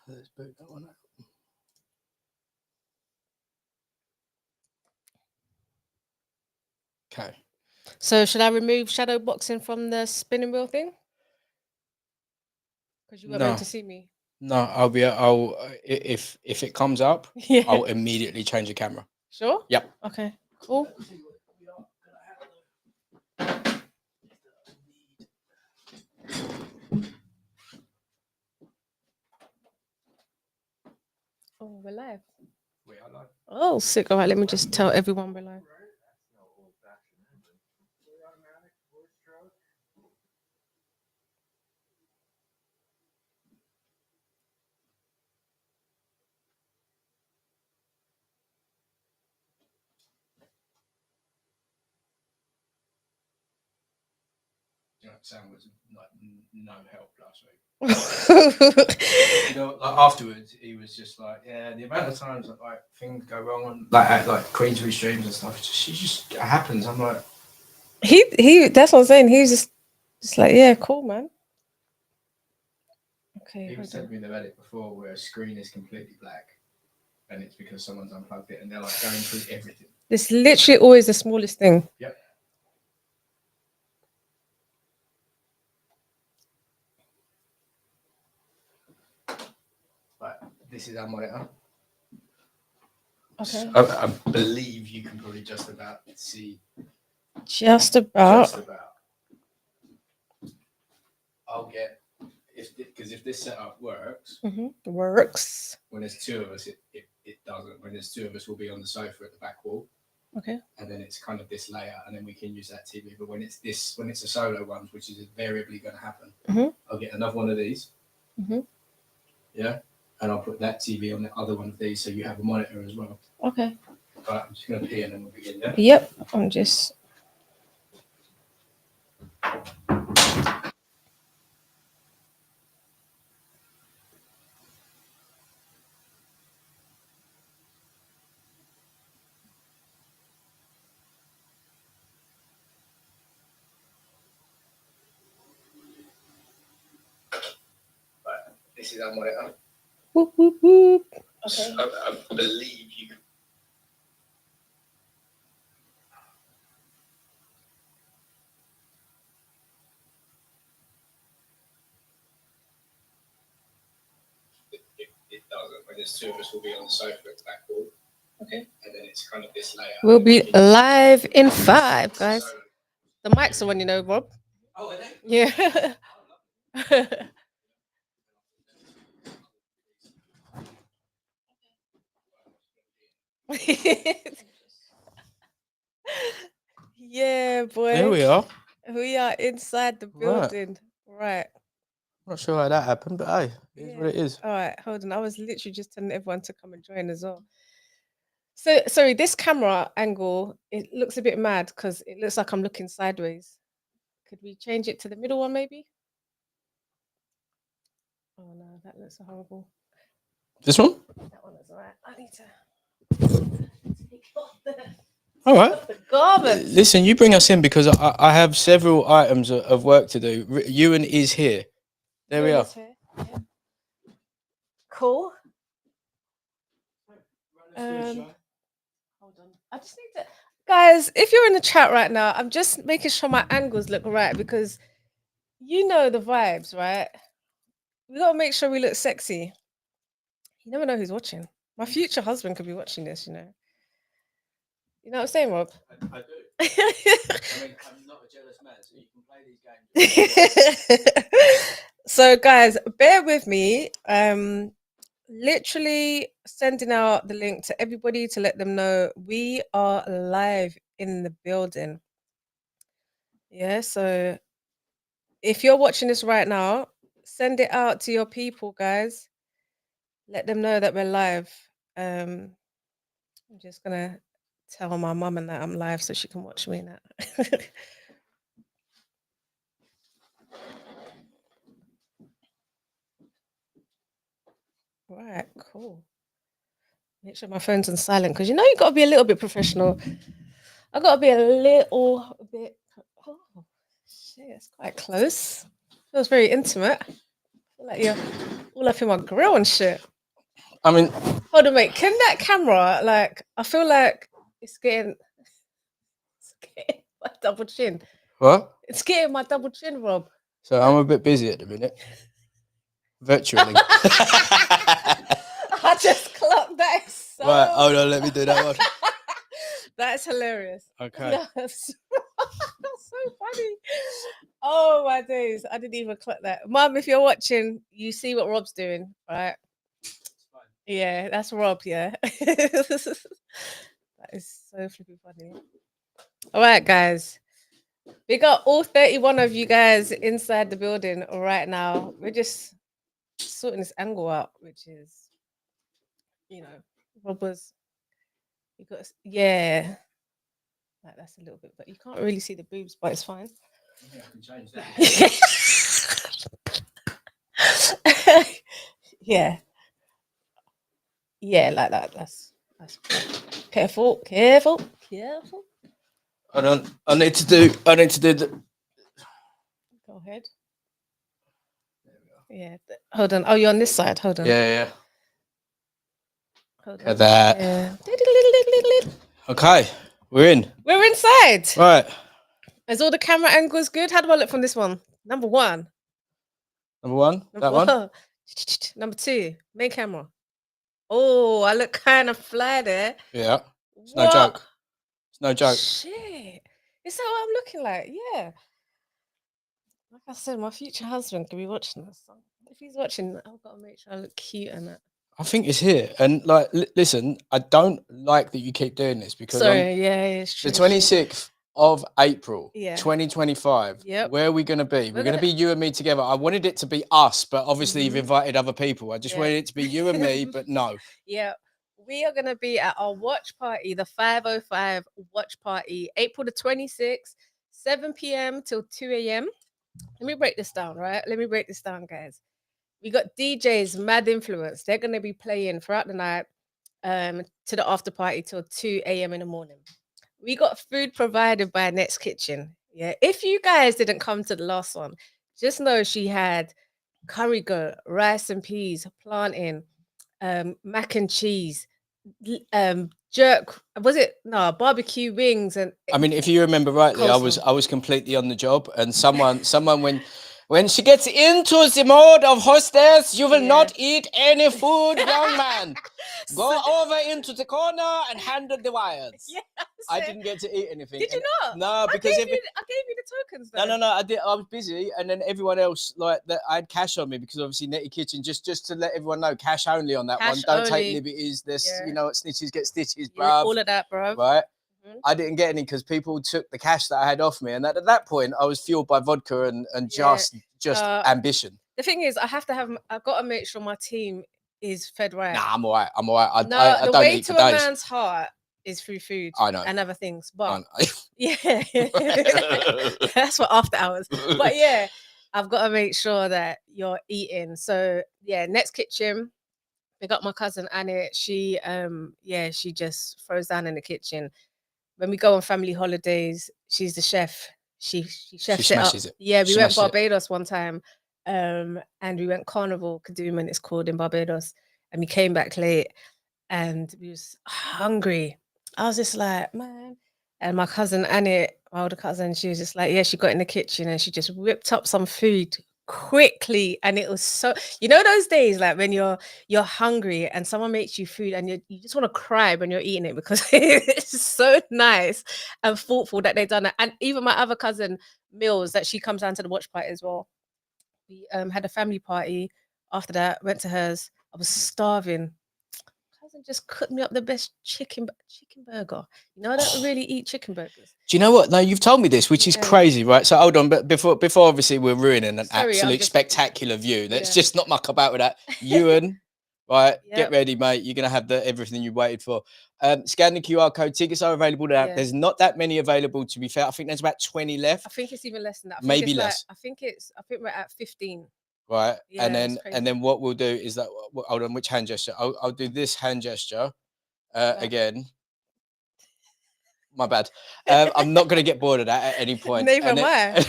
Let's boot that one out. Okay. So should I remove shadow boxing from the spinning wheel thing? Because you weren't meant to see me. No, if it comes up, I'll immediately change the camera. Sure? Yep. Okay, cool. Oh, we're live. We are live. Oh, sick. All right, let me just tell everyone we're live. Sam was like no help last week. Afterwards, he was just like, "Yeah, the amount of times that like things go wrong on like Queensbury streams and stuff, it happens." I'm like, he. That's what I'm saying. He was just like, yeah, cool, man. Okay. He was telling me they've had it before where a screen is completely black, and it's because someone's unplugged it, and they're like going through everything. It's literally always the smallest thing. Yep. But this is our monitor. Okay. I believe you can probably just about see. Just about. I'll get because if this setup works, Works. when there's two of us, it doesn't. When there's two of us, we'll be on the sofa at the back wall. Okay. And then it's kind of this layer, and then we can use that TV. But when it's a solo one, which is invariably going to happen, I'll get another one of these. Yeah. And I'll put that TV on the other one of these, so you have a monitor as well. Okay. Right, I'm just going to pee and then we'll begin, yeah? Yep, I'm just... Right, this is our monitor. Whoop, whoop, whoop. Okay. I believe you can... It doesn't. When there's two of us, we'll be on the sofa at the back wall. Okay. And then it's kind of this layer. We'll be live in 5, guys. The mics are on, you know, Rob. Oh, are they? Yeah. Yeah, boy. There we are. We are inside the building. Right. Not sure how that happened, but hey, it is what it is. All right, hold on. I was literally just telling everyone to come and join as well. So, sorry, this camera angle, it looks a bit mad because it looks like I'm looking sideways. Could we change it to the middle one, maybe? Oh, no, that looks horrible. This one? That one is all right. I need to take off the... All right. The garment. Listen, you bring us in because I have several items of work to do. Ewan is here. There we are. Yeah. Cool. Hold on. I just need to... Guys, if you're in the chat right now, I'm just making sure my angles look right because you know the vibes, right? We got to make sure we look sexy. You never know who's watching. My future husband could be watching this, you know. You know what I'm saying, Rob? I do. I mean, I'm not a jealous man, so you can play these games. So, guys, bear with me. Literally sending out the link to everybody to let them know we are live in the building. Yeah, so if you're watching this right now, send it out to your people, guys. Let them know that we're live. I'm just gonna tell my mum and that I'm live so she can watch me now. Right, cool. Make sure my phone's on silent because you know you got to be a little bit professional. I got to be a little bit. Oh, shit, it's quite close. Feels very intimate. I feel like you're all up in my grill and shit. I mean, hold on, mate. Can that camera, like, I feel like it's getting my double chin. What? It's getting my double chin, Rob. So I'm a bit busy at the minute. Virtually. I just clocked that. So... Right, hold on, let me do that one. That's hilarious. Okay. No, that's so funny. Oh my days. I didn't even clock that. Mum, if you're watching, you see what Rob's doing, right? Yeah, that's Rob, yeah. That is so flipping funny. All right, guys. We got all 31 of you guys inside the building right now. We're just sorting this angle out, which is, you know, Rob was, you got, yeah. Like, that's a little bit, but you can't really see the boobs, but it's fine. I can change that. Yeah. Yeah, like that. That's cool. Careful. I need to do the. Go ahead. There we go. Yeah. Hold on. Oh, you're on this side. Hold on. Yeah. Hold on. At that. Yeah. Okay, we're in. We're inside. Right. Is all the camera angles good? How do I look from this one? Number one. That one. Number two. Main camera. Oh, I look kind of fly there. Yeah. It's no joke. It's no joke. Shit. Is that what I'm looking like? Yeah. Like I said, my future husband could be watching this. So if he's watching, I've got to make sure I look cute and that. I think it's here. And like, listen, I don't like that you keep doing this because it's true. The 26th of April, Yeah. 2025. Yep. Where are we going to be? We're going to be you and me together. I wanted it to be us, but obviously you've invited other people. I just wanted it to be you and me, but no. Yeah. We are going to be at our watch party, the 505 watch party, April the 26th, 7 p.m. till 2 a.m. Let me break this down, right? Let me break this down, guys. We got DJs, Mad Influence. They're going to be playing throughout the night to the after party till 2 a.m. in the morning. We got food provided by Next Kitchen. Yeah. If you guys didn't come to the last one, just know she had curry goat, rice and peas, plantain, mac and cheese, jerk. Was it barbecue wings? And I mean, if you remember rightly, I was completely on the job, and someone when she gets into the mode of hostess, you will not eat any food, young man. Go over into the corner and handle the wires. Yeah, I didn't get to eat anything. Did you not? No, because I gave you the tokens. Though. No. I was busy, and then everyone else I had cash on me because obviously Netty Kitchen. Just to let everyone know, cash only on that one. Don't take liberties. There's you know what, snitches get stitches, bro. All of that, bro. Right. I didn't get any because people took the cash that I had off me, and at that point, I was fueled by vodka and just ambition. The thing is, I've got to make sure my team is fed right. Nah, I'm all right. I the don't way eat to for a days. man's heart is through food. I know. And other things, but yeah, that's for after hours. But yeah, I've got to make sure that you're eating. So yeah, Next Kitchen. We got my cousin Annie. She just throws down in the kitchen. When we go on family holidays, she's the chef. She chefs it up. Yeah, we went Barbados one time, and we went Carnival Kadooman, it's called, in Barbados, and we came back late, and we was hungry. I was just like, man. And my cousin Annie, my older cousin, she was just like, yeah, she got in the kitchen and she just whipped up some food quickly, and it was so, you know, those days like when you're hungry and someone makes you food and you just want to cry when you're eating it because it's so nice and thoughtful that they've done that. And even my other cousin Mills, that she comes down to the watch party as well, we had a family party. After that, went to hers. I was starving. Cousin just cooked me up the best chicken burger. You know, I don't really eat chicken burgers. Do you know what? No, you've told me this, which is crazy, right? So hold on, but before obviously we're ruining an absolute spectacular view. Let's just not muck about with that. Ewan, right? Get ready, mate. You're gonna have everything you waited for. Scan the QR code. Tickets are available now. There's not that many available, to be fair. I think there's about 20 left. I think it's even less than that. Maybe less. I think we're at 15. Right, yeah, and then what we'll do is that, hold on, which hand gesture? I'll do this hand gesture again. My bad. I'm not going to get bored of that at any point. Neither am I.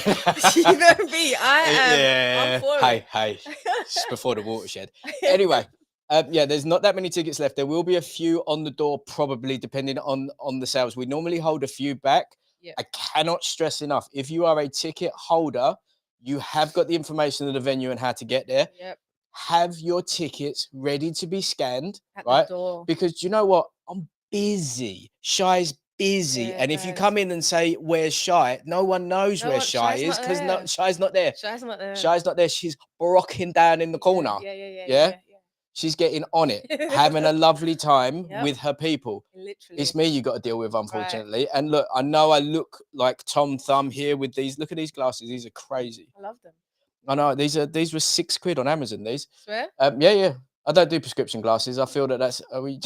You know me. I'm for it. Hey, it's before the watershed. Anyway, yeah, there's not that many tickets left. There will be a few on the door, probably depending on the sales. We normally hold a few back. Yep. I cannot stress enough. If you are a ticket holder, you have got the information of the venue and how to get there. Yep. Have your tickets ready to be scanned, At right? the door. Because you know what? I'm busy. Shy's busy. Yeah, and if you guys. come in and say, where's Shy? No one knows where Shy is because Shy's not there. Shy's not there. Shy's not there. She's rocking down in the corner. Yeah. She's getting on it, having a lovely time Yep. with her people. Literally. It's me you got to deal with, unfortunately. Right. And look, I know I look like Tom Thumb here with these. Look at these glasses. These are crazy. I love them. I know these were £6 on Amazon. These. Swear? Yeah. I don't do prescription glasses. I feel that's. Are we?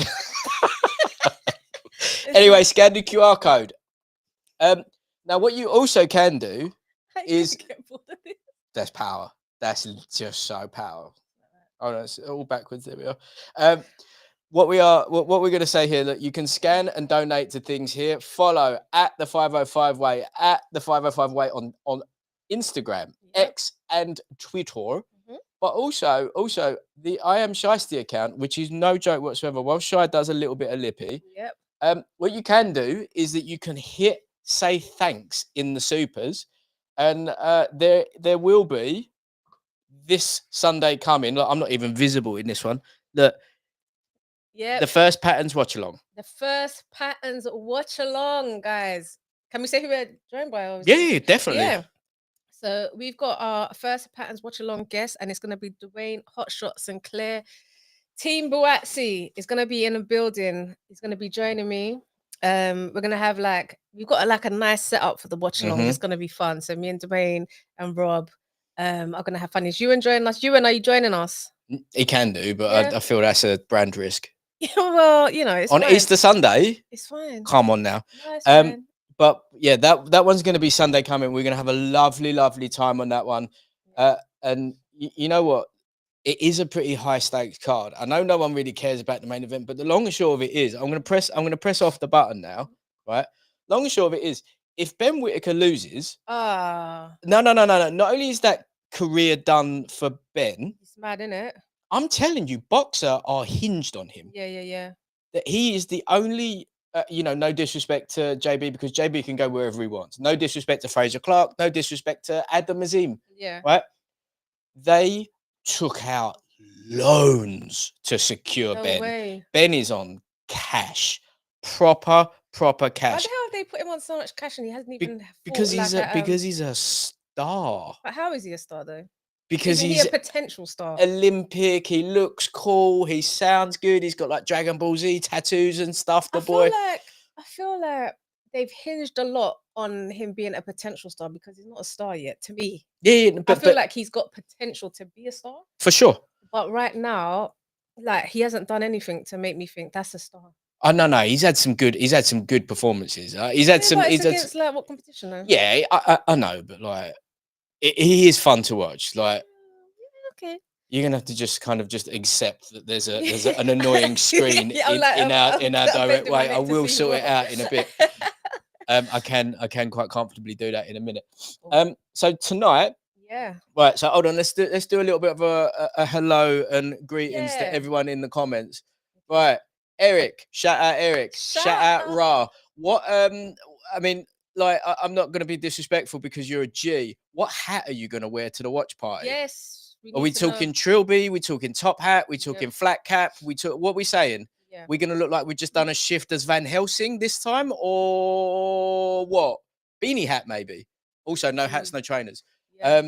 Anyway, scan the QR code. Now what you also can do is that's power. That's just so power. Oh no, it's all backwards. There we are. What we're going to say here, that you can scan and donate to things here. Follow at the 505 Way, at the 505 Way on Instagram, X, and Twitter. But also the I Am Shystie account, which is no joke whatsoever. While Shy does a little bit of lippy, what you can do is that you can hit say thanks in the supers, and there will be this Sunday coming. Look, I'm not even visible in this one. Look, the first Patterns watch along. The first Patterns watch along, guys. Can we say who we're joined by? Yeah, definitely. Yeah. So we've got our first Patterns watch along guest, and it's going to be Dwayne Hotshot Sinclair. Team Buatsi is going to be in the building. He's going to be joining me. We're going to have we've got a nice setup for the watch along. It's going to be fun. So me and Dwayne and Rob are going to have fun. Is Ewan joining us? Ewan, are you joining us? He can do, but I feel that's a brand risk. Yeah, well, it's on fine. Easter Sunday. It's fine. Come on now. No, it's fine. But yeah, that one's going to be Sunday coming. We're going to have a lovely time on that one. And you know what? It is a pretty high stakes card. I know no one really cares about the main event, but the long and short of it is, I'm going to press off the button now, right? Long and short of it is, if Ben Whittaker loses, no. Not only is that career done for Ben, it's mad, isn't it? I'm telling you, boxer are hinged on him. Yeah. That he is the only. No disrespect to JB, because JB can go wherever he wants. No disrespect to Fraser Clark. No disrespect to Adam Azim. Yeah. Right? They took out loans to secure No Ben. way. Ben is on cash. Proper cash. Why the hell have they put him on so much cash and he hasn't even because he's a star. But how is he a star though? Because he's a potential star. Olympic, he looks cool, he sounds good, he's got Dragon Ball Z tattoos and stuff. I feel like they've hinged a lot on him being a potential star because he's not a star yet to me. Yeah, I feel like he's got potential to be a star. For sure. But right now, he hasn't done anything to make me think that's a star. Oh no, he's had some good performances. He's had some. But it's against what competition though? Yeah, I know, but he is fun to watch. Okay. You're gonna have to just accept that there's an annoying screen in our direct way. I will sort it out in a bit. I can quite comfortably do that in a minute. So tonight. Yeah. Right. So hold on. Let's do a little bit of a hello and greetings to everyone in the comments. Right. Eric. Shout out Eric. Shout out Ra. What? I mean. I'm not going to be disrespectful because you're a G. What hat are you going to wear to the watch party? Yes. Are we talking trilby? We talking top hat? We talking flat cap? What we saying? Yeah. We're going to look like we've just done a shift as Van Helsing this time, or what? Beanie hat maybe. Also, no hats, no trainers. Yeah.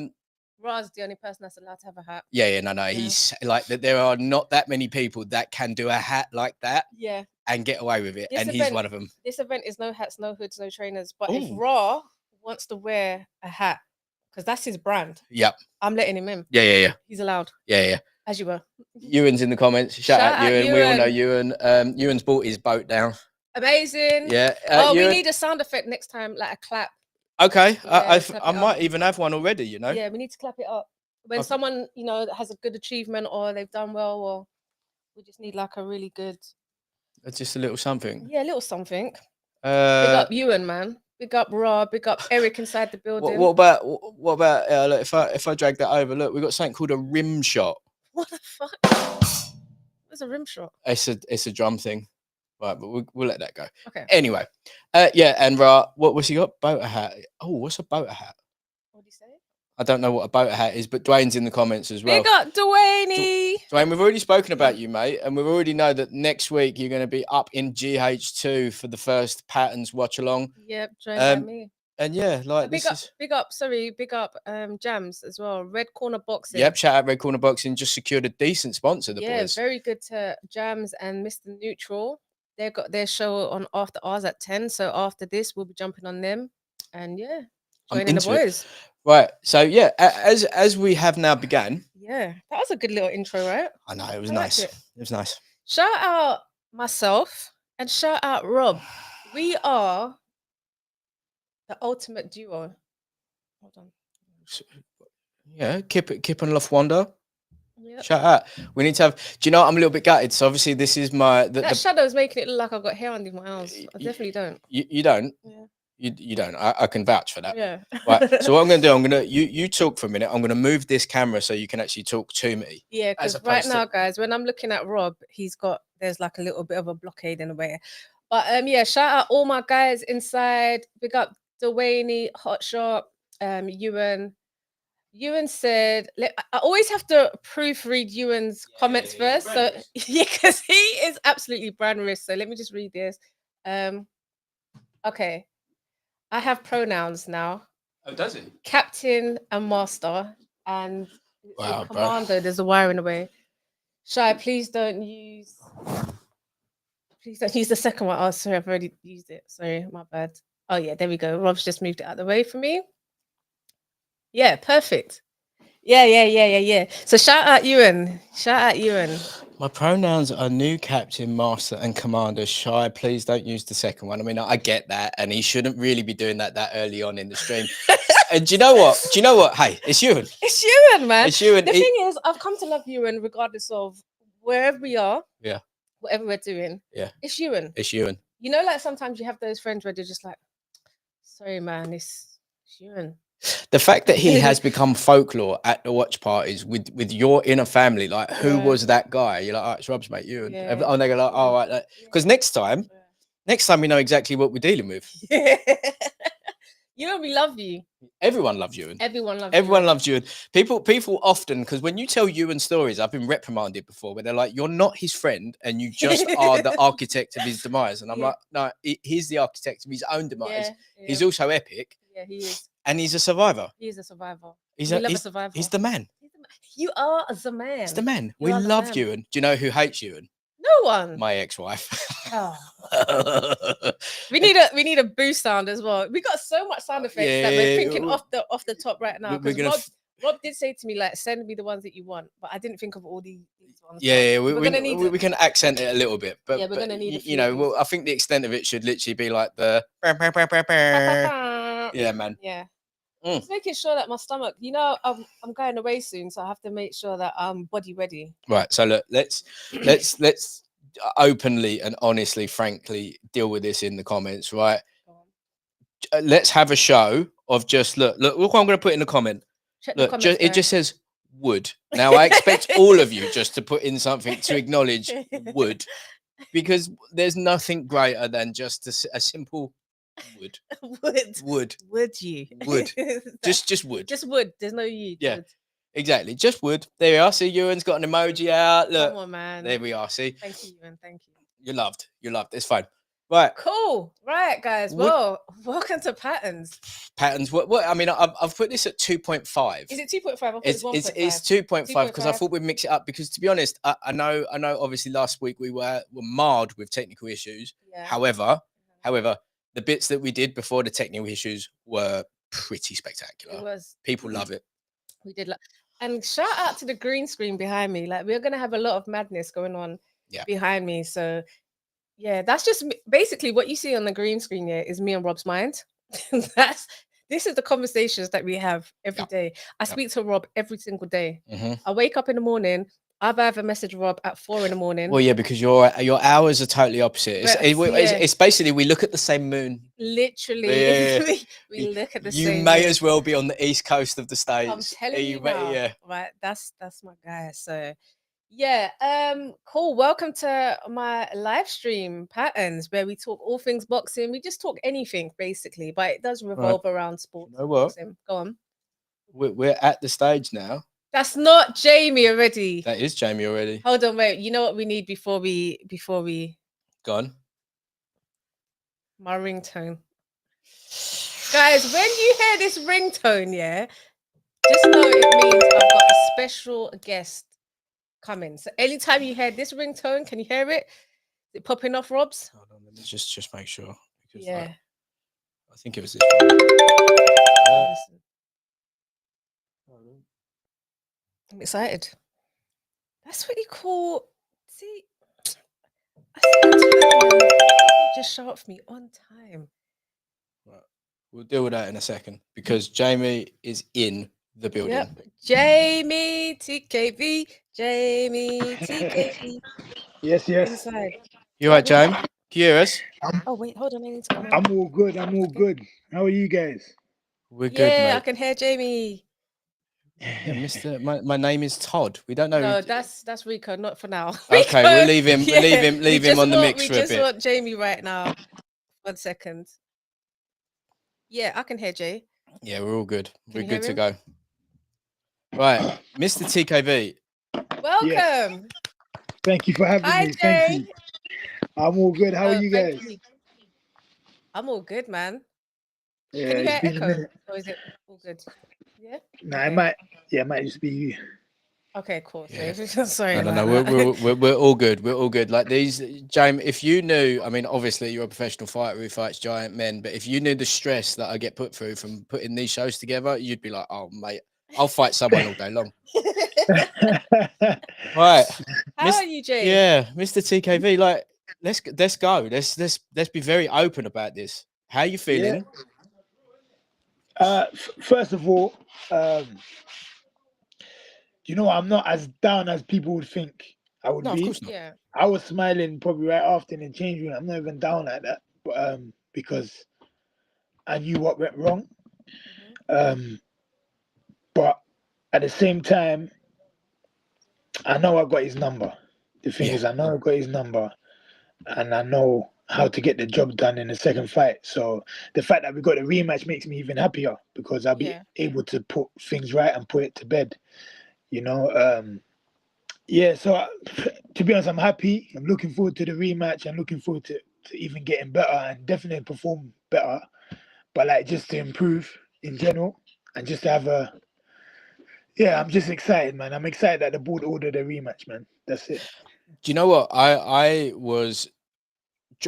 Ra's the only person that's allowed to have a hat. Yeah. No. He's there are not that many people that can do a hat like that. Yeah. And get away with it, he's one of them. This event is no hats, no hoods, no trainers. But if Ra wants to wear a hat, because that's his brand. Yep. I'm letting him in. Yeah. He's allowed. Yeah. As you were. Ewan's in the comments. Shout out Ewan. We all know Ewan. Ewan's brought his boat down. Amazing. Yeah. We need a sound effect next time, like a clap. Okay. Yeah, I might even have one already, Yeah, we need to clap it up. When someone, has a good achievement or they've done well, or we just need a really good... Just a little something. Yeah, a little something. Big up Ewan, man. Big up Rob. Big up Eric inside the building. What about look, if I drag that over, look, we've got something called a rim shot. What the fuck? What's a rim shot? It's a drum thing, right? But we'll let that go. Okay. Anyway, yeah, and what's he got? Boater hat. Oh, what's a boater hat? What do you say? I don't know what a boater hat is, but Dwayne's in the comments as well. Big up Dwayne. Dwayne, we've already spoken about you, mate, and we already know that next week you're going to be up in GH2 for the first Patterns watch along. Yep, joined by me. And yeah, like big up Jams as well. Red Corner Boxing. Yep, shout out Red Corner Boxing. Just secured a decent sponsor, the boys. Yeah, very good to Jams and Mr. Neutral. They've got their show on after ours at 10. So after this, we'll be jumping on them. And yeah, joining the boys. Right. So yeah, as we have now began. Yeah, that was a good little intro, right? I know, it was nice. It was nice. Shout out myself and shout out Rob. We are the ultimate duo. Hold on. Yeah, Kip and Love Wonder. Yep. Shout out. We need to have. Do you know what? I'm a little bit gutted. So obviously this is my. That shadow's making it look like I've got hair under my eyes. I definitely don't. You don't. Yeah. You don't. I can vouch for that. Yeah. Right. So what I'm going to do, you talk for a minute. I'm going to move this camera so you can actually talk to me. Yeah, because right now, guys, when I'm looking at Rob, there's like a little bit of a blockade in the way. But yeah, shout out all my guys inside. Big up Dwayne, Hotshot, Ewan. Ewan said, I always have to proofread Ewan's comments first. So yeah, because he is absolutely brand risk. So let me just read this. Okay. I have pronouns now. Oh, does it? Captain and master. And commander, there's a wire in the way. Shy, please don't use the second one. Oh, sorry, I've already used it. Sorry, my bad. Oh yeah, there we go. Rob's just moved it out of the way for me. Yeah, perfect. Yeah. So shout out Ewan. My pronouns are new captain, master, and commander. Shy, please don't use the second one. I mean, I get that, and he shouldn't really be doing that early on in the stream. And do you know what? Hey, it's Ewan. It's Ewan, man. It's Ewan. The thing is, I've come to love Ewan regardless of wherever we are. Yeah. Whatever we're doing. Yeah. It's Ewan. It's Ewan. You know, like sometimes you have those friends where they're just like, sorry, man, it's Ewan. The fact that he has become folklore at the watch parties with your inner family, like who was that guy? You're like, oh, it's Rob's mate, Ewan. Yeah. And they go like, oh, right. Because next time we know exactly what we're dealing with. Ewan, we love you. Everyone loves Ewan. Everyone loves Ewan. People often, because when you tell Ewan stories, I've been reprimanded before where they're like, you're not his friend and you just are the architect of his demise. And I'm like, no, he's the architect of his own demise. Yeah. He's also epic. Yeah, he is. And he's a survivor. He's a survivor. He's a survivor. He's the man. You are the man. He's the man. We love Ewan. Do you know who hates Ewan? No one. My ex-wife. Oh. we need a boost sound as well. We got so much sound effects that we're thinking off the top right now. Rob did say to me, like, send me the ones that you want, but I didn't think of all these ones. Yeah, we can accent it a little bit, but yeah, we're gonna need. Well, I think the extent of it should literally be like the. Yeah, man. Yeah. Just making sure that my stomach, I'm going away soon, so I have to make sure that I'm body ready. Right. So look, let's openly and honestly, frankly, deal with this in the comments, right? Let's have a show of just look what I'm going to put in the comment. Look, it just says wood. Now I expect all of you just to put in something to acknowledge wood, because there's nothing greater than just a simple. Wood. Would you? Wood. Just wood. Just wood. There's no you. Yeah. Wood. Exactly. Just wood. There we are. See, Ewan's got an emoji out. Look. Come on, man. There we are. See. Thank you, Ewan. Thank you. You're loved. It's fine. Right. Cool. Right, guys. Well, welcome to Patterns. What? I mean, I've put this at 2.5. Is it 2.5? It's 2.5 because I thought we'd mix it up. Because to be honest, I know. Obviously, last week we were marred with technical issues. Yeah. However. The bits that we did before the technical issues were pretty spectacular. It was. People love it. We did. And shout out to the green screen behind me. Like, we're going to have a lot of madness going on behind me. So, yeah, that's just basically what you see on the green screen here is me and Rob's mind. This is the conversations that we have every day. I speak to Rob every single day. I wake up in the morning. I've either messaged Rob at 4 in the morning. Well, yeah, because your hours are totally opposite. It's basically we look at the same moon. Literally, we look at the same. You may moon. as well be on the east coast of the States. I'm telling you now. Yeah. Right, that's my guy. So, yeah, cool. Welcome to my live stream Patterns, where we talk all things boxing. We just talk anything basically, but it does revolve around sports. You know what? Boxing. Go on. We're at the stage now. That's not Jeamie already. That is Jeamie already. Hold on, wait. You know what we need before we Go on. My ringtone. Guys, when you hear this ringtone, yeah, just know it means I've got a special guest coming. So anytime you hear this ringtone, can you hear it? Is it popping off, Robs? Hold on, let me just make sure. Because yeah. I think it was this one. I'm excited. That's what you call. See, I see time. Just show up for me on time. Right. We'll deal with that in a second because Jeamie is in the building. Yep. Jeamie TKV. Jeamie TKV. Yes. Inside. You right, Jeamie? Can you hear us? Oh wait, hold on. I need to come I'm all good. I'm all good. How are you guys? We're good, mate. mate. I can hear Jeamie. Yeah, Mr. My name is Todd. We don't know. No, that's Rico. Not for now. Okay, Rico, we'll leave him. Leave him on the mix for a bit. We just want Jeamie right now. 1 second. Yeah, I can hear Jay. Yeah, we're all good. We're good to go. Right, Mr. TKV. Welcome. Yes. Thank you for having me. Jay. Thank you. I'm all good. How are you guys? I'm all good, man. Yeah, can you hear echo? Or is it all good? Yeah. Nah, okay. It might just be you. Okay, cool. Yeah. Sorry. No. We're all good. We're all good. Like these, Jeamie. If you knew, I mean, obviously you're a professional fighter who fights giant men, but if you knew the stress that I get put through from putting these shows together, you'd be like, "Oh, mate, I'll fight someone all day long." Right. How are you, Jay? Yeah, Mr. TKV. Like, let's go. Let's be very open about this. How are you feeling? Yeah. First of all, you know, I'm not as down as people would think I would be. Of course not. Yeah. I was smiling probably right after in the change room. I'm not even down like that, but, because I knew what went wrong. But at the same time, I know I got his number. The thing is, I know I got his number, and I know how to get the job done in the second fight. So the fact that we got a rematch makes me even happier because I'll be able to put things right and put it to bed. You know, so to be honest, I'm happy. I'm looking forward to the rematch. I'm looking forward to even getting better and definitely perform better. But like just to improve in general and just to have I'm just excited, man. I'm excited that the board ordered a rematch, man. That's it. Do you know what? I was,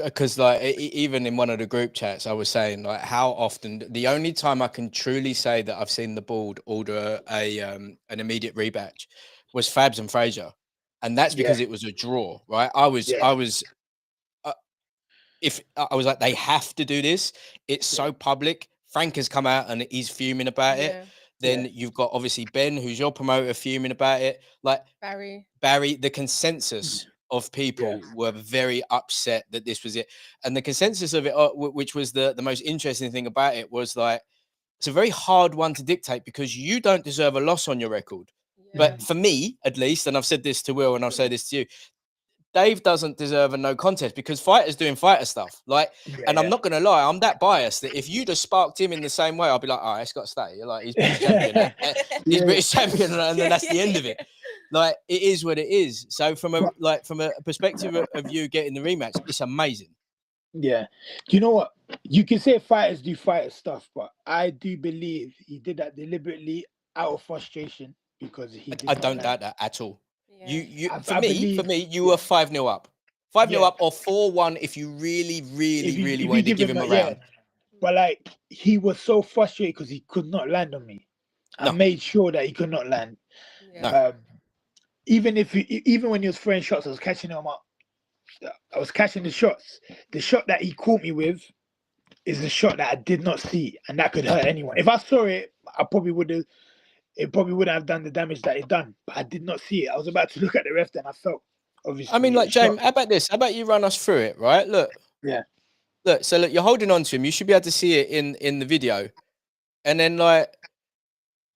because like even in one of the group chats, I was saying like how often the only time I can truly say that I've seen the board order an immediate rematch was Fabs and Fraser, and that's because it was a draw, right? I was like, they have to do this. It's so public. Frank has come out and he's fuming about it. Then you've got obviously Ben, who's your promoter, fuming about it. Like Barry, the consensus of people were very upset that this was it. And the consensus of it, which was the most interesting thing about it, was like, it's a very hard one to dictate because you don't deserve a loss on your record. But for me, at least, and I've said this to Will and I'll say this to you, Dave doesn't deserve a no contest because fighters doing fighter stuff. Like, and I'm not going to lie, I'm that biased that if you'd have sparked him in the same way, I'll be like, all right, it's got to stay. Like, he's British champion. He's British champion, and then that's the end of it. Like, it is what it is. So from a perspective of you getting the rematch, it's amazing. Yeah. Do you know what? You can say fighters do fighter stuff, but I do believe he did that deliberately out of frustration because he did I don't doubt that at all. Yeah. For me, you were 5-0 up. 5-0 up or 4-1 if you really wanted to give him a round. But like, he was so frustrated because he could not land on me. I made sure that he could not land. Even when he was throwing shots, I was catching him up. I was catching the shots. The shot that he caught me with is the shot that I did not see, and that could hurt anyone. If I saw it, I probably would have. it probably wouldn't have done the damage that it done. But I did not see it. I was about to look at the ref, and I felt obviously. I mean, like, James, shocked. how about this? How about you run us through it, right? Look. Yeah. Look, so look, you're holding on to him. You should be able to see it in the video. And then, like,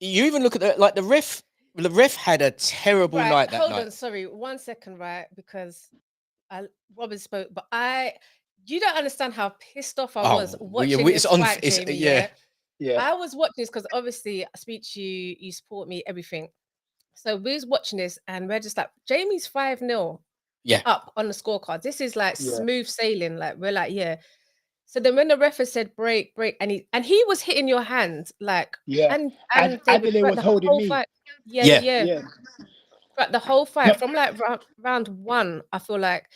you even look at the ref. The ref had a terrible night that night. Hold on, sorry, 1 second, right? Because Robin spoke, but you don't understand how pissed off I was watching this fight, Jamie. Yeah. I was watching this because obviously I speak to you, you support me, everything. So we was watching this and we're just like, Jamie's 5-0 up on the scorecard. This is like smooth sailing. Like we're like, yeah. So then when the referee said break, and he was hitting your hand, like and David, Adeleye was holding me. Fight, yeah. But the whole fight, from like round 1, I feel like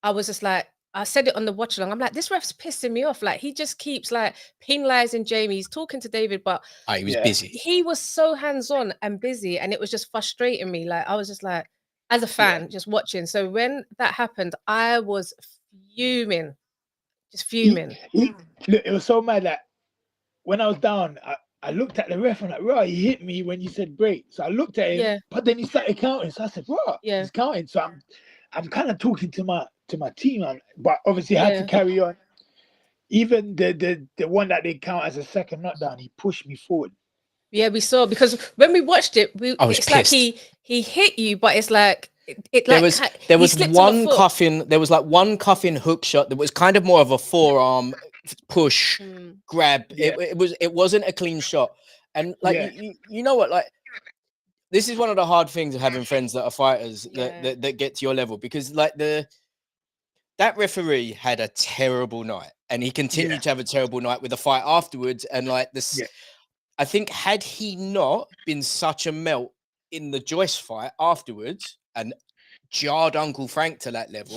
I was just like, I said it on the watch along. I'm like, this ref's pissing me off. Like he just keeps like penalizing Jamie. He's talking to David, but he was busy. He was so hands-on and busy, and it was just frustrating me. Like I was just like, as a fan, just watching. So when that happened, I was fuming. Just fuming. Look, it was so mad that when I was down, I looked at the ref and like, right, he hit me when you said break. So I looked at him, but then he started counting. So I said, right, he's counting. So I'm kind of talking to my team, but obviously I had to carry on. Even the one that they count as a second knockdown, he pushed me forward. Yeah, we saw, because when we watched it, it's pissed. Like he hit you, but it's like there was one cuffing. There was like one cuffing hook shot that was kind of more of a forearm push grab. It wasn't a clean shot, and like you know what, like this is one of the hard things of having friends that are fighters that get to your level, because like that referee had a terrible night, and he continued to have a terrible night with the fight afterwards, and like this. I think had he not been such a melt in the Joyce fight afterwards and jarred Uncle Frank to that level,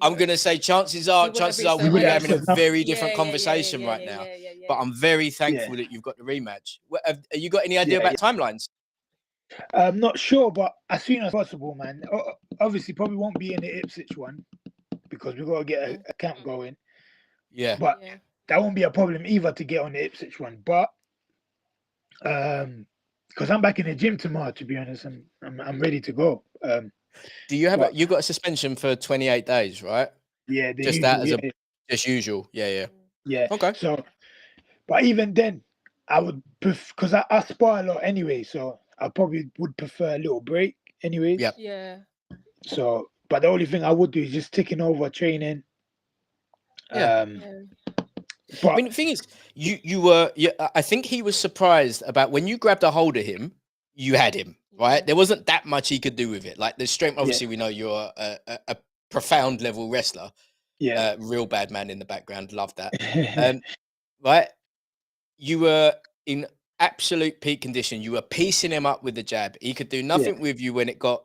I'm gonna say chances are we're having a very different conversation right now. But I'm very thankful that you've got the rematch. Have you got any idea about timelines? I'm not sure, but as soon as possible, man. Obviously, probably won't be in the Ipswich one because we've got to get a camp going. Yeah, but that won't be a problem either to get on the Ipswich one. But because I'm back in the gym tomorrow, to be honest, I'm ready to go. Do you have you got a suspension for 28 days, right? Yeah, just usual, that as just usual. Yeah. Okay. So, but even then, I would because I spar a lot anyway, so I probably would prefer a little break anyway. Yeah. So, but the only thing I would do is just ticking over training. But I mean, the thing is, you were. I think he was surprised about when you grabbed a hold of him. You had him, right? There wasn't that much he could do with it. Like the strength. Obviously, we know you're a profound level wrestler. Real bad man in the background. Love that. Right? You were in absolute peak condition. You were piecing him up with the jab. He could do nothing with you when it got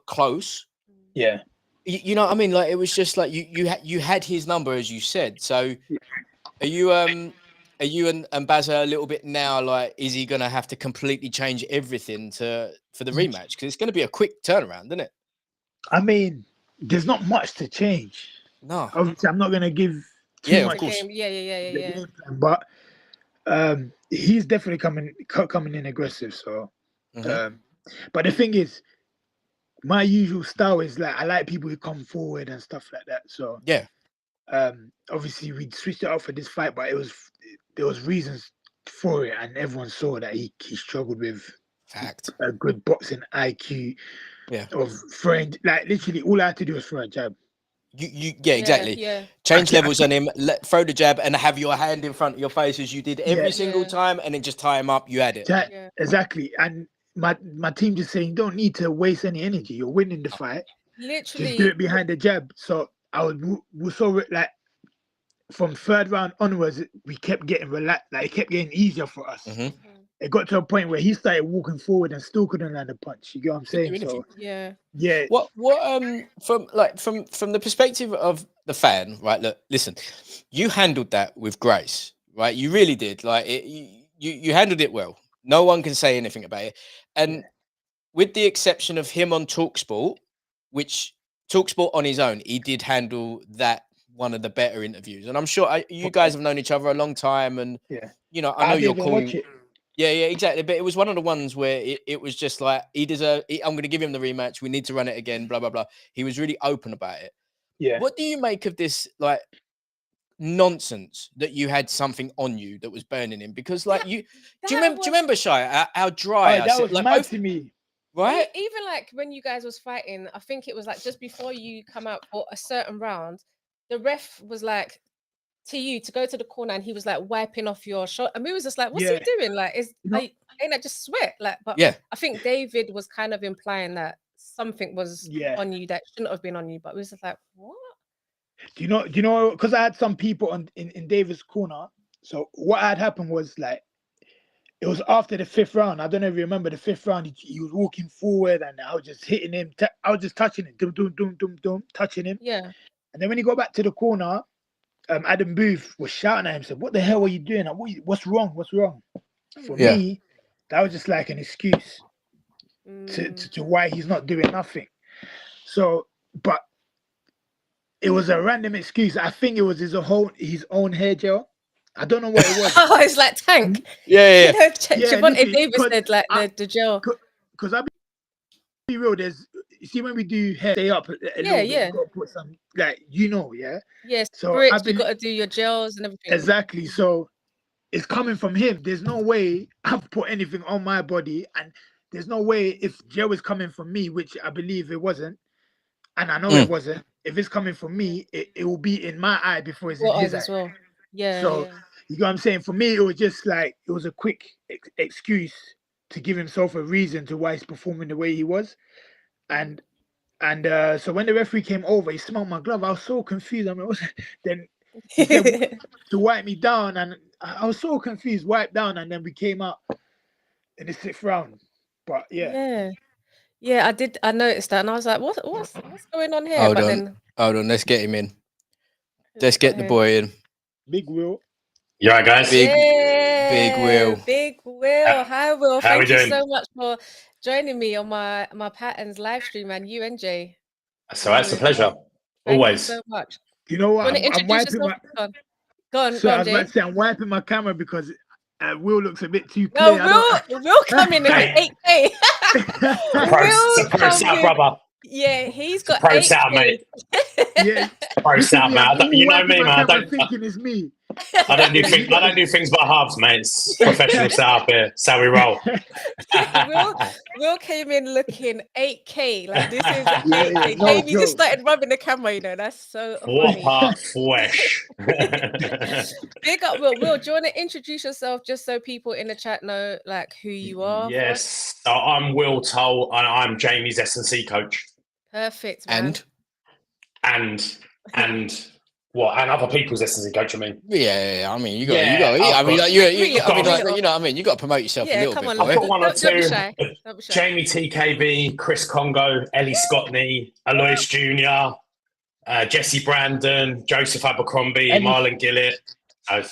close. Yeah. You know what I mean? Like it was just like you had his number, as you said. So are you and Bazza a little bit now? Like, is he gonna have to completely change everything for the rematch? Because it's gonna be a quick turnaround, isn't it? I mean, there's not much to change. No, obviously, I'm not gonna give too much. Of course. Yeah. But he's definitely coming in aggressive. So, but the thing is, my usual style is like I like people who come forward and stuff like that. So obviously we switched it up for this fight, but there was reasons for it, and everyone saw that he struggled with a good boxing IQ. Of friend, like literally all I had to do was throw a jab. Exactly. Change levels on him, throw the jab, and have your hand in front of your face as you did every single time, and then just tie him up. You had it. Exactly, and my team just saying, don't need to waste any energy. You're winning the fight. Literally, just do it behind the jab. So we saw it like from third round onwards, we kept getting relaxed. Like it kept getting easier for us. It got to a point where he started walking forward and still couldn't land a punch. You get what I'm saying? So yeah. What from the perspective of the fan, right? Look, listen, you handled that with grace, right? You really did. Like you handled it well. No one can say anything about it. And with the exception of him on TalkSport, which TalkSport on his own, he did handle that one of the better interviews. And I'm sure you guys have known each other a long time, and you know, I know you're cool. Yeah, exactly. But it was one of the ones where it was just like I'm going to give him the rematch. We need to run it again. Blah blah blah. He was really open about it. Yeah. What do you make of this like nonsense that you had something on you that was burning him? Because like do you remember Shy how dry that was like mad to me. Right? Even like when you guys was fighting, I think it was like just before you come out for a certain round, the ref was like to you to go to the corner, and he was like wiping off your shoulder. And we was just like, what's he doing? Like, ain't that just sweat? Like, but yeah, I think David was kind of implying that something was on you that shouldn't have been on you. But we was just like, what? Do you know? Because I had some people in David's corner. So what had happened was like, it was after the 5th round. I don't know if you remember the 5th round. He was walking forward, and I was just hitting him. I was just touching him, touching him. Yeah. And then when he got back to the corner, Adam Booth was shouting at him, said, "What the hell are you doing? What's wrong? What's wrong?" For me, that was just like an excuse to why he's not doing nothing. So, but it was a random excuse. I think it was his own hair gel. I don't know what it was. Oh, it's like Tank. Yeah. Javonte Davis said like the gel. Because I'll be real, you see when we do hair, stay up a little bit, you got to put some, like, yeah? Yes, so you got to do your gels and everything. Exactly. So it's coming from him. There's no way I've put anything on my body, and there's no way if gel is coming from me, which I believe it wasn't, and I know it wasn't, if it's coming from me, it will be in my eye before it's in his eye. As well. Yeah. So you know what I'm saying? For me, it was just like, it was a quick excuse to give himself a reason to why he's performing the way he was. And so when the referee came over, he smelled my glove. I was so confused. I mean, then he said to wipe me down, and I was so confused. Wipe down, and then we came out in the 6th round. But yeah, I noticed that, and I was like, what's going on here? Hold on, let's get him in. Let's get the boy in. Big Will. You alright, guys? Big Will. Big Will. Hi, Will. How Thank you so much for joining me on my Patterns live stream, and you and Jay. So it's a pleasure. Always. Thank you so much. You know what? I'm wiping my. Go on, I was Jay. about to say, I'm wiping my camera because Will looks a bit too clear. No, Will come in at 8K. Pro setup, brother. Yeah, he's got pro 8K. setup, mate. Yeah, pro setup, man. You know me, man. Thinking it's me. I don't do things by halves, mate. It's professional setup here. That's how we roll. Will came in looking 8K. Like, this is 8K. Jamie just started rubbing the camera, That's so funny. What flesh. Big up, Will. Will, do you want to introduce yourself just so people in the chat know like who you are? Yes. So I'm Will Toal, and I'm Jamie's S&C coach. Perfect, man. And what? And other people's S&C coach, I mean. Yeah. I mean, you got to promote yourself a little bit. I've got one or two. Don't be shy. Jeamie TKV, Chris Congo, Ellie Scottney, Alois Jr., Jesse Brandon, Joseph Abercrombie, Marlon Gillett. A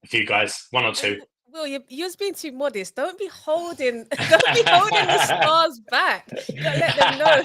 few guys, one or two. Will, you're just being too modest. Don't be holding the stars back. You gotta let them know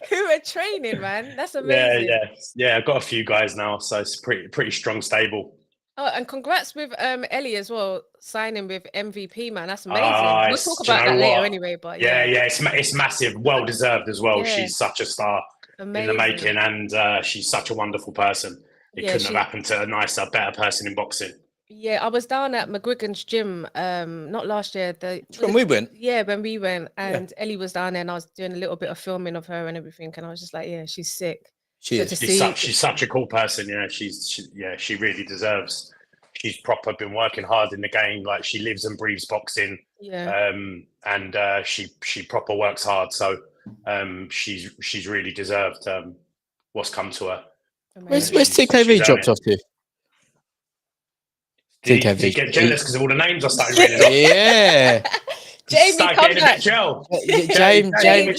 who are training, man. That's amazing. Yeah. I've got a few guys now, so it's pretty strong stable. Oh, and congrats with Ellie as well, signing with MVP, man. That's amazing. We'll talk about that later anyway. But yeah, it's massive, well deserved as well. Yeah. She's such a star in the making, and she's such a wonderful person. It couldn't have happened to a nicer, better person in boxing. Yeah, I was down at McGuigan's gym, not last year. When we went. Yeah, when we went, and Ellie was down there, and I was doing a little bit of filming of her and everything, and I was just like, yeah, she's sick. She's such a cool person. Yeah, she really deserves. She's proper been working hard in the game. Like, she lives and breathes boxing. Yeah. And she proper works hard. So she's really deserved what's come to her. Where's TKV dropped off to? Did you get jealous because of all the names I started reading? Yeah. Jamie, come back. James,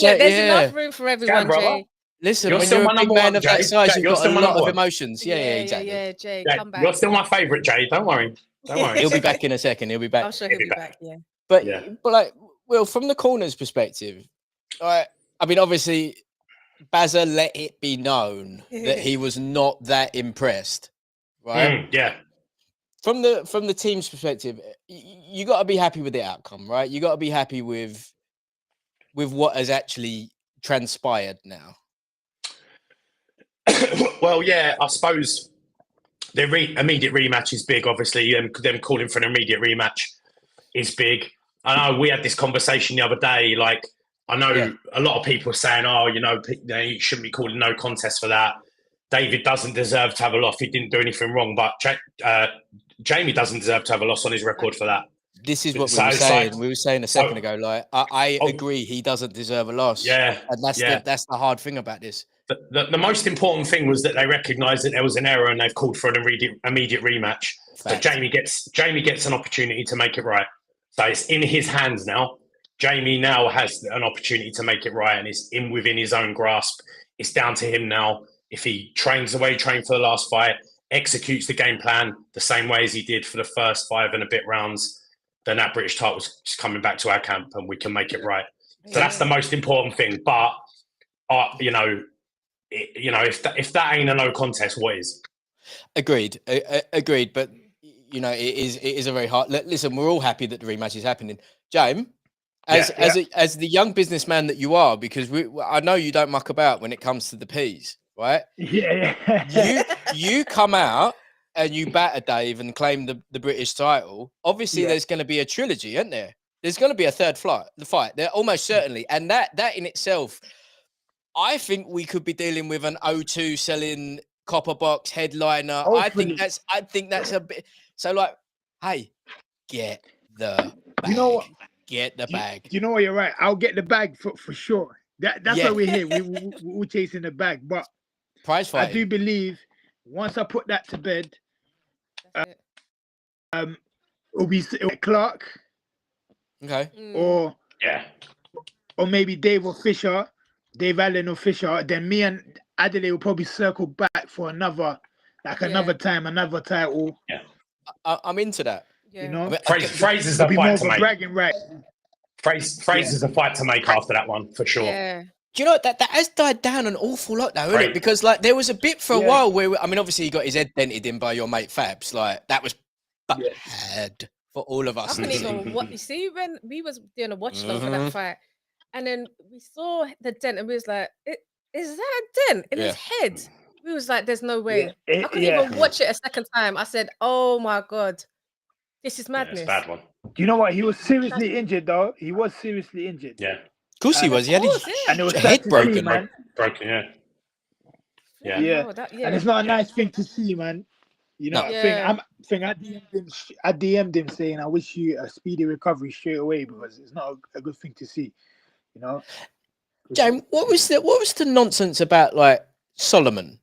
there's enough room for everyone, Jay. Listen, you're when you're a big man of that size, you've got a lot of emotions. Yeah, exactly. Yeah, Jay, come back. You're still my favourite, Jay. Don't worry. He'll be back in a second. He'll be back. I'm sure he'll be back. Yeah. But like, well, from the corner's perspective, I mean, obviously, Bazza let it be known that he was not that impressed, right? Yeah. from the team's perspective, you got to be happy with the outcome, right? You got to be happy with what has actually transpired now. Well, yeah, I suppose the immediate rematch is big. Obviously, them calling for an immediate rematch is big. I know we had this conversation the other day. Like, I know a lot of people are saying, "Oh, you shouldn't be calling no contest for that." David doesn't deserve to have a loss. He didn't do anything wrong, but Jeamie doesn't deserve to have a loss on his record for that. This is what we were saying. We were saying a second ago. Like, I agree, he doesn't deserve a loss. Yeah, and that's the hard thing about this. The most important thing was that they recognised that there was an error and they've called for an immediate rematch. Fact. So Jeamie gets an opportunity to make it right. So it's in his hands now. Jeamie now has an opportunity to make it right, and it's within his own grasp. It's down to him now. If he trains the way he trained for the last fight, executes the game plan the same way as he did for the first 5 and a bit rounds, then that British title is just coming back to our camp and we can make it right. So that's the most important thing. But, if that ain't a no contest, what is? Agreed. Agreed. But, it is a very hard... Listen, we're all happy that the rematch is happening. James, as the young businessman that you are, because I know you don't muck about when it comes to the P's, right? Yeah. You come out and you batter Dave and claim the British title. Obviously, there's going to be a trilogy, isn't there? There's going to be a third fight. There almost certainly, and that in itself, I think we could be dealing with an O2 selling copper box headliner. Hopefully. I think that's a bit. So, like, hey, get the bag. You know what? Get the bag. You know what? You're right. I'll get the bag for sure. That's why we're here. We're chasing the bag, but prize fight. I do believe once I put that to bed, it'll be Clark. Okay. Or maybe Dave Allen or Fisher. Then me and Adeleye will probably circle back for another time, another title. Yeah, I'm into that. You know, Fraser's the fight to make. Bragging right. Fraser's the fight to make after that one for sure. Yeah. Do you know that has died down an awful lot though, isn't it? Because like there was a bit for a while where obviously he got his head dented in by your mate Fabs. Like that was bad for all of us. I couldn't even what you see when we was doing a watch along for that fight, and then we saw the dent and we was like, "Is that a dent in his head?" We was like, "There's no way." I couldn't even watch it a second time. I said, "Oh my god, this is madness." It's a bad one. Do you know what? He was seriously injured though. He was seriously injured. Yeah. Of course he was. He had his and it was head broken, man. Broken, yeah. And it's not a nice thing to see, man. You know, I DM'd him saying, "I wish you a speedy recovery straight away," because it's not a good thing to see. You know, James, what was the nonsense about like Solomon?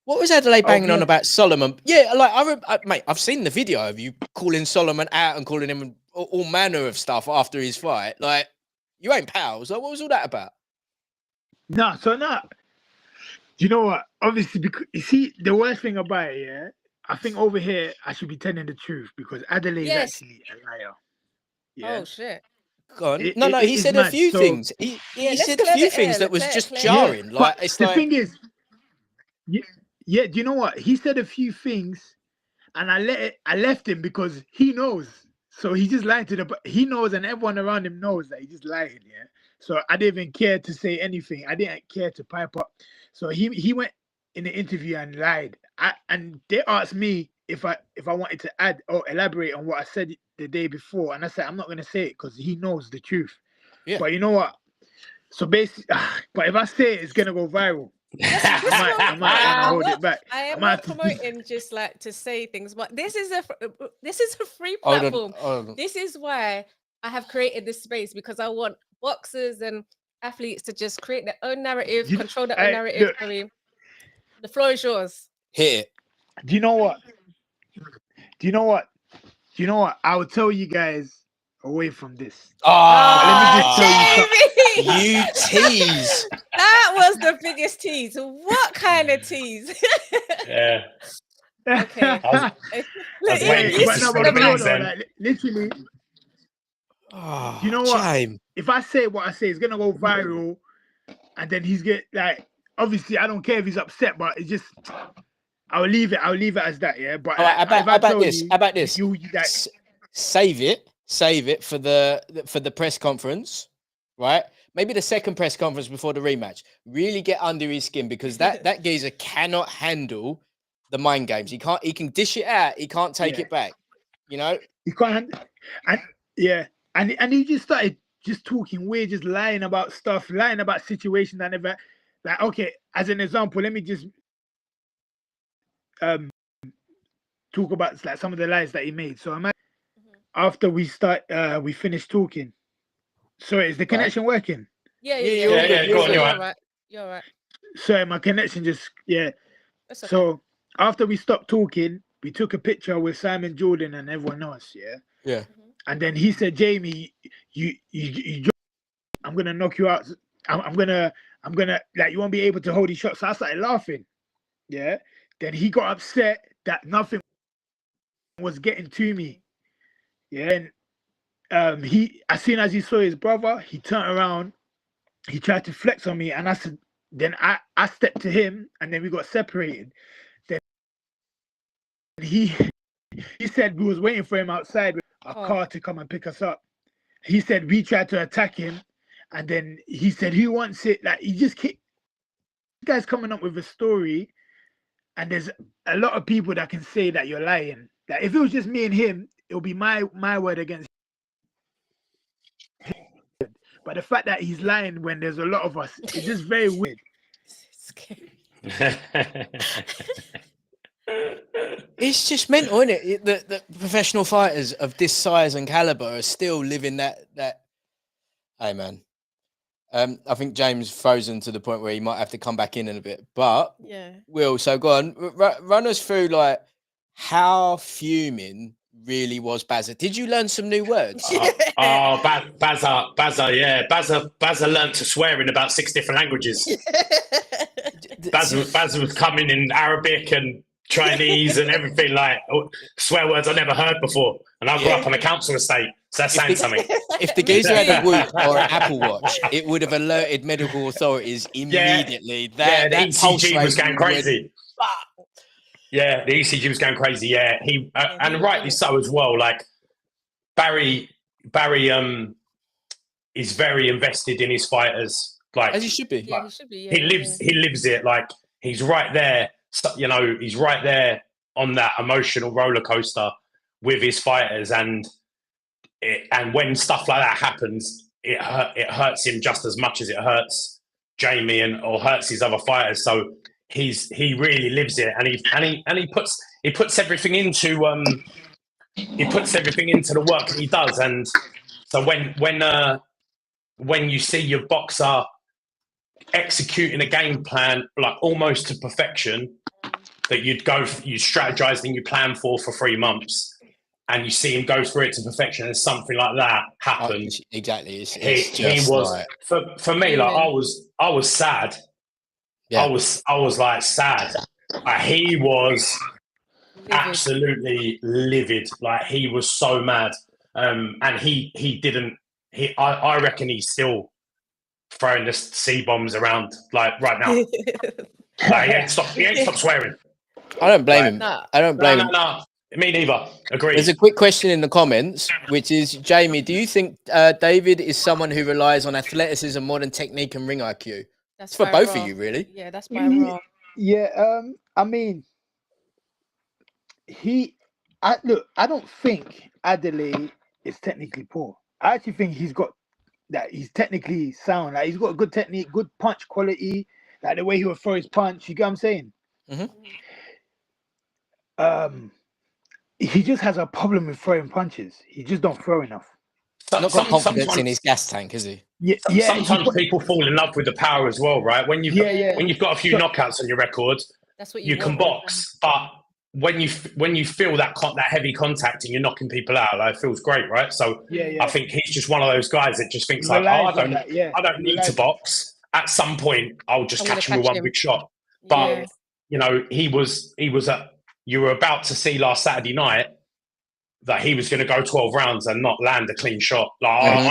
What was Adeleye banging on about Solomon? Yeah, like mate, I've seen the video of you calling Solomon out and calling him all manner of stuff after his fight. Like, you ain't pals. Like, what was all that about? No. You know what? Obviously, because you see, the worst thing about it, I think over here I should be telling the truth because Adeleye is actually a liar. Yeah? Oh shit. Go on. No, he said a few things. He said a few things that was just jarring. Like, it's the like... thing is, do you know what? He said a few things, and I left him because he knows. So he just lied to he knows, and everyone around him knows that he just lied. Yeah. So I didn't even care to say anything. I didn't care to pipe up. So he went in the interview and lied. And they asked me if I wanted to add or elaborate on what I said the day before, and I said I'm not gonna say it because he knows the truth. Yeah. But you know what? So basically, but if I say it, it's gonna go viral. I might hold it back. I am not promoting just like to say things, but this is a free platform. Hold on. This is why I have created this space, because I want boxers and athletes to just create their own narrative, control their own narrative. The floor is yours. Here. Do you know what? I will tell you guys away from this. Let me just tell you, you tease. That was the biggest tease. What kind of tease? Yeah. Okay. I was waiting for literally. Oh, you know what? James. If I say what I say, it's gonna go viral, and then he's obviously I don't care if he's upset, but it's just I'll leave it as that. Yeah, but All right, how about this? How about this? That, Save it for the press conference, right? Maybe the second press conference before the rematch. Really get under his skin, because that geezer cannot handle the mind games. He can dish it out. He can't take it back. You know, he can't. And he just started just talking weird, just lying about stuff, lying about situations that never. Like, okay, as an example, let me just talk about like some of the lies that he made. So after we finished talking. Sorry, is the connection working? Yeah. Go on, you're right. You're right. Sorry, my connection just That's okay. So after we stopped talking, we took a picture with Simon Jordan and everyone else. yeah. And then he said, Jeamie, you I'm gonna knock you out. I'm gonna like, you won't be able to hold these shots. So I started laughing. Yeah. Then he got upset that nothing was getting to me. Yeah. And he, as soon as he saw his brother, he turned around, he tried to flex on me, and I said, then I stepped to him, and then we got separated. Then he said we was waiting for him outside with a car to come and pick us up. He said we tried to attack him, and then he said, who wants it? Like, he just kept, this guy's coming up with a story, and there's a lot of people that can say that you're lying. Like, if it was just me and him, it'll be my word against him. But the fact that he's lying when there's a lot of us, it's just very weird. It's just mental, isn't it? The professional fighters of this size and caliber are still living that. Hey, man. I think James frozen to the point where he might have to come back in a bit. But Will, so go on, run us through like how fuming really was Bazza. Did you learn some new words? Bazza, yeah. Bazza learned to swear in about 6 different languages. Bazza was coming in Arabic and Chinese and everything, like swear words I never heard before. And I grew up on a council estate, so that's saying something. If the geezer had a Whoop or an Apple Watch, it would have alerted medical authorities immediately. The ECG was going crazy. Yeah, the ECG was going crazy. Yeah, and rightly so as well. Like Barry is very invested in his fighters. Like, as he should be. Yeah, he should be. Yeah, he lives it. Like, he's right there. You know, he's right there on that emotional roller coaster with his fighters, and when stuff like that happens, it hurts him just as much as it hurts Jeamie or hurts his other fighters. So he really lives it, and he puts everything into the work that he does. And so when you see your boxer executing a game plan like almost to perfection that you strategized and you planned for 3 months, and you see him go through it to perfection, and something like that happens. Exactly. He was like, for me, like I was sad. Yeah. I was like sad. Like, he was absolutely livid. Like, he was so mad. And I reckon he's still throwing the C-bombs around like right now. Like, he ain't stopped swearing. I don't blame him. I don't blame him. No. Me neither. Agreed. There's a quick question in the comments, which is, Jeamie, do you think David is someone who relies on athleticism more than technique and ring IQ? That's for both of you, really. Yeah, that's by raw. Yeah, I mean, I don't think Adeleye is technically poor. I actually think he's technically sound. Like, he's got a good technique, good punch quality, like the way he would throw his punch. You get what I'm saying? Mm-hmm. He just has a problem with throwing punches. He just don't throw enough. Not got confidence in his gas tank, is he? Sometimes people fall in love with the power as well, right? When you've got a few knockouts on your record, that's what you can box, but when you feel that heavy contact and you're knocking people out, like, it feels great, right? So I think he's just one of those guys that just thinks like, I don't need to box. At some point, I'll just catch him with one big shot. But you know, you were about to see last Saturday night that he was going to go 12 rounds and not land a clean shot. Like, I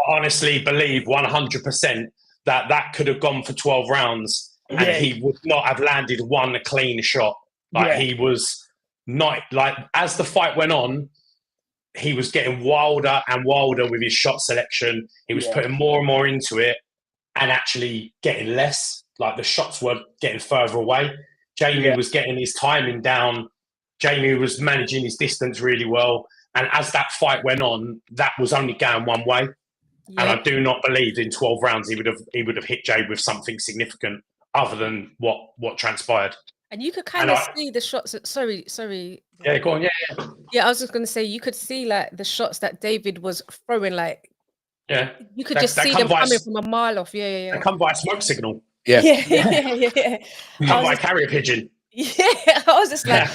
honestly believe 100% that could have gone for 12 rounds and he would not have landed one clean shot. Like he was not like as the fight went on, he was getting wilder and wilder with his shot selection. He was putting more and more into it, and actually getting less. Like the shots were getting further away. Jeamie was getting his timing down. Jeamie was managing his distance really well. And as that fight went on, that was only going one way. Yep. And I do not believe in 12 rounds he would have hit Jay with something significant other than what transpired. And you could kind of see the shots. Sorry. Yeah, go on. Yeah, I was just going to say, you could see like the shots that David was throwing. Like, you could just see them coming from a mile off. Yeah. They come by a smoke signal. Yeah. Come by a carrier pigeon. Yeah, I was just like,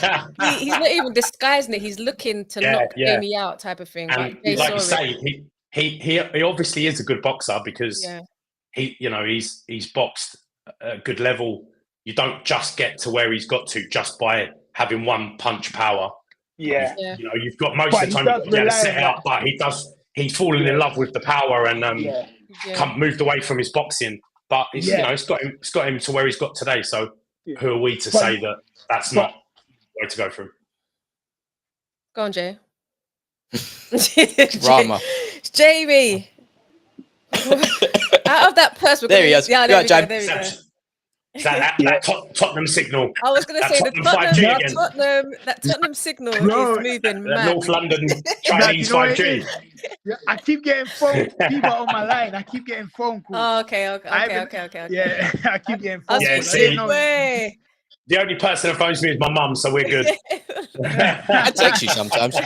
he's not even disguising it. He's looking to knock Jeamie out, type of thing. And like you say, he obviously is a good boxer because he's boxed at a good level. You don't just get to where he's got to just by having one punch power. Yeah. You've got most of the time to set it up, but he's fallen in love with the power and moved away from his boxing. But it's got him to where he's got today. So who are we to say that that's not the way to go for him? Go on, Jay. Rama. Jeamie. Out of that purse, there he is. Yeah, there we go. Is that Tottenham signal? I was going to say that Tottenham signal is moving mad. North London Chinese 5G. I keep getting phone people on my line. I keep getting phone calls. Oh, okay. Yeah, I keep getting phone calls. The only person that phones me is my mum, so we're good. I text you sometimes.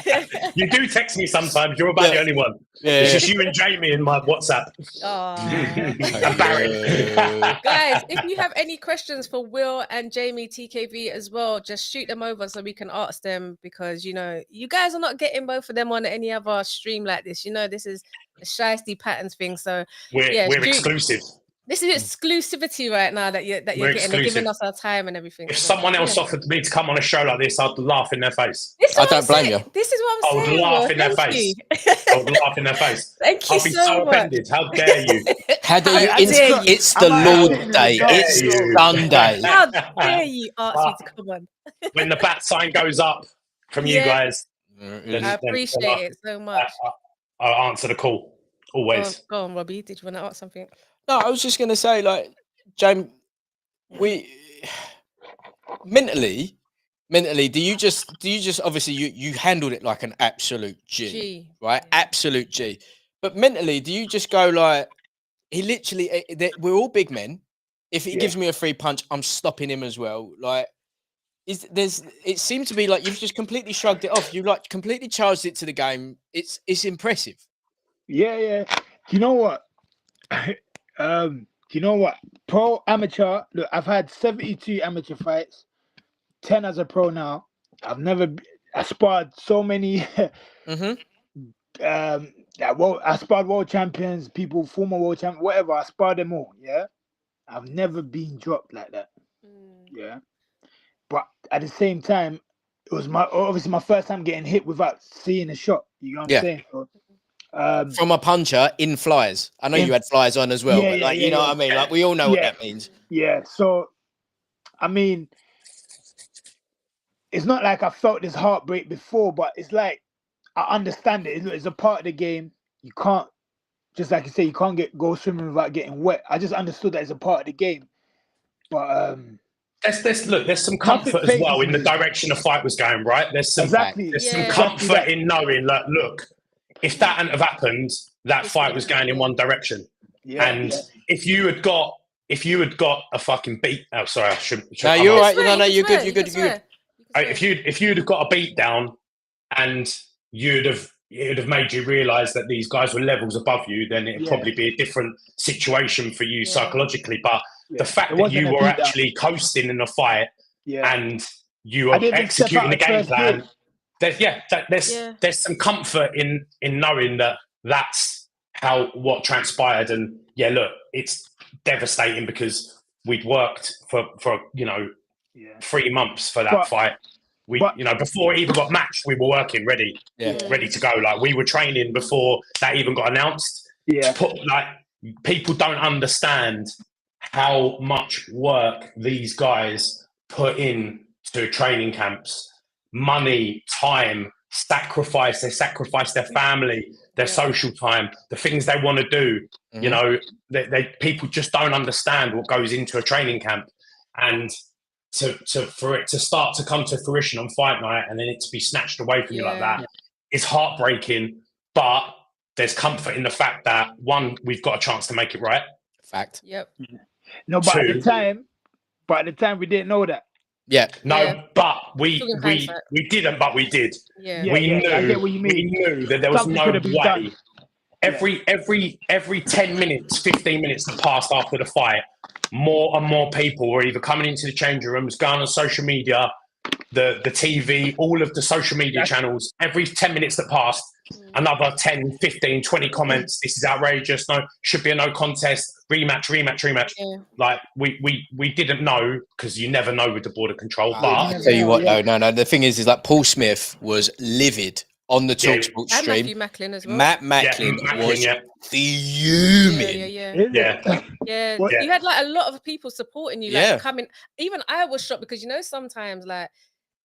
You do text me sometimes. You're about the only one. Yeah, it's just you and Jeamie in my WhatsApp. And Barry. Guys, if you have any questions for Will and Jeamie TKV as well, just shoot them over so we can ask them, because you guys are not getting both of them on any other stream like this. This is a Shystie Patterns thing. So we're exclusive. This is exclusivity right now that you're getting. They're giving us our time and everything. If someone else offered me to come on a show like this, I'd laugh in their face. I don't blame you. This is what I'm saying. I would laugh in their face. I would laugh in their face. Thank you I'll be so offended. How dare you? How dare you? It's the Lord's Day. It's Sunday. How dare you ask me to come on? When the bat sign goes up from you guys, I appreciate it so much. I'll answer the call always. Go on, Robbie. Did you want to ask something? No, I was just going to say, like, James, we mentally, do you just obviously you handled it like an absolute G, right? Absolute G. But mentally, do you just go like, he literally, we're all big men. If he gives me a free punch, I'm stopping him as well. Like, it seemed to be like you've just completely shrugged it off. You like completely charged it to the game. It's impressive. Yeah. You know what? Pro, amateur. Look, I've had 72 amateur fights, 10 as a pro now. I sparred so many. I sparred world champions, people, former world champions, whatever. I sparred them all. Yeah, I've never been dropped like that. Yeah, but at the same time, it was obviously my first time getting hit without seeing a shot. You know what I'm saying? So, from a puncher in flyers. I know you had flyers on as well, but you know what I mean? Like, we all know what that means. Yeah. So, I mean, it's not like I felt this heartbreak before, but it's like, I understand it. It's a part of the game. You can't, just like you say, you can't go swimming without getting wet. I just understood that it's a part of the game. But, there's some comfort as well in the direction the fight was going, right? There's some comfort in knowing that, look, if that hadn't have happened, that fight was going in one direction. If you had got a fucking beat, I shouldn't. No, you're right. No, you're good. You're good. If you'd have got a beat down, and it would have made you realise that these guys were levels above you, then it'd probably be a different situation for you psychologically. But the fact that you were actually coasting in the fight and you were executing the game plan. There's some comfort in knowing that that's what transpired, and look, it's devastating because we'd worked for 3 months for that fight. Before it even got matched, we were working ready to go. Like, we were training before that even got announced. People don't understand how much work these guys put in to training camps, money, time, sacrifice. They sacrifice their family, their social time, the things they want to do. You know, people just don't understand what goes into a training camp, and for it to start to come to fruition on fight night and then it to be snatched away from you like that is heartbreaking. But there's comfort in the fact that, one, we've got a chance to make it right. Fact. Yep. No, but at Two, the time we didn't know that. Yeah. No, but we didn't, but we did. Yeah. We knew. I get what you mean. We knew that there was Something no could have been way. done. Every 10 minutes, 15 minutes that passed after the fight, more and more people were either coming into the changing rooms, going on social media, the TV, all of the social media channels. Every 10 minutes that passed, another 10, 15, 20 comments. This is outrageous. No, should be a no contest. Rematch. Yeah. Like we didn't know, because you never know with the border control. But I'll tell you what, no. The thing is like Paul Smith was livid on the TalkSport stream. And Matthew Macklin as well. Matt Macklin was fuming. Yeah. You had like a lot of people supporting you, like coming. Even I was shocked, because sometimes like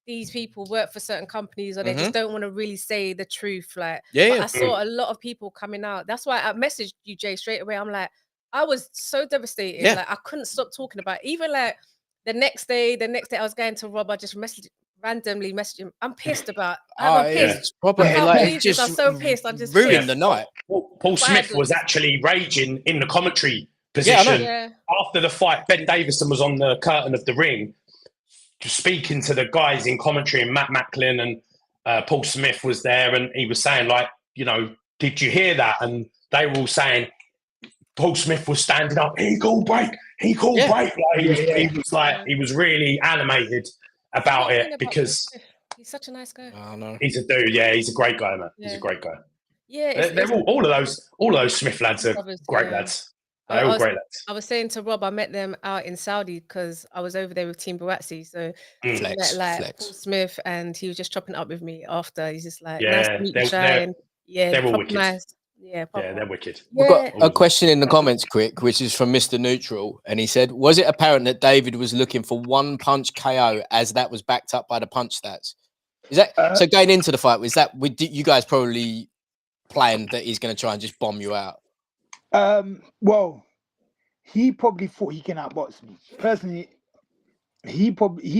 these people work for certain companies, or they just don't want to really say the truth. Like, but I saw a lot of people coming out. That's why I messaged you, Jay, straight away. I'm like, I was so devastated. Like, I couldn't stop talking about it. Even like the next day I was going to Rob. I just randomly messaged him. I'm pissed about. I'm pissed. Like, I'm so pissed. I'm just ruined the night. Paul Smith was actually raging in the commentary position after the fight. Ben Davison was on the curtain of the ring, just speaking to the guys in commentary, and Matt Macklin and Paul Smith was there, and he was saying, like, did you hear that? And they were all saying, Paul Smith was standing up. He called break. He was really animated about it, because he's such a nice guy. Oh, no. He's a dude. Yeah, he's a great guy, man. He's a great guy. Yeah, they're all of those Smith lads are great lads. They're all great lads. I was saying to Rob, I met them out in Saudi because I was over there with Team Buatsi. So flex. Paul Smith, and he was just chopping up with me after. He's just like, nice to meet you, Shy. They're all wicked. Nice. Yeah, they're wicked. We've got a question in the comments, quick, which is from Mr. Neutral, and he said, "Was it apparent that David was looking for one punch KO, as that was backed up by the punch stats?" Is that so? Going into the fight, was that you guys probably planned that he's going to try and just bomb you out? Well, he probably thought he can outbox me. Personally, he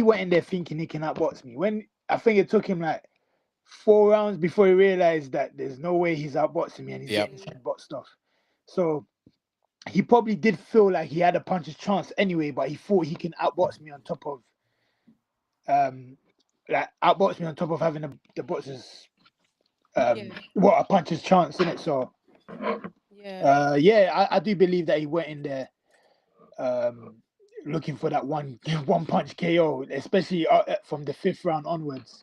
went in there thinking he can outbox me. When I think it took him like 4 rounds before he realized that there's no way he's outboxing me, and he's getting his headbutt stuff. So he probably did feel like he had a puncher's chance anyway, but he thought he can outbox me on top of having the boxer's a puncher's chance in it. So I do believe that he went in there looking for that one punch KO, especially from the 5th round onwards.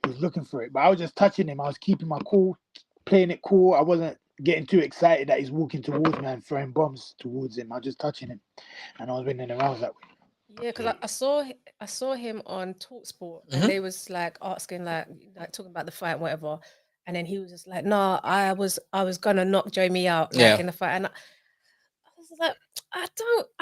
He was looking for it, but I was just touching him. I was keeping my cool, playing it cool. I wasn't getting too excited that he's walking towards me and throwing bombs towards him. I was just touching him, and I was winning the rounds that way. Yeah, because I saw him on TalkSport, and they was like asking, like talking about the fight and whatever, and then he was just like, "No, I was gonna knock Jeamie out in the fight," and I was like, I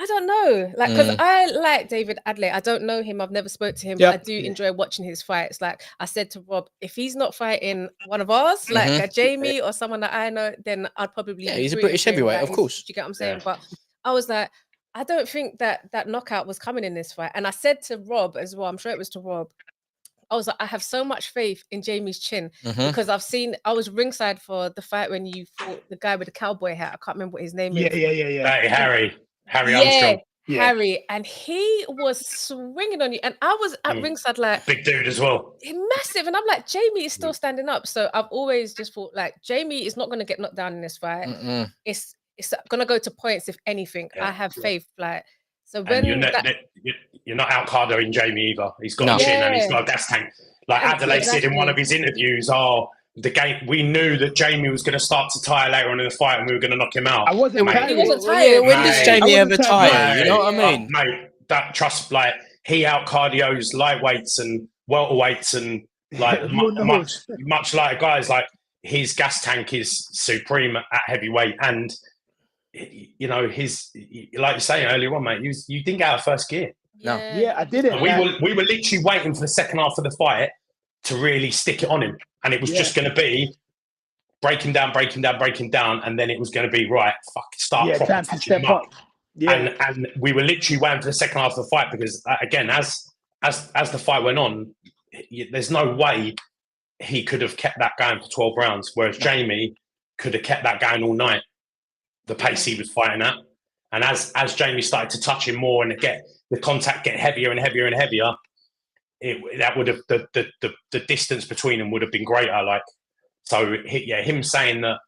don't know, like, because I like David Adeleye. I don't know him. I've never spoke to him, but I do enjoy watching his fights. Like I said to Rob, if he's not fighting one of ours, like a Jeamie or someone that I know, then I'd probably he's a British heavyweight, of course. Do you get what I'm saying? But I was like, I don't think that knockout was coming in this fight. And I said to Rob as well, I'm sure it was to Rob, I was like, I have so much faith in Jeamie's chin, because I was ringside for the fight when you fought the guy with the cowboy hat. I can't remember what his name is. Hey, Harry Armstrong. Harry, and he was swinging on you, and I was at ringside like, big dude as well, massive, and I'm like, Jeamie is still standing up. So I've always just thought, like, Jeamie is not going to get knocked down in this fight. It's going to go to points, if anything. I have faith. Like, so when you're not out cardoing Jeamie either. He's got a chin and he's got a gas tank. Like Adeleye said in one of his interviews, the game, we knew that Jeamie was going to start to tire later on in the fight, and we were going to knock him out. He wasn't tired. When does Jeamie ever tire? You know what I mean? Mate, that trust, like, he out cardios lightweights and welterweights, and like much like guys, like his gas tank is supreme at heavyweight, and you know, like you say earlier on, mate, you didn't get out of first gear. No. Yeah, I did it. We were literally waiting for the second half of the fight to really stick it on him, and it was just going to be breaking down, and then it was going to be right. Start proper time to touching him step up. Yeah, and we were literally waiting for the second half of the fight because again, as the fight went on, there's no way he could have kept that going for 12 rounds, whereas Jeamie could have kept that going all night. The pace he was fighting at, and as Jeamie started to touch him more and the contact get heavier and heavier and heavier, that would have the distance between them would have been greater. Like, so him saying that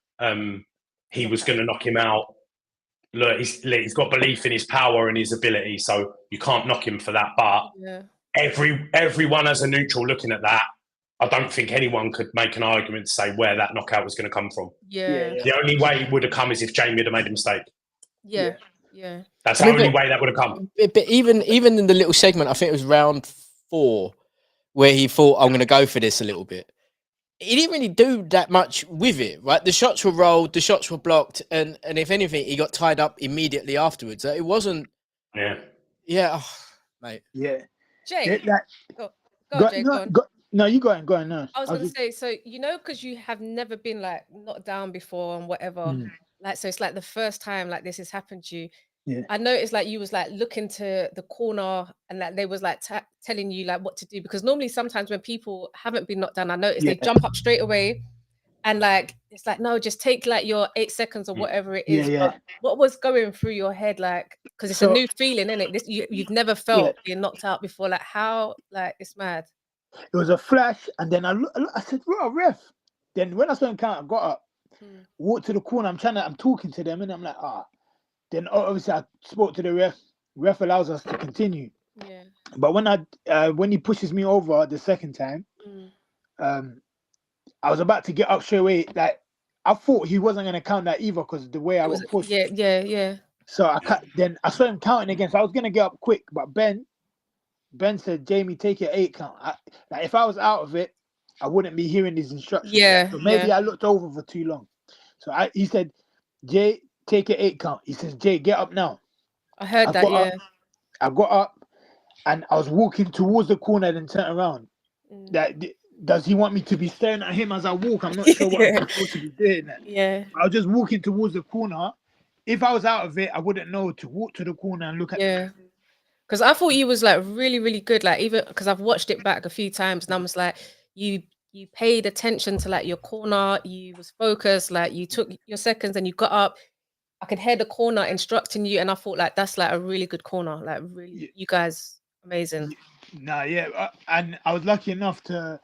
he was going to knock him out. Look, he's got belief in his power and his ability, so you can't knock him for that. But everyone as a neutral looking at that, I don't think anyone could make an argument to say where that knockout was going to come from. The only way it would have come is if Jeamie had made a mistake. That's the only way that would have come. But even in the little segment, I think it was round 4, where he thought, I'm going to go for this a little bit. He didn't really do that much with it, right? The shots were rolled, the shots were blocked, and if anything, he got tied up immediately afterwards. It wasn't... Yeah, mate. Jay, go on. No, you go on now. I was going to say, so, you know, because you have never been, like, knocked down before and whatever, like, so it's like the first time, like, this has happened to you. Yeah. I noticed, like, you was, like, looking to the corner and, like, they was, like, telling you, like, what to do. Because normally sometimes when people haven't been knocked down, I noticed they jump up straight away and, like, it's like, no, just take, like, your 8 seconds or whatever it is. But what was going through your head, like, because it's a new feeling, isn't it? This you've never felt being knocked out before. Like, how, like, it's mad. It was a flash, and then I said, "Bro, ref." Then when I saw him count, I got up, walked to the corner. I'm talking to them, and I'm like, Then obviously I spoke to the ref. Ref allows us to continue. Yeah. But when he pushes me over the second time, I was about to get up straight away. Like, I thought he wasn't going to count that either because the way I got pushed. Yeah. So then I saw him counting again. So I was going to get up quick, but Ben said, "Jeamie, take your 8 count." Like, if I was out of it, I wouldn't be hearing these instructions. Yeah. So maybe I looked over for too long. So he said, "Jay, take your 8 count." He says, "Jay, get up now." I heard that. I got up and I was walking towards the corner and turned around. Does he want me to be staring at him as I walk? I'm not sure what I'm supposed to be doing. Yeah. I was just walking towards the corner. If I was out of it, I wouldn't know to walk to the corner and look at him. Because I thought you was like really, really good. Like, even because I've watched it back a few times and I was like, you paid attention to like your corner, you was focused, like you took your seconds and you got up. I could hear the corner instructing you, and I thought like that's like a really good corner. Like, really, you guys amazing. And I was lucky enough to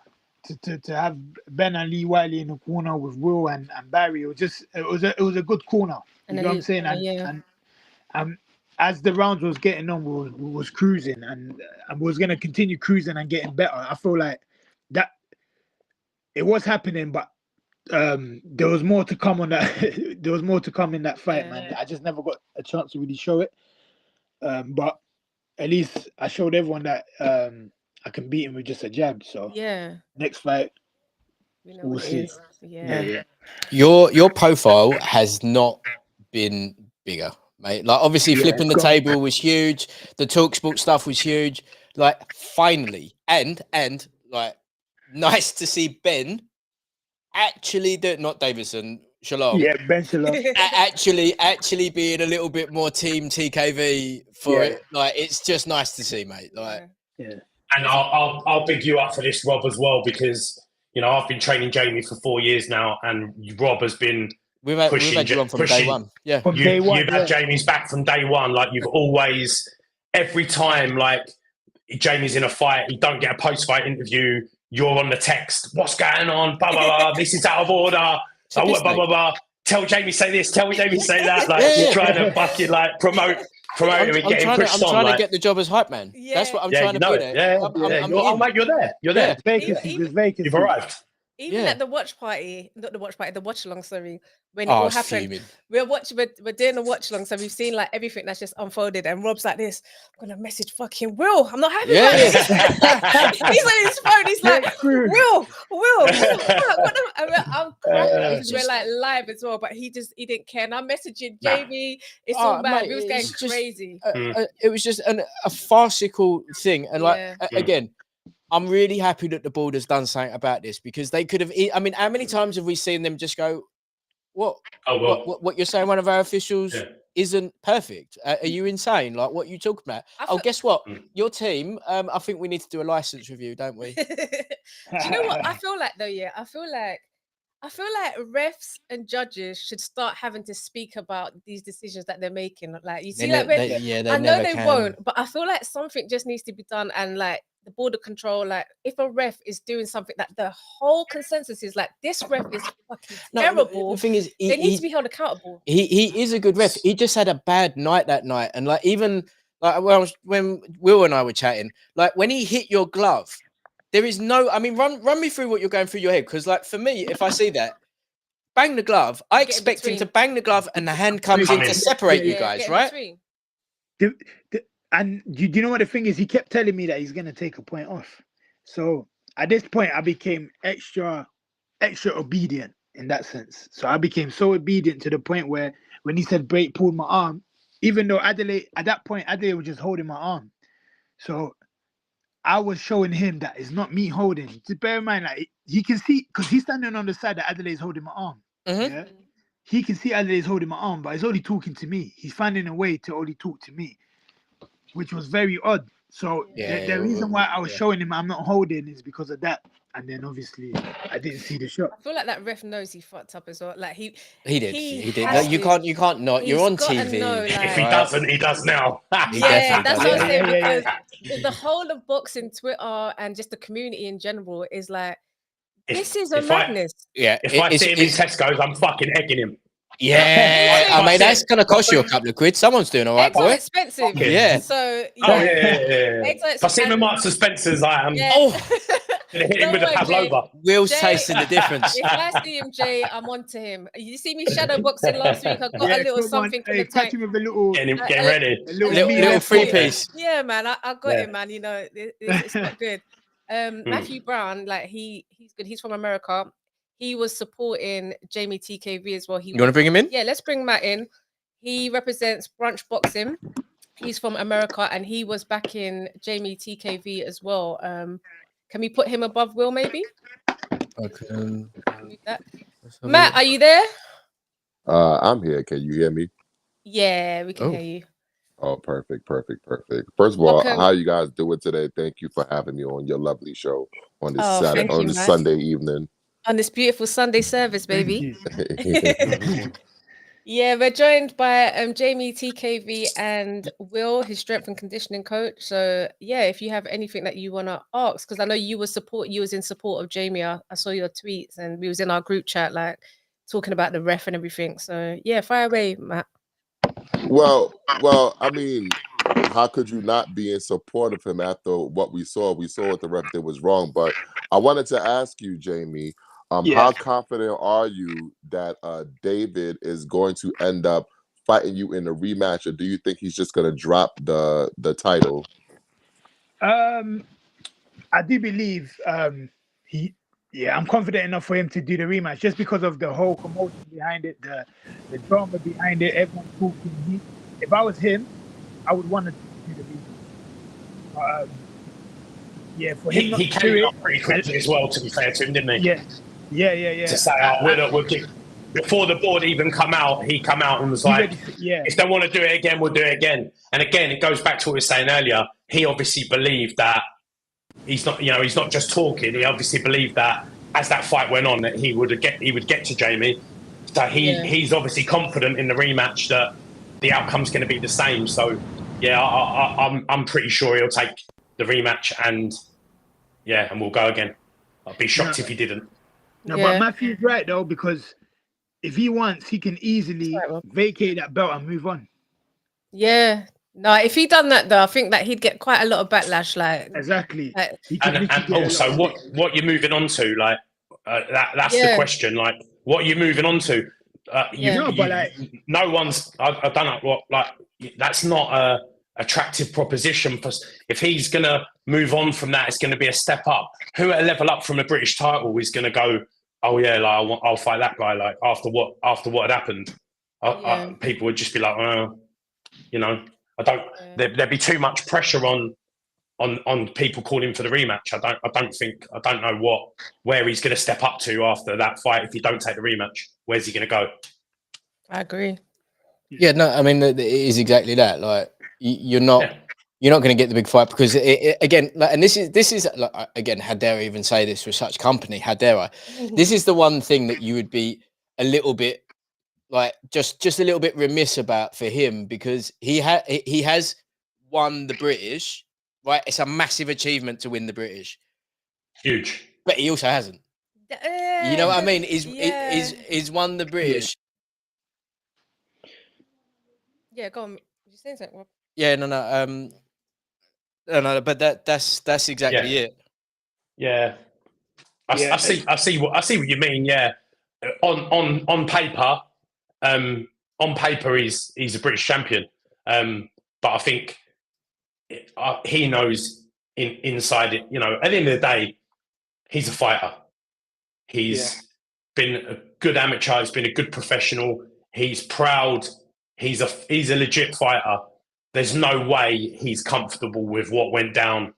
have Ben and Lee Wiley in the corner with Will and Barry. It was a good corner. You know what I'm saying? And as the rounds was getting on, we was cruising and we was gonna continue cruising and getting better. I feel like that it was happening, but there was more to come on that. There was more to come in that fight, man. I just never got a chance to really show it. But at least I showed everyone that I can beat him with just a jab. So next fight, we'll see. Yeah. Your profile has not been bigger, mate. Like, obviously flipping the table was huge. The TalkSport stuff was huge. Like, finally, and like, nice to see Ben actually not Davison, Shalom. Yeah, Ben Shalom. actually being a little bit more team TKV for it. Like, it's just nice to see, mate. Like, and I'll big you up for this, Rob, as well, because you know I've been training Jeamie for 4 years now, and Rob has been we've had you on from day one. Yeah, from day one. You've had Jamie's back from day one. Like, you've always, every time like Jamie's in a fight, he don't get a post-fight interview. You're on the text. What's going on? Blah blah blah. This is out of order. So blah blah blah. Tell Jeamie say this. Tell Jeamie say that. Like, you're trying to fucking like promote him and get him pushed on. I'm trying to get the job as hype man. That's what I'm trying to do. Mate, you're there. You're there. Vacancy. You've arrived. Even at the watch party, not the watch party, the watch along, sorry, when it Oh, I all was happened, fuming. we're doing a watch along, so we've seen like everything that's just unfolded, and Rob's like this, I'm gonna message fucking Will. I'm not happy about this. He's on his phone, he's like, Will, what the fuck? I'm cracking because we're like live as well, but he didn't care. And I'm messaging Jamie, it's all mad. Mate, We was going it's just, crazy. It was just a farcical thing. And like, again, I'm really happy that the board has done something about this, because they could have. I mean, how many times have we seen them just go, "What? Oh, well. What you're saying? One of our officials isn't perfect. Are you insane? Like, what are you talking about? Guess what? Your team. I think we need to do a license review, don't we? Do you know what I feel like though? Yeah, I feel like refs and judges should start having to speak about these decisions that they're making. Like, you see, I know they won't, but I feel like something just needs to be done, and like the border control, like if a ref is doing something that the whole consensus is like, this ref is fucking terrible. The thing is, they need to be held accountable. He is a good ref. He just had a bad night that night, and like even like when Will and I were chatting, like when he hit your glove, there is no. I mean, run me through what you're going through your head, because like for me, if I see that, bang the glove, I expect him to bang the glove, and the hand comes in to separate you guys, right? And do you know what the thing is? He kept telling me that he's gonna take a point off. So at this point, I became extra obedient in that sense. So I became so obedient to the point where when he said break, pulled my arm, even though Adeleye, at that point, Adeleye was just holding my arm. So I was showing him that it's not me holding. To bear in mind, like he can see, because he's standing on the side that Adelaide is holding my arm. Yeah, he can see Adelaide is holding my arm, but he's only talking to me. He's finding a way to only talk to me, which was very odd. So the reason why I was showing him I'm not holding is because of that. And then obviously I didn't see the shot. I feel like that ref knows he fucked up as well. Like he did. No, you can't not. You're on TV. Know, like, if he doesn't, he does now. Yeah, that's what I'm saying. Because the whole of boxing, Twitter, and just the community in general is like, this is a madness. If I see him in Tesco's, I'm fucking egging him. Yeah, I mean that's gonna cost you a couple of quid. Someone's doing all right, boy. Eggs are expensive. Yeah. So If I see him in Marks and Spencer's, I'm gonna hit him with a pavlova. Will's tasting the difference. If I see him, Jay, I'm on to him. You see me shadow boxing last week. I got a little something in the tank. Him with a little, getting ready. A little 3-piece. Yeah, man, I got it, man. You know, it's not good. Matthew Brown, like he's good. He's from America. He was supporting Jeamie TKV as well. You want to bring him in? Yeah, let's bring Matt in. He represents Brunch Boxing. He's from America, and he was backing Jeamie TKV as well. Can we put him above Will, maybe? Okay. Matt, are you there? I'm here. Can you hear me? Yeah, we can hear you. Oh, perfect. First of all, how you guys doing today? Thank you for having me on your lovely show on this Sunday evening. On this beautiful Sunday service, baby. Yeah, we're joined by Jeamie TKV and Will, his strength and conditioning coach. So yeah, if you have anything that you want to ask, because I know you was in support of Jeamie. I saw your tweets and we was in our group chat, like talking about the ref and everything. So yeah, fire away, Matt. Well, I mean, how could you not be in support of him after what we saw? We saw what the ref did was wrong. But I wanted to ask you, Jeamie, how confident are you that David is going to end up fighting you in a rematch, or do you think he's just going to drop the title? I do believe I'm confident enough for him to do the rematch just because of the whole commotion behind it, the drama behind it, everyone talking. If I was him, I would want to do the rematch. For him he came up pretty quickly as well, to be fair to him, didn't he? Yeah. To say, we'll give, before the board even come out, he come out and was like, if they want to do it again, we'll do it again. And again, it goes back to what we were saying earlier. He obviously believed that he's not just talking. He obviously believed that as that fight went on, that he would get to Jeamie. So he's obviously confident in the rematch that the outcome's going to be the same. So yeah, I'm pretty sure he'll take the rematch and we'll go again. I'd be shocked if he didn't. No, but Matthew's right though, because if he wants, he can easily vacate that belt and move on. Yeah. No, if he done that though, I think that he'd get quite a lot of backlash. Like exactly. And also, what you're moving on to, like That's the question. Like, what are you moving on to? No one's. I don't know what. Like, that's not a attractive proposition. For if he's gonna move on from that, it's going to be a step up. Who at a level up from a British title is going to go? Oh yeah, like I'll fight that guy. Like after what had happened, people would just be like, you know, I don't. There'd be too much pressure on people calling for the rematch. I don't know where he's going to step up to after that fight. If you don't take the rematch, where's he going to go? I agree. Yeah, no, I mean, it is exactly that. Like, you're not going to get the big fight because again, like, and this is like, again, how dare I even say this with such company? How dare I? This is the one thing that you would be a little bit like just a little bit remiss about for him, because he has won the British, right? It's a massive achievement to win the British. Huge. But he also hasn't. You know what I mean? He's won the British. Yeah, go on. You saying something, Rob? Yeah, no, but that's exactly it. Yeah. I see what you mean. Yeah. On paper, he's a British champion. But I think he knows inside it, you know, at the end of the day, he's a fighter. He's been a good amateur. He's been a good professional. He's proud. He's a legit fighter. There's no way he's comfortable with what went down.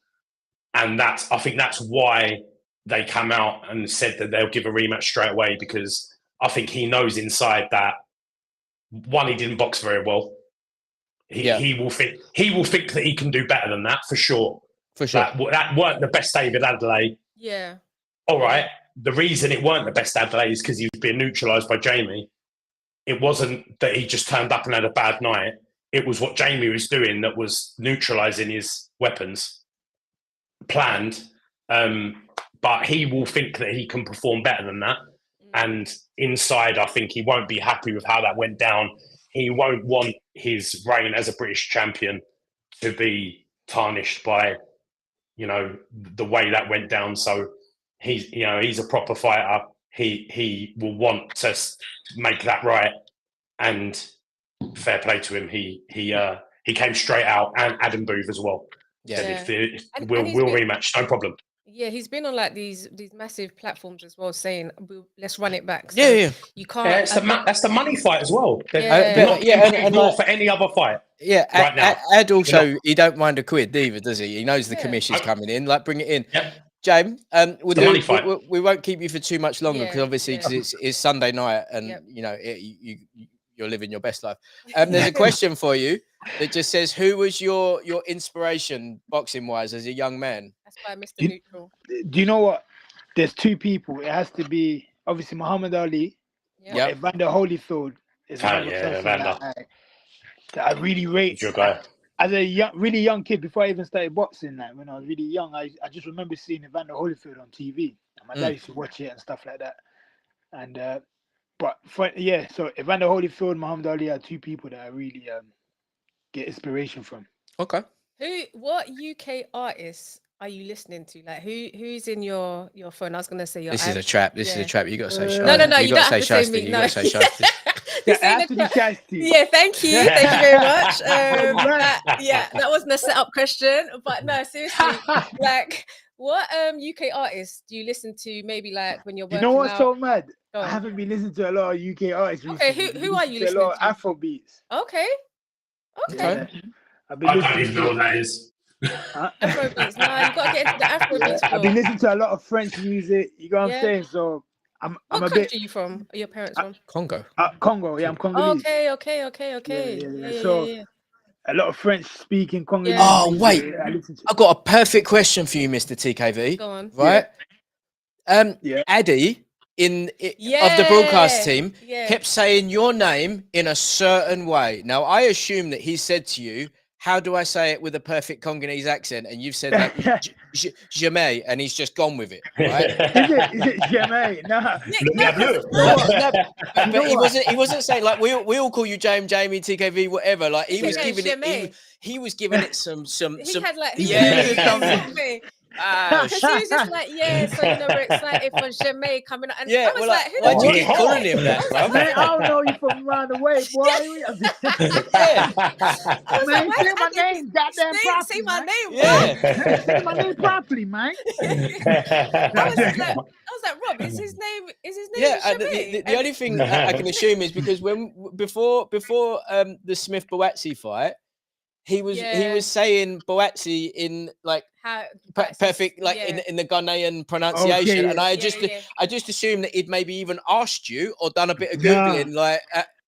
And I think that's why they come out and said that they'll give a rematch straight away, because I think he knows inside that, one, he didn't box very well. He will think that he can do better than that, for sure. For sure. That weren't the best David Adeleye. Yeah. All right. The reason it weren't the best Adeleye is because he was being neutralised by Jeamie. It wasn't that he just turned up and had a bad night. It was what Jeamie was doing that was neutralising his weapons. Planned. But he will think that he can perform better than that. And inside, I think he won't be happy with how that went down. He won't want his reign as a British champion to be tarnished by, you know, the way that went down. So he's a proper fighter. He will want to make that right. And fair play to him. He came straight out, and Adam Booth as well. Yeah. We'll rematch, no problem. Yeah, he's been on like these massive platforms as well, saying let's run it back. So you can't. Yeah, that's the money fight as well. And more for any other fight. Yeah, right now. Ed also, he don't mind a quid either, does he? He knows the commission's coming in. Like, bring it in. Yep. James, money fight. We won't keep you for too much longer, because obviously it's Sunday night, and you know you're living your best life. There's a question for you that just says, who was your inspiration boxing wise as a young man? That's by Mr. Neutral. Do you know what? There's two people. It has to be obviously Muhammad Ali. Yeah. Evander Holyfield is another person that I really rate. Your guy. As a really young kid, before I even started boxing, like when I was really young, I just remember seeing Evander Holyfield on TV. And my dad used to watch it and stuff like that. And so Evander Holyfield, Muhammad Ali are two people that I really get inspiration from. Okay. What UK artists are you listening to? Like who's in your phone? I was gonna say This is a trap. This is a trap. You got to say Shystie. No. You don't have to say me. You got to say Shystie. Yeah, thank you. Thank you very much. That wasn't a set-up question, but no, seriously, like, what UK artists do you listen to? Maybe like when you're working. You know what's out? So mad? I haven't been listening to a lot of UK artists. Okay, who are you listening to? A lot of Afro beats. Okay. I don't even know what that is. Afro beats. No, you got to get into the Afro beats. I've been listening to a lot of French music. You know what I'm saying? So I'm what a country bit. Are you from? Are your parents from? Congo. Congo. Yeah, I'm Congolese. Okay. Yeah. A lot of French speaking Congolese. Oh wait, I've got a perfect question for you, Mr. TKV. Go on. Right. Addy of the broadcast team kept saying your name in a certain way. Now I assume that he said to you, how do I say it with a perfect Congolese accent? And you've said like Jeamie, and he's just gone with it, right? Is it Jeamie? No. But he wasn't saying like we all call you James, Jeamie, TKV, whatever. Like he was giving it. He was giving it some. He had like Because he was just like, yeah, so you know we're excited for Jeamie coming up, and Yeah, I was well, like, who why'd the you fuck keep is calling this? him that, I was like, bro? Man, I don't know you from around the way, boy. Yeah. I was like, Man, why say is my Andy name goddamn properly, say my man. name, Yeah. Say my name properly, man. I was like, Rob, is his name Yeah, Jeamie? the only thing I can assume is because before the Smith Boatsi fight, he was saying Boatsi in like how perfect like in the Ghanaian pronunciation, Okay, and I just assumed that he'd maybe even asked you or done a bit of googling, like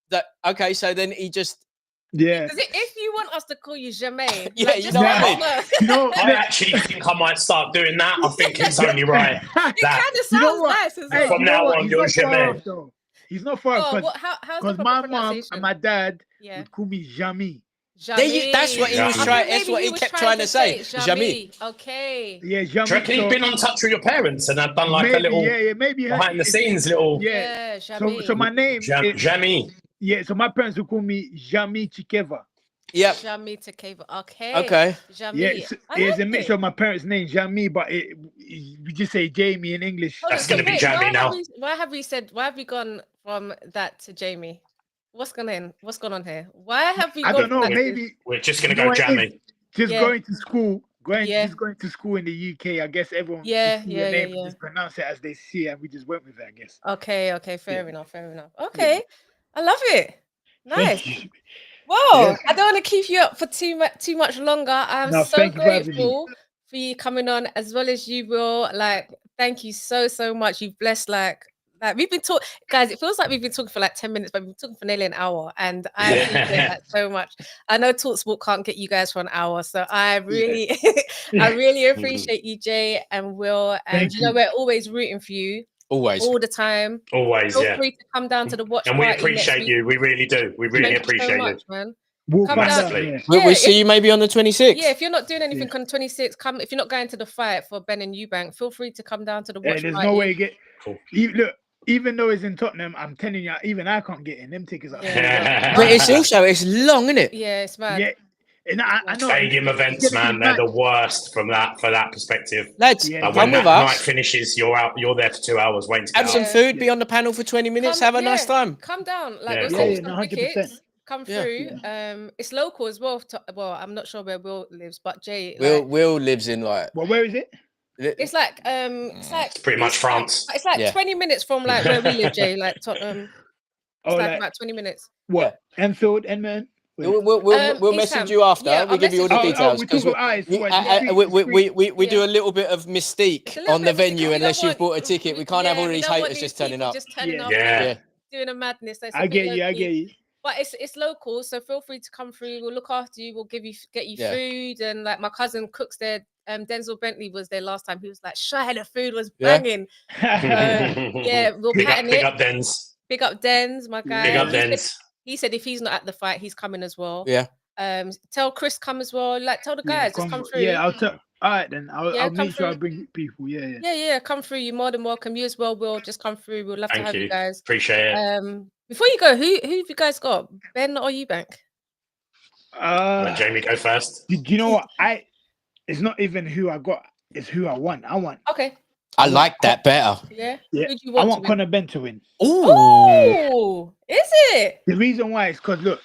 that. Okay, so then he just if you want us to call you Jeamie, yeah, like, you just know what I let mean. us know. You know, I actually think I might start doing that. I think it's only right. It kind of You know sounds what? nice as Hey, well. From now on, He's you're not far Jeamie. off, though. He's not far off How's the because proper my mom pronunciation? and my dad Yeah. would call me Jeamie. That's what he was Jeamie. trying. That's what he kept trying to say. Jeamie. Okay. Yeah, Do you reckon he'd been on touch with your parents and had done like maybe, a little maybe behind the scenes little Yeah. Jeamie. So my name Jeamie? Yeah, so my parents would call me Jeamie TKV. Yep. Jeamie TKV. Okay. Jeamie. Yes, it's a mixture of my parents' name, Jeamie, but we just say Jamie in English. That's going to be Jeamie now. Why have we gone from that to Jamie? What's going on here? Why have we gone? I don't know. from that to- Maybe We're just going to go Jeamie. Just going to school, Yeah. going to school in the UK. I guess everyone Yeah, just see your name and just pronounce it as they see it, and we just went with it, I guess. Okay, fair enough. Okay, I love it. Nice. Thank you. Well, Yes. I don't want to keep you up for too much longer. I'm No, so thank you for having me. grateful for you coming on, as well as you, Will. Like, thank you so much. You've blessed like we've been talking, guys. It feels like we've been talking for like 10 minutes, but we've been talking for nearly an hour, and I appreciate that so much. I know TalkSport can't get you guys for an hour, so I really, I really appreciate you, Jay and Will, and Thank you know you. we're always rooting for you. Always. All the time. Always, Feel free to come down to the watch and we party appreciate next you. We really do. We really Thank you so appreciate much, you. man. We'll Come come down. Massively. down. We'll see you maybe on the 26th. Yeah, if you're not doing anything on 26, come. If you're not going to the fight for Ben and Eubank, feel free to come down to the watch There's party. no way you get. Cool. Look, even though it's in Tottenham, I'm telling you, even I can't get in. Them tickets are. But it's long, isn't it? Yeah, it's mad. Yeah, and I know. Stadium events, man, they're the worst from that perspective. Lads, Yeah, come when with that us. night finishes, you're out. You're there for 2 hours waiting to get Have some out. food. Be on the panel for 20 minutes. Have a nice time. Come down. Like, Yeah, we'll cool. send you some 100%. tickets. Come through. It's local as well. Well, I'm not sure where Will lives, but Jay. Will lives in like. Well, where is it? It's like it's pretty much France. It's like 20 minutes from like where we live, Jay. Like Tottenham. It's like about 20 minutes. What? Enfield, Edmonton. We'll message you after. Yeah, we'll give you all the details because we do a little bit of mystique on the venue unless you've bought a ticket. We can't have all these haters just turning up. Yeah. Doing a madness. I get you. But it's local, so feel free to come through. We'll look after you. We'll get you food, and like my cousin cooks there. Denzel Bentley was there last time. He was like, "Shy, the food was banging." We'll pattern it. Big up Dens. Big up Dens, my guy. Big up Dens. He said if he's not at the fight, he's coming as well. Yeah. Tell Chris come as well. Like tell the guys, just come through. Yeah, I'll tell. All right, then I'll make sure I bring people. Yeah. Come through. You're more than welcome. You as well, Will. Just come through. We'd love to have you guys. Appreciate it. Before you go, who have you guys got? Ben or Eubank? Let Jamie go first. Do you know what? It's not even who I got. It's who I want. Okay. I like that better. Yeah. Yeah. Who do you want I want Conor Ben to win. Oh, is it? The reason why is because look,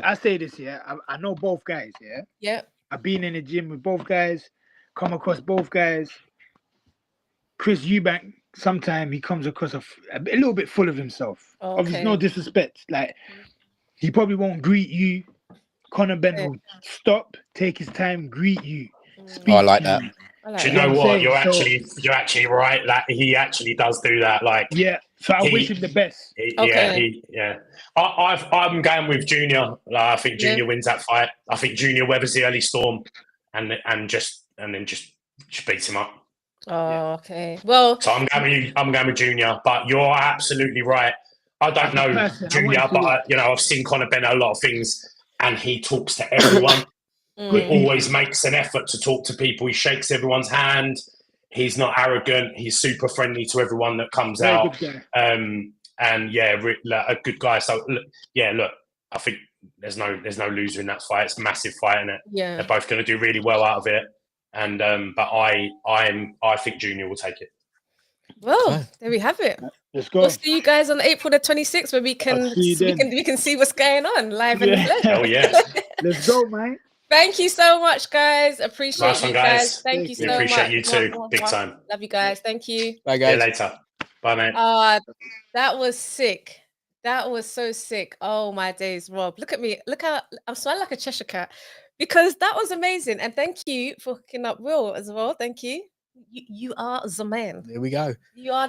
I say this here. I know both guys. Yeah. Yeah. I've been in the gym with both guys. Come across both guys. Chris Eubank, sometimes he comes across a little bit full of himself. Okay. Obviously, no disrespect. Like he probably won't greet you. Conor Ben will stop, take his time, greet you. I like that. Do you know what? You're actually right. Like he actually does do that. Like so I wish him the best. I'm going with Junior. Like, I think Junior wins that fight. I think Junior weathers the early storm, and then just beats him up. Oh, okay. Well, so I'm going with Junior, but you're absolutely right. I don't know Junior, but I've seen Conor Ben a lot of things, and he talks to everyone. He always makes an effort to talk to people. He shakes everyone's hand. He's not arrogant. He's super friendly to everyone that comes out. And a good guy. So look, I think there's no loser in that fight. It's a massive fight, isn't it? Yeah, they're both going to do really well out of it. and but I think Junior will take it. Well, there we have it. Let's go. We'll see you guys on April the 26th, where we can see what's going on live in the flesh. Oh yeah. Let's go, man. Thank you so much, guys. Appreciate you guys. Thank you so much. We appreciate you too. Big time. Love you guys. Thank you. Bye, guys. See you later. Bye, mate. That was sick. That was so sick. Oh my days, Rob. Look at me. Look how I'm smiling like a Cheshire cat, because that was amazing. And thank you for hooking up Will as well. Thank you. You are the man. There we go. You are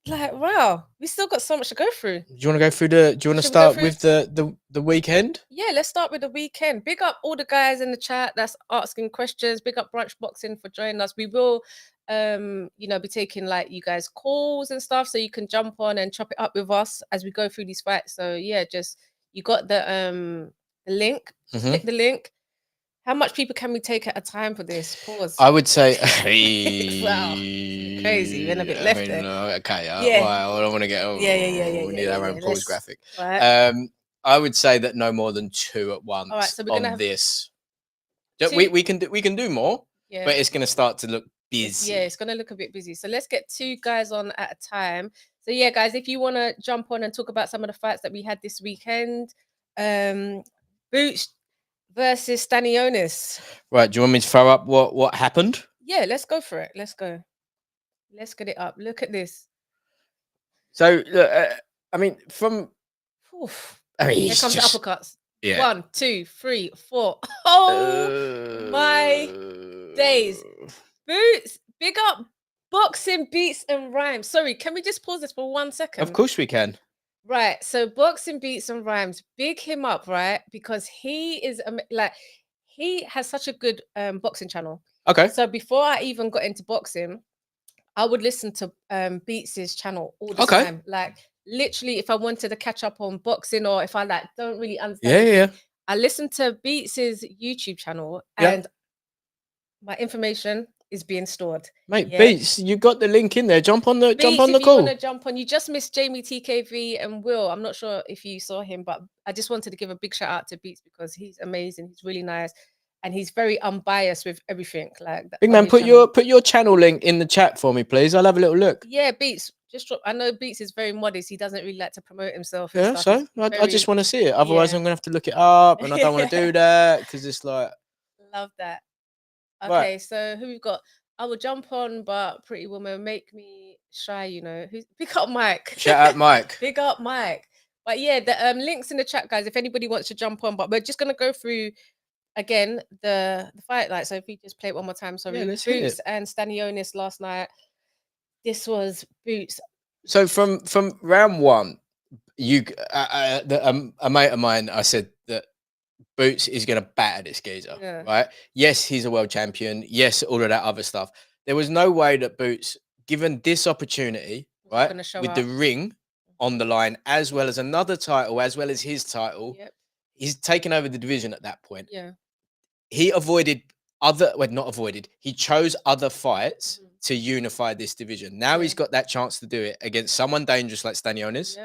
wow. We still got so much to go through. Do you want to go through do you want to start with the weekend? Yeah, let's start with the weekend. Big up all the guys in the chat that's asking questions. Big up Brunch Boxing for joining us. We will be taking like you guys calls and stuff, so you can jump on and chop it up with us as we go through these fights. So yeah, just you got the link. Click the link. How much people can we take at a time for this? Pause. I would say wow, crazy. We're a bit left there. Okay, well, I don't want to get. We need our own pause graphic. Right. I would say that no more than 2 at once. All right, so we're gonna have this. We can do more, but it's going to start to look busy. Yeah, it's going to look a bit busy. So let's get 2 guys on at a time. So yeah, guys, if you want to jump on and talk about some of the fights that we had this weekend, Boots versus Stanionis. Right, do you want me to throw up what happened? Yeah, let's go for it. Let's go. Let's get it up. Look at this. So, I mean, from... Here comes the uppercuts. Yeah. 1, 2, 3, 4. Oh my days. Boots, big up Boxing Beats and Rhymes. Sorry, can we just pause this for 1 second? Of course we can. Right, so Boxing Beats and Rhymes, big him up, right? Because he is he has such a good boxing channel. Okay. So before I even got into boxing, I would listen to Beats' channel all the time. Like literally, if I wanted to catch up on boxing, or if I don't really understand, I listen to Beats' YouTube channel, and my information is being stored. Mate, Beats, you got the link in there. Jump on the Beats, call. You want to jump on. You just missed Jeamie TKV and Will. I'm not sure if you saw him, but I just wanted to give a big shout out to Beats because he's amazing. He's really nice, and he's very unbiased with everything. Like big man, put your channel link in the chat for me, please. I'll have a little look. Yeah, Beats. Just drop. I know Beats is very modest. He doesn't really like to promote himself. Yeah, so I just want to see it. Otherwise, I'm gonna have to look it up, and I don't want to do that because it's like. Love that. Okay, so who we've got? I will jump on, but Pretty Woman make me shy, you know. Pick up Mike. Shout out Mike. Pick up Mike. But yeah, the links in the chat, guys, if anybody wants to jump on. But we're just gonna go through again the fight. So if we just play it one more time. Sorry, Boots and Stanionis last night. This was Boots. So from round 1, a mate of mine, I said that Boots is going to batter this geezer, right? Yes, he's a world champion. Yes, all of that other stuff. There was no way that Boots, given this opportunity, right, with the ring on the line, as well as another title, as well as his title, he's taken over the division at that point. Yeah. He he chose other fights to unify this division. Now he's got that chance to do it against someone dangerous like Stanionis.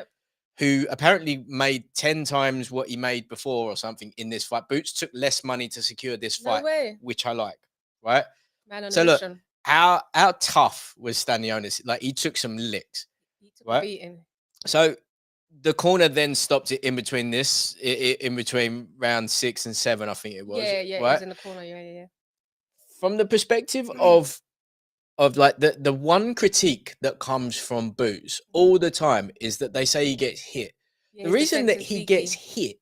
Who apparently made 10 times what he made before or something in this fight. Boots took less money to secure this fight, which I like, right? So look, how tough was Stanionis? Like, he took some licks, right? Beating. So the corner then stopped it in between this, in between round 6 and 7, I think it was. Yeah, right? it was in the corner, yeah. From the perspective of like the one critique that comes from Boots all the time is that they say he gets hit. The reason that he gets hit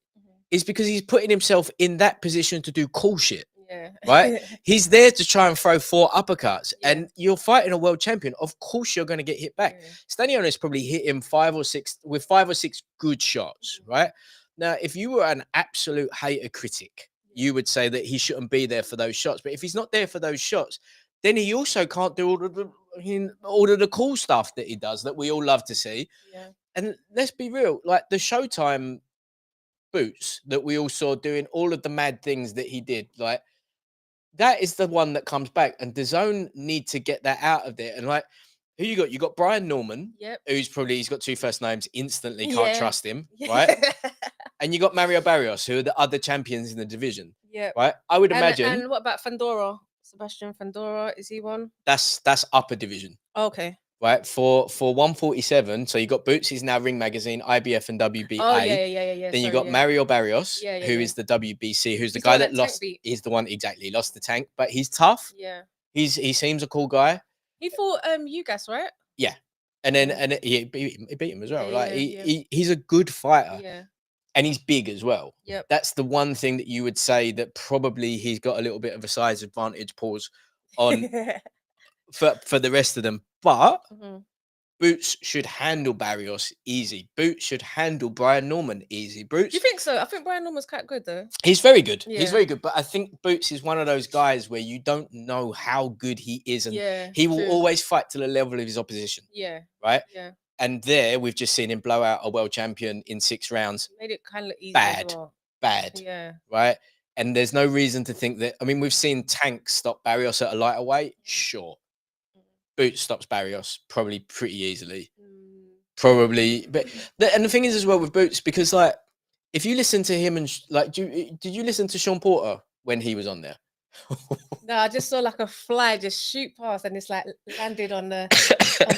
is because he's putting himself in that position to do cool shit. Yeah. Right? He's there to try and throw 4 uppercuts, and you're fighting a world champion. Of course you're going to get hit back. Stanionis probably hit him 5 or 6 good shots, right? Now, if you were an absolute hater critic, you would say that he shouldn't be there for those shots. But if he's not there for those shots, then he also can't do all of the cool stuff that he does that we all love to see. Yeah. And let's be real, like the Showtime Boots that we all saw doing all of the mad things that he did, like that is the one that comes back. And DAZN need to get that out of there. And like, who you got? You got Brian Norman, who's he's got 2 first names, instantly can't trust him, right? And you got Mario Barrios, who are the other champions in the division. Yeah. Right? I would imagine. And what about Fandora? Sebastian Fandora, is he one? That's upper division. Okay. Right, for 147, so you got Boots, he's now Ring Magazine, IBF and WBA. Oh yeah. Then you got Mario Barrios, who is the WBC, who's the guy that lost. He's the one he lost the Tank, but he's tough. Yeah, he seems a cool guy. He fought Ugas, right? Yeah, and then he beat him as well. Like yeah. he's a good fighter. Yeah, and he's big as well. Yep. That's the one thing that you would say that probably he's got a little bit of a size advantage. Pause on for the rest of them, but. Boots should handle Barrios easy. Boots should handle Brian Norman easy. Boots. You think so? I think Brian Norman's quite good though. He's very good. Yeah. He's very good. But I think Boots is one of those guys where you don't know how good he is, and he will always fight to the level of his opposition. Yeah. Right. Yeah. And there we've just seen him blow out a world champion in 6 rounds. Made it kind of easy. Bad. As well. Bad. Yeah. Right. And there's no reason to think that. I mean, we've seen Tank stop Barrios at a lighter weight. Sure. Boots stops Barrios probably pretty easily. Probably, but and the thing is as well with Boots, because like if you listen to him and like, did you listen to Sean Porter when he was on there? No, I just saw like a fly just shoot past and it's like landed on the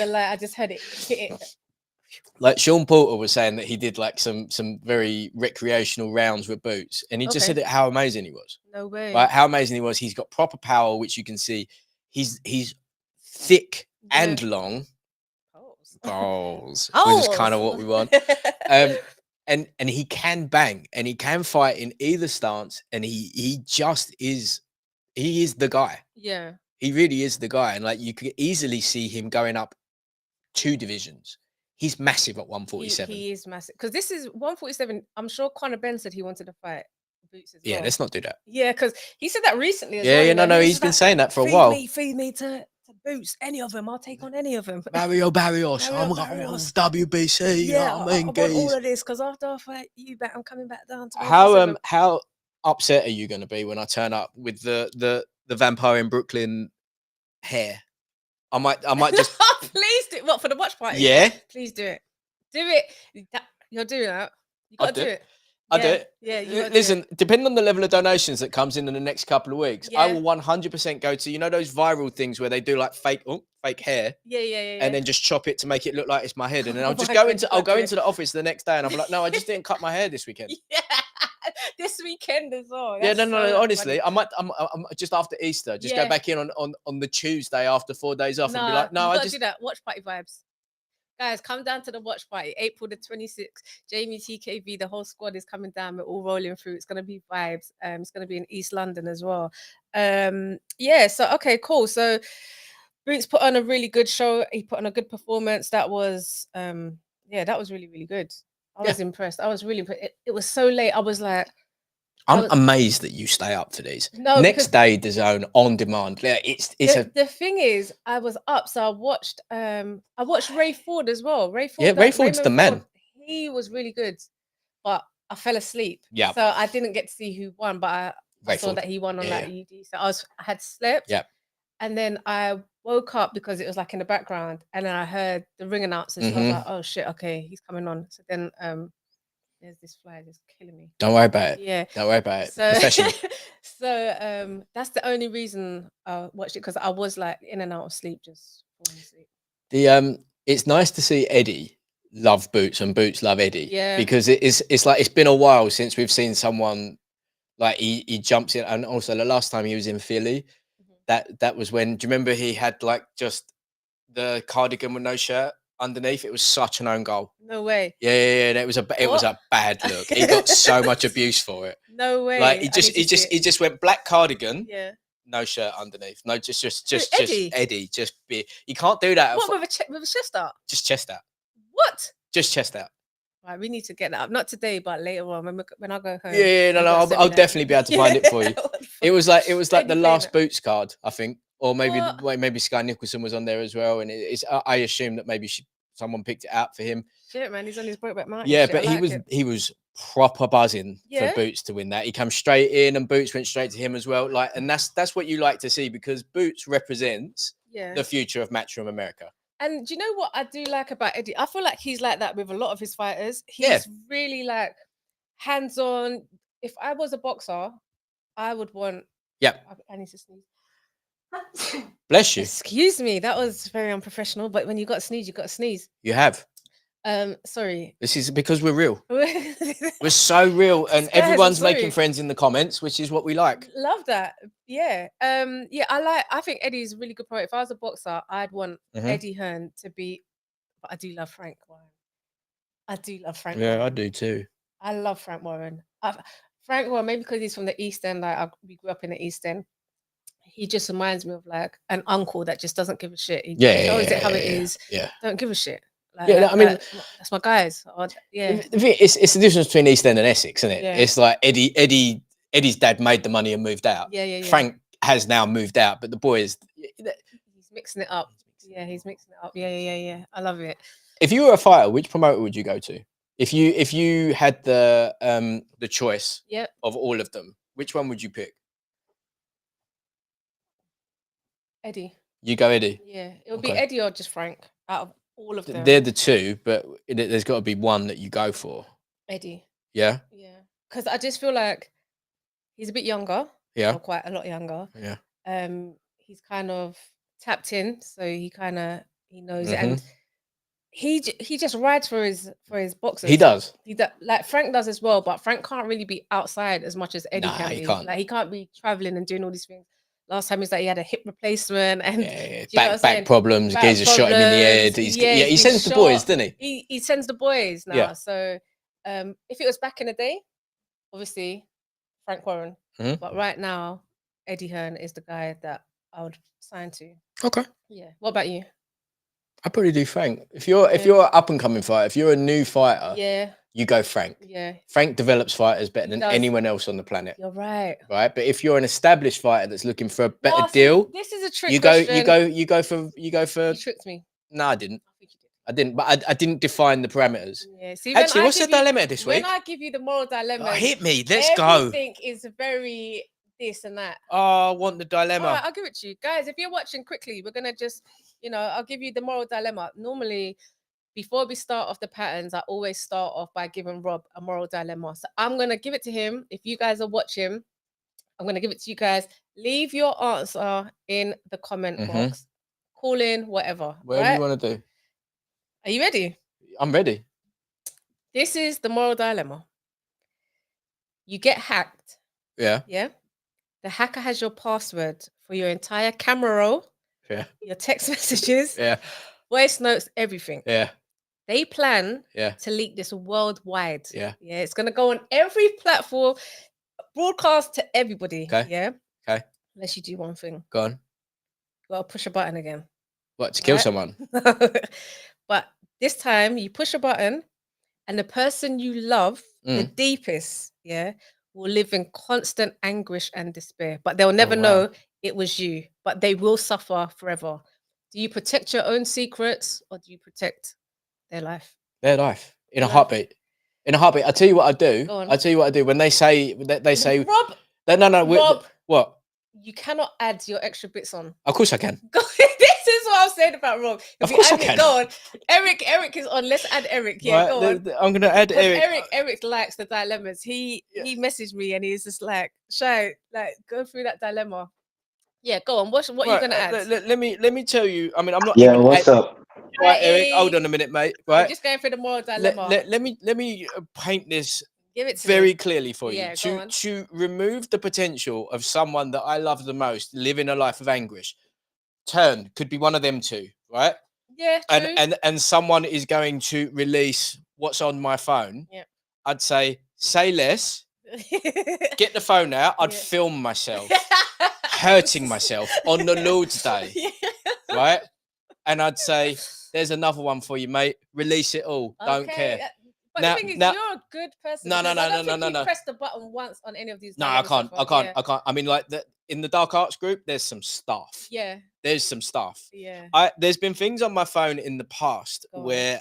light. I just heard it hit it. Like Sean Porter was saying that he did like some very recreational rounds with Boots, and he just said how amazing he was. No way. Right, how amazing he was. He's got proper power, which you can see. He's thick and long. Balls, which is kind of what we want. And he can bang and he can fight in either stance, and he just is the guy. Yeah, he really is the guy, and like you could easily see him going up 2 divisions. He's massive at 147. He is massive, because this is 147. I'm sure Conor Ben said he wanted to fight Boots as well. Yeah, let's not do that. Yeah, because he said that recently as well. No, he's been saying that for a while. Feed me to Boots, any of them. I'll take on any of them. Mario Barrios, I'm WBC. Yeah, I want all of this, because after I fight you back, I'm coming back down to how upset are you going to be when I turn up with the vampire in Brooklyn hair? I might just please do. What, for the watch party? Yeah, please do it. Do it. You're doing that. You gotta do it. I'll do it. Yeah, listen, depending on the level of donations that comes in the next couple of weeks, I will 100% go to, those viral things where they do like fake hair. Yeah. And then just chop it to make it look like it's my head. And then I'll just go into the office the next day and I'll be like, no, I just didn't cut my hair this weekend. Yeah. This weekend as well. That's honestly, I'm just after Easter, just go back in on the Tuesday after 4 days off and be like, no, I just do that. Watch party vibes. Guys, come down to the watch party, April the 26th. Jeamie TKV, the whole squad is coming down. We're all rolling through. It's gonna be vibes. It's gonna be in East London as well. So okay, cool. So Boots put on a really good show. He put on a good performance. That was that was really, really good. I was impressed. I was really impressed. It was so late. I was like, I'm amazed that you stay up for these. No, next day, the zone on demand. The thing is, I was up, so I watched Ray Ford as well. Ray Ford, Ray Ford's the man. He was really good, but I fell asleep. Yeah, so I didn't get to see who won, but I saw that he won on that ED. So I had slept. Yeah, and then I woke up because it was like in the background, and then I heard the ring announcers. So I was like, oh shit, okay, he's coming on. So then there's this fly that's killing me. Don't worry about it. Yeah. Don't worry about it. So, Professional. so that's the only reason I watched it, because I was like in and out of sleep, just falling asleep. It's nice to see Eddie love Boots and Boots love Eddie. Yeah. Because it's like it's been a while since we've seen someone like he jumps in, and also the last time he was in Philly, that was when, do you remember he had like just the cardigan with no shirt underneath? It was such an own goal. No way. Yeah. It was a bad look. He got so much abuse for it. No way. Like he just went black cardigan. Yeah. No shirt underneath. No, just Eddie. Just be. You can't do that. What, with a chest out? Just chest out. What? Just chest out. Right, we need to get that up. Not today, but later on when I go home. No. I'll definitely be able to find it for you. It was like the last Boots card, I think. Or maybe Sky Nicholson was on there as well, and I assume that maybe someone picked it out for him. Shit, man, he's on his Brokeback Mountain. Yeah, but he was proper buzzing for Boots to win that. He came straight in, and Boots went straight to him as well. Like, and that's what you like to see, because Boots represents the future of Matchroom America. And do you know what I do like about Eddie? I feel like he's like that with a lot of his fighters. He's really like hands-on. If I was a boxer, I would want. Yeah. I need to sneeze. Bless you. Excuse me, that was very unprofessional. But when you got to sneeze, you got to sneeze. You have. Sorry. This is because we're real. We're so real, and Guys, everyone's making friends in the comments, which is what we like. Love that. Yeah. Yeah. I think Eddie's a really good promoter. If I was a boxer, I'd want Eddie Hearn to be. But I do love Frank Warren. I do love Frank. Yeah, Warren. I do too. I love Frank Warren. Frank Warren, maybe because he's from the East End. Like we grew up in the East End. He just reminds me of like an uncle that just doesn't give a shit. He shows it how it is. Yeah. Don't give a shit. Like, yeah, I mean, that's my guys. Yeah. It's the difference between East End and Essex, isn't it? Yeah. It's like Eddie's dad made the money and moved out. Yeah. Frank has now moved out, but the boys. He's mixing it up. Yeah, he's mixing it up. Yeah. I love it. If you were a fighter, which promoter would you go to? If you had the choice of all of them, which one would you pick? Eddie. You go Eddie? Yeah. It would be Eddie or just Frank out of all of them. They're the two, but there's got to be one that you go for. Eddie. Yeah? Yeah. Because I just feel like he's a bit younger. Yeah. Or quite a lot younger. Yeah. He's kind of tapped in, so he knows it. And he just rides for his boxers. He does. Like Frank does as well, but Frank can't really be outside as much as Eddie can be. He can't. Like he can't be traveling and doing all these things. Last time he had a hip replacement and back problems. Geezer shot him in the head. He sends the boys, doesn't he? He sends the boys now. Yeah. So if it was back in the day, obviously Frank Warren. But right now, Eddie Hearn is the guy that I would sign to. Okay. Yeah. What about you? I'd probably do Frank. If you're an up and coming fighter, if you're a new fighter, you go Frank. Yeah. Frank develops fighters better than anyone else on the planet. You're right. Right. But if you're an established fighter that's looking for a better deal, this is a trick you question. go for. You tricked me. No, I didn't. I didn't, but I didn't define the parameters. Yeah. See, actually, what's the dilemma this week? When I give you the moral dilemma, hit me. Let's go. Everything is very this and that. Oh, I want the dilemma. All right, I'll give it to you guys. If you're watching quickly, we're gonna just, I'll give you the moral dilemma. Normally, before we start off the patterns, I always start off by giving Rob a moral dilemma. So I'm gonna give it to him. If you guys are watching, I'm gonna give it to you guys. Leave your answer in the comment box. Call in, whatever. Whatever you want to do. Are you ready? I'm ready. This is the moral dilemma. You get hacked. Yeah. Yeah. The hacker has your password for your entire camera roll. Yeah. Your text messages. Yeah. Voice notes, everything. Yeah. They plan to leak this worldwide. Yeah. Yeah. It's gonna go on every platform, broadcast to everybody. Okay. Yeah. Okay. Unless you do one thing. Go on. You gotta push a button again. What, to kill someone? But this time you push a button and the person you love the deepest, will live in constant anguish and despair. But they'll never know it was you. But they will suffer forever. Do you protect your own secrets or do you protect their life? Their life. In a heartbeat. In a heartbeat. I'll tell you what I do. I'll tell you what I do. When they say Rob. No. Rob, what? You cannot add your extra bits on. Of course I can. This is what I'm saying about Rob. Of course I can. Go on. Eric is on. Let's add Eric. Yeah, go on. I'm gonna add Eric. Eric likes the dilemmas. He messaged me and he's just like, Shy, like go through that dilemma. Yeah, go on. What are you gonna add? Let me tell you. I mean, I'm not. Yeah, what's up? Right, Eric. Hold on a minute, mate. Right. I'm just going through the moral dilemma. Let me paint this. Give it to very me. clearly for you to remove the potential of someone that I love the most living a life of anguish. Could be one of them two, right? Yeah, true. And someone is going to release what's on my phone. Yeah. I'd say less. Get the phone out. I'd film myself hurting myself on the Lord's Day, right? And I'd say, "There's another one for you, mate. Release it all. Don't care." But the thing is, you're a good person. No. Press the button once on any of these. No, I can't. I mean, like in the Dark Arts group, there's some stuff. Yeah. There's some stuff. Yeah. There's been things on my phone in the past where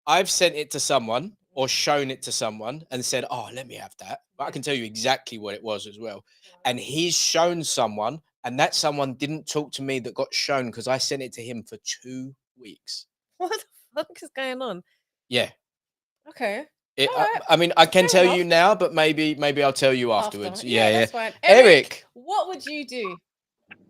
I've sent it to someone or shown it to someone and said, "Oh, let me have that." But I can tell you exactly what it was as well. And he's shown someone, and that someone didn't talk to me that got shown because I sent it to him for 2 weeks. What the fuck is going on? Yeah. Okay. I mean, I can tell you now, but maybe I'll tell you afterwards. Yeah. That's fine. Eric, what would you do?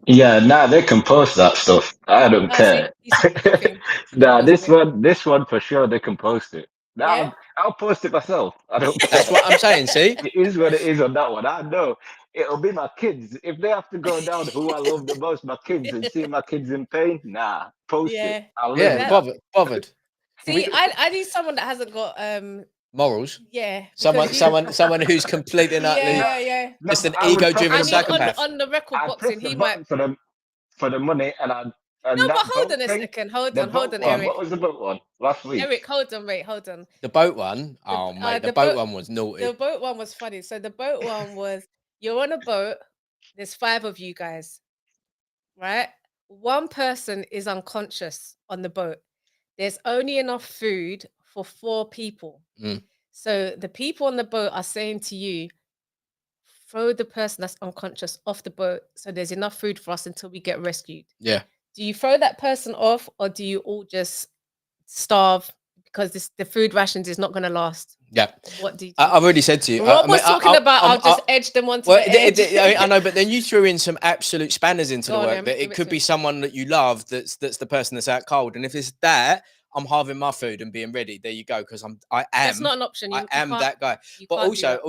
Yeah, nah, they can post that stuff. I don't care. You said nothing. Nah, this one for sure they can post it. Nah, Yeah? I'll post it myself. I don't care. That's what I'm saying. See, It is what it is on that one. I know it'll be my kids. If they have to go down who I love the most, my kids, and see my kids in pain, nah, post it. I'll live with that. bothered. See, I need someone that hasn't got Morals. Yeah. Someone who's completely and utterly Yeah. just an I would ego-driven press the button. psychopath. On the record I'd boxing, press he the might. button for the money, and No, but that hold boat on a thing, second. Hold the on, boat one. Eric. What was the boat one last week? Eric, hold on, wait, hold on. The boat one. Oh mate, the boat one was naughty. The boat one was funny. So the boat one was you're on a boat. There's 5 of you guys, right? One person is unconscious on the boat. There's only enough food for 4 people. So the people on the boat are saying to you, throw the person that's unconscious off the boat so there's enough food for us until we get rescued. Yeah. Do you throw that person off, or do you all just starve because the food rations is not going to last? Yeah. What do you do? I've already said to you. Rob was talking about I'll just edge them onto the edge. I know, but then you threw in some absolute spanners into the work. That it could be me. someone that you love that's the person that's out cold. And if it's that, I'm halving my food and being ready. There you go. Because I am. That's not an option. I am that guy. But also,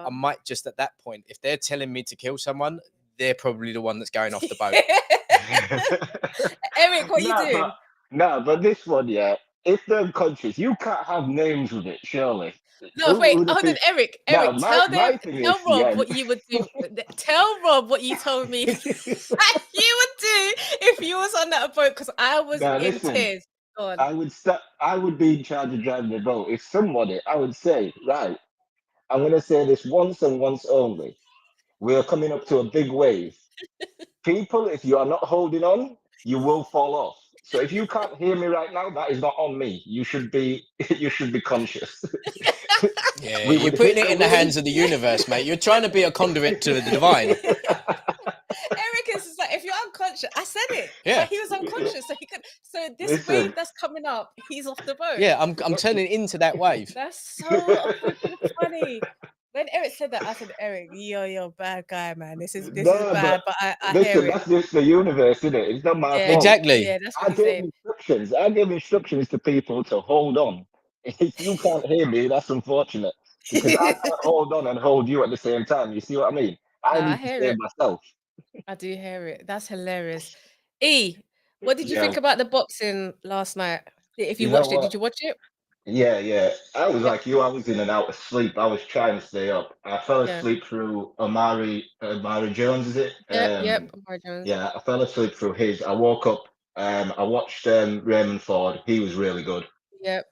I might just at that point, if they're telling me to kill someone, they're probably the one that's going off the boat. Eric, what are you doing? But this one, yeah. If they're unconscious, you can't have names with it, surely. No, wait, hold on, Eric. Eric, tell Rob what you would do. Tell Rob what you told me you would do if you was on that boat, because I was in tears. I would be in charge of driving the boat. If somebody, I would say, right, I'm going to say this once and once only. We're coming up to a big wave. People, if you are not holding on, you will fall off. So if you can't hear me right now, that is not on me. You should be conscious. Yeah, you're putting it in the hands of the universe, mate. You're trying to be a conduit to the divine. Eric is just like, if you're unconscious, I said it. Yeah, he was unconscious, so he could. So this wave that's coming up, he's off the boat. Yeah, I'm turning into that wave. That's so funny. When Eric said that, I said, Eric, you're bad guy, man. This is bad, but I hear it. That's just the universe, isn't it? It's not my fault. Exactly. Yeah, that's what I gave instructions to people to hold on. If you can't hear me, that's unfortunate. Because I can't hold on and hold you at the same time. You see what I mean? I need to save myself. I do hear it. That's hilarious. E, what did you think about the boxing last night? If you watched it, did you watch it? Yeah. I was like you. I was in and out of sleep. I was trying to stay up. I fell asleep through Amari Jones, is it? Yep, Amari Jones. Yeah, I fell asleep through his. I woke up. I watched Raymond Ford. He was really good. Yep.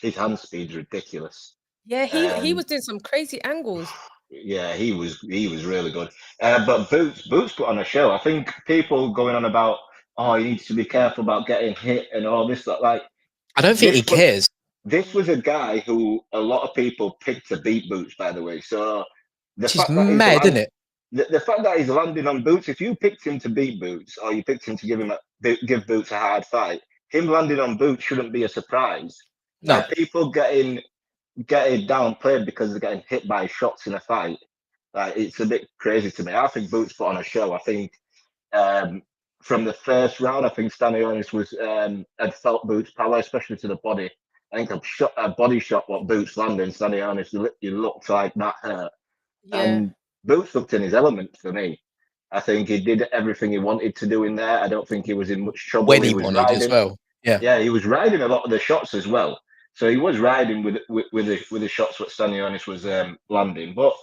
His hand speed's ridiculous. Yeah, he was doing some crazy angles. Yeah, he was really good. But Boots put on a show. I think people going on about, oh, he needs to be careful about getting hit and all this. Like, I don't think he cares. This was a guy who a lot of people picked to beat Boots, by the way. So which is mad, isn't it? The fact that he's landing on Boots, if you picked him to beat Boots, or you picked him to give Boots a hard fight, him landing on Boots shouldn't be a surprise. No. Like, people getting downplayed because they're getting hit by shots in a fight. Like, it's a bit crazy to me. I think Boots put on a show. I think from the first round, I think Stanionis had felt Boots' power, especially to the body. I think a body shot what Boots landed. Stanionis, he looked like that hurt. Yeah. And Boots looked in his element for me. I think he did everything he wanted to do in there. I don't think he was in much trouble. When he wanted riding as well. Yeah, he was riding a lot of the shots as well. So he was riding with the shots what Stanionis was landing. But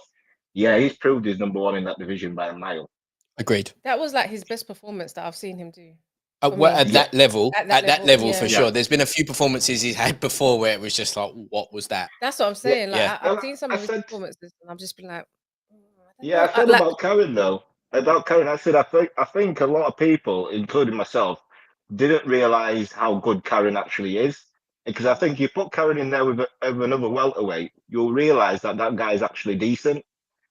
yeah, he's proved he's number one in that division by a mile. Agreed. That was like his best performance that I've seen him do. At that level, for sure. There's been a few performances he's had before where it was just like, what was that? That's what I'm saying. I've seen some of his performances, and I've just been like, I said about Karen though. About Karen, I said I think a lot of people, including myself, didn't realize how good Karen actually is. Because I think you put Karen in there with another welterweight, you'll realize that guy is actually decent.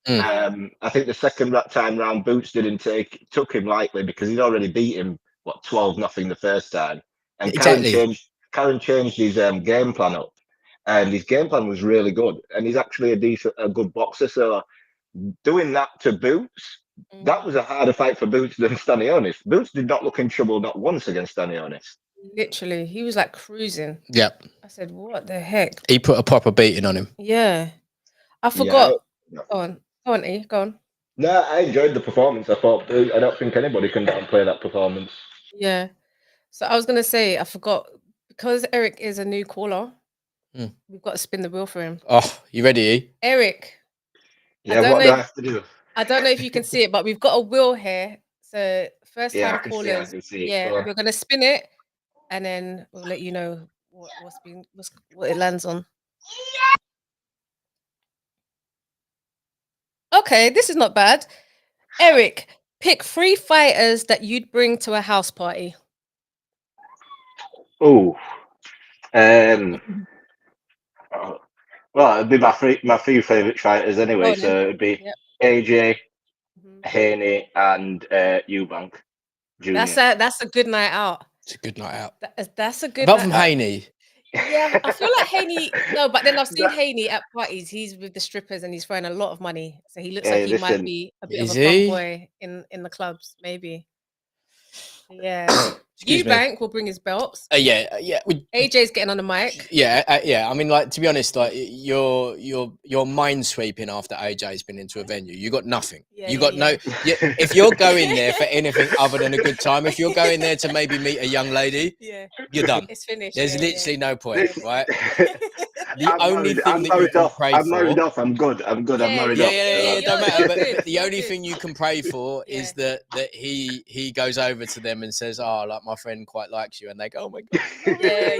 I think the second time round, Boots took him lightly because he'd already beat him 12-0 the first time, and exactly. Karen changed his game plan up, and his game plan was really good, and he's actually a good boxer. So doing that to Boots that was a harder fight for Boots than Stanionis. Boots did not look in trouble not once against Stanionis. Literally, he was like cruising. Yep. I said, what the heck? He put a proper beating on him. Yeah. I forgot. Yeah. Go on, E. Go on. No, I enjoyed the performance. I thought, I don't think anybody can downplay that performance. Yeah. So I was going to say, I forgot, because Eric is a new caller, we've got to spin the wheel for him. Oh, you ready, E? Eric. Yeah, what do I have to do? I don't know if you can see it, but we've got a wheel here. So first time I callers. can see it. Yeah, we're going to spin it and then we'll let you know what it lands on. Okay, this is not bad. Eric, pick 3 fighters that you'd bring to a house party. Oh, well, it'd be my 3 favourite fighters anyway. So it'd be AJ, Haney, and Eubank Jr. That's a good night out. It's a good night out. That's a good. Apart from Haney. Yeah, I feel like Haney. No, but then I've seen Haney at parties. He's with the strippers and he's throwing a lot of money, so he looks like he might be a bit of a fun boy in the clubs, maybe. Yeah. Eubank will bring his belts. Yeah. AJ's getting on the mic. Yeah. I mean, like, to be honest, like you're mind sweeping after AJ's been into a venue. You got nothing. Yeah, you got no. If you're going there for anything other than a good time, if you're going there to maybe meet a young lady, you're done. It's finished. There's literally no point, right? The I'm only married, thing I'm that you married can off. pray I'm for. married off. I'm good. I'm married off. Yeah, don't matter. But the only thing you can pray for is that he goes over to them and says, "Oh, like my friend quite likes you," and they go, "Oh my god." Yeah.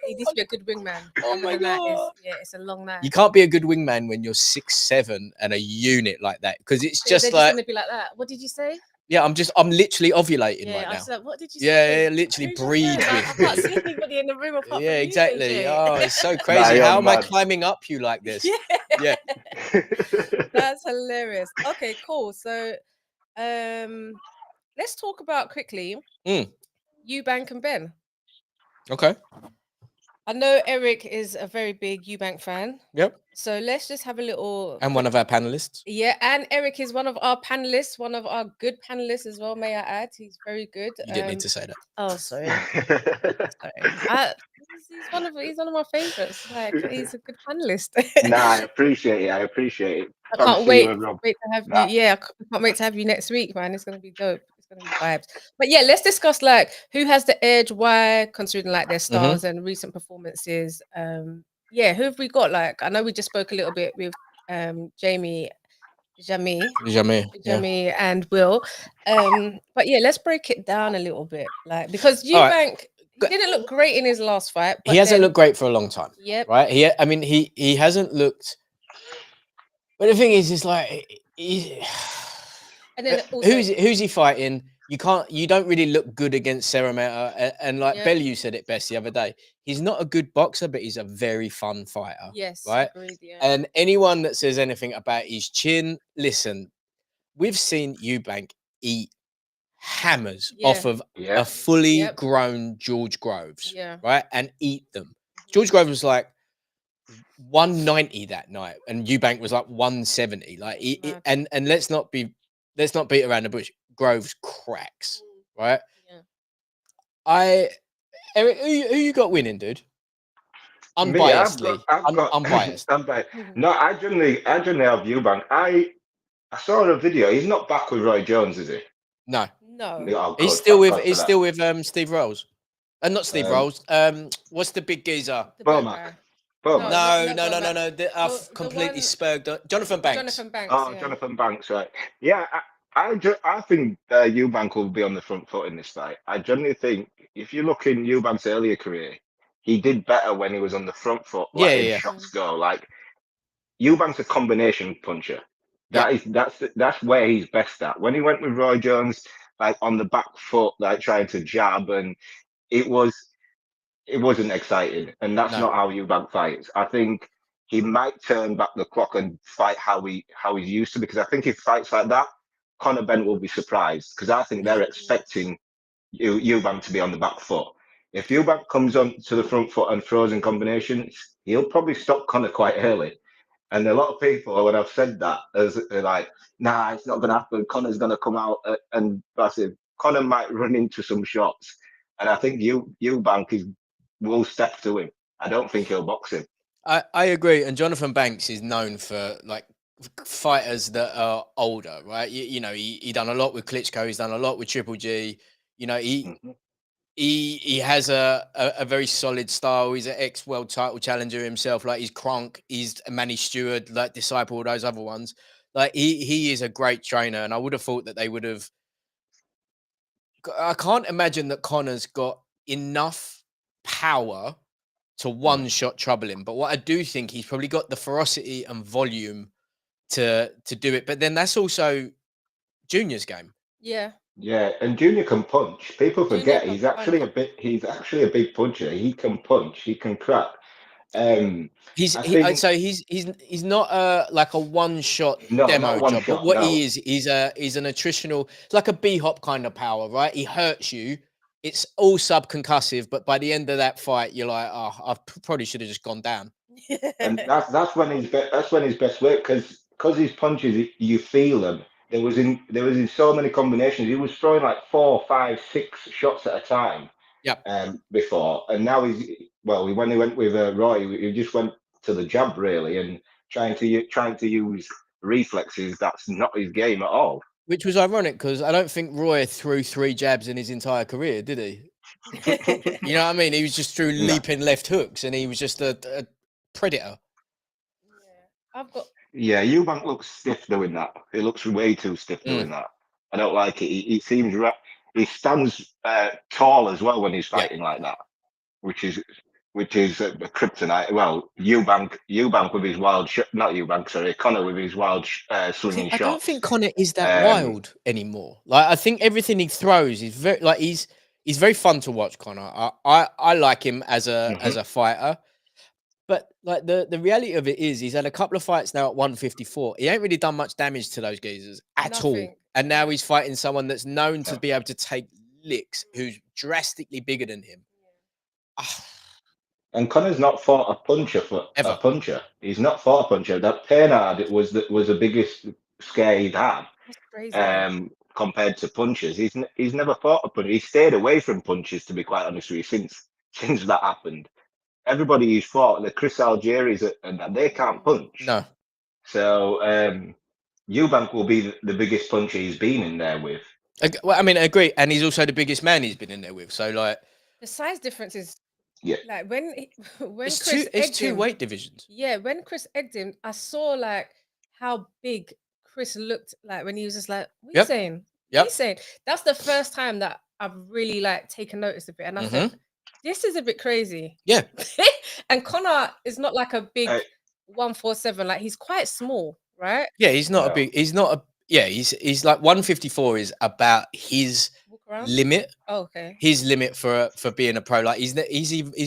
He needs to be a good wingman. Oh my god. It's a long night. You can't be a good wingman when you're 6'7" and a unit like that, because it's just they're like just gonna be like that. What did you say? Yeah, I'm literally ovulating right now. I was like, what did you say? Yeah, literally breathe with I can't see anybody in the room apart from exactly. you, Oh, it's so crazy. How am I climbing up you like this? Yeah. That's hilarious. Okay, cool. So let's talk about quickly Eubank and Ben. Okay. I know Eric is a very big Eubank fan. Yep. So let's just have a little. And one of our panelists. Yeah, and Eric is one of our panelists, one of our good panelists as well, may I add. He's very good. You didn't need to say that. Oh, sorry. He's one of my favorites. Like, he's a good panelist. Nah, I appreciate it. I can't wait to have you. Yeah, I can't wait to have you next week, man. It's gonna be dope. It's gonna be vibes. But yeah, let's discuss like who has the edge, why, considering like their stars and recent performances. Yeah, who have we got? Like, I know we just spoke a little bit with Jeamie and Will. But yeah, let's break it down a little bit. Like, because Eubank didn't look great in his last fight. But he hasn't looked great for a long time. Yep. Right? He hasn't looked. But the thing is like and then also, who's he fighting? You don't really look good against Cerameta, and like Bellew said it best the other day. He's not a good boxer, but he's a very fun fighter. Yes, right. Agreed, yeah. And anyone that says anything about his chin, listen, we've seen Eubank eat hammers off of a fully grown George Groves, right, and eat them. George Groves was like 190 that night, and Eubank was like 170. Like, and let's not beat around the bush. Groves cracks, right? Yeah. Eric, who you got winning, dude? Unbiasedly. Unbiased. No, I generally have Eubank. I saw a video. He's not back with Roy Jones, is he? No. No. He's still with Steve Rolls. Not Steve Rolls. What's the big geezer? Bomac. No. I've completely spurred. Jonathan Banks. Jonathan Banks, right? Yeah, I think Eubank will be on the front foot in this fight. I generally think if you look in Eubank's earlier career, he did better when he was on the front foot. Like, shots go. Like, Eubank's a combination puncher. That's where he's best at. When he went with Roy Jones, like on the back foot, like trying to jab, and it wasn't exciting, and that's not how Eubank fights. I think he might turn back the clock and fight how he's used to, because I think if he fights like that, Conor Benn will be surprised, because I think they're expecting Eubank to be on the back foot. If Eubank comes on to the front foot and throws in combinations, he'll probably stop Conor quite early. And a lot of people, when I've said that, they're like, nah, it's not going to happen. Conor's going to come out. And I said, Conor might run into some shots. And I think Eubank will step to him. I don't think he'll box him. I agree. And Jonathan Banks is known for like fighters that are older, right? You know, he done a lot with Klitschko. He's done a lot with Triple G. You know, he has a very solid style. He's an ex-world title challenger himself. Like he's Kronk, he's Manny Stewart, like Disciple, all those other ones. Like he is a great trainer. And I would have thought that they would have. I can't imagine that Conor's got enough power to one-shot trouble him. But what I do think, he's probably got the ferocity and volume to do it. But then that's also Junior's game. Yeah. Yeah, and Junior can punch. People forget he's actually a big puncher. He can punch. He can crack. I'd say he's not like a one-shot demo job, but what he is, he's an attritional. It's like a B-hop kind of power, right? He hurts you. It's all subconcussive, but by the end of that fight, you're like, oh, I probably should have just gone down. And that's when his best work, because his punches, you feel them. There was in so many combinations. He was throwing like 4, 5, 6 shots at a time. Yeah. Before, and now when he went with Roy, he just went to the jab really, and trying to use reflexes. That's not his game at all. Which was ironic because I don't think Roy threw 3 jabs in his entire career, did he? You know what I mean? He was just threw leaping left hooks, and he was just a predator. Yeah, Eubank looks stiff doing that. He looks way too stiff doing that. I don't like it. He seems he stands tall as well when he's fighting like that, which is a kryptonite. Well, Eubank with his wild not Eubank, sorry, Conor with his wild swinging shots. I don't think Conor is that wild anymore. Like I think everything he throws is very like he's very fun to watch. Conor, I like him as a fighter. But like the reality of it is, he's had a couple of fights now at 154. He ain't really done much damage to those geezers at all. And now he's fighting someone that's known to be able to take licks, who's drastically bigger than him. And Conor's not fought a puncher Ever. a puncher. He's not fought a puncher. That Pernard was the biggest scare he'd had. That's crazy. Compared to punches, he's never fought a puncher. He stayed away from punches, to be quite honest with you, since that happened. Everybody he's fought, the Chris Algieris, and they can't punch. No. So Eubank will be the biggest puncher he's been in there with. Well, I mean, I agree, and he's also the biggest man he's been in there with. So, like, the size difference is like when it's two weight divisions. Yeah, when Chris egged him, I saw like how big Chris looked like when he was just like, "What are you saying? What are you saying?" That's the first time that I've really like taken notice of it, and I said, this is a bit crazy. Yeah. And Conor is not like a big 147. Like he's quite small, right? Yeah, he's not he's like 154 is about his limit. Oh, okay. His limit for being a pro. Like he's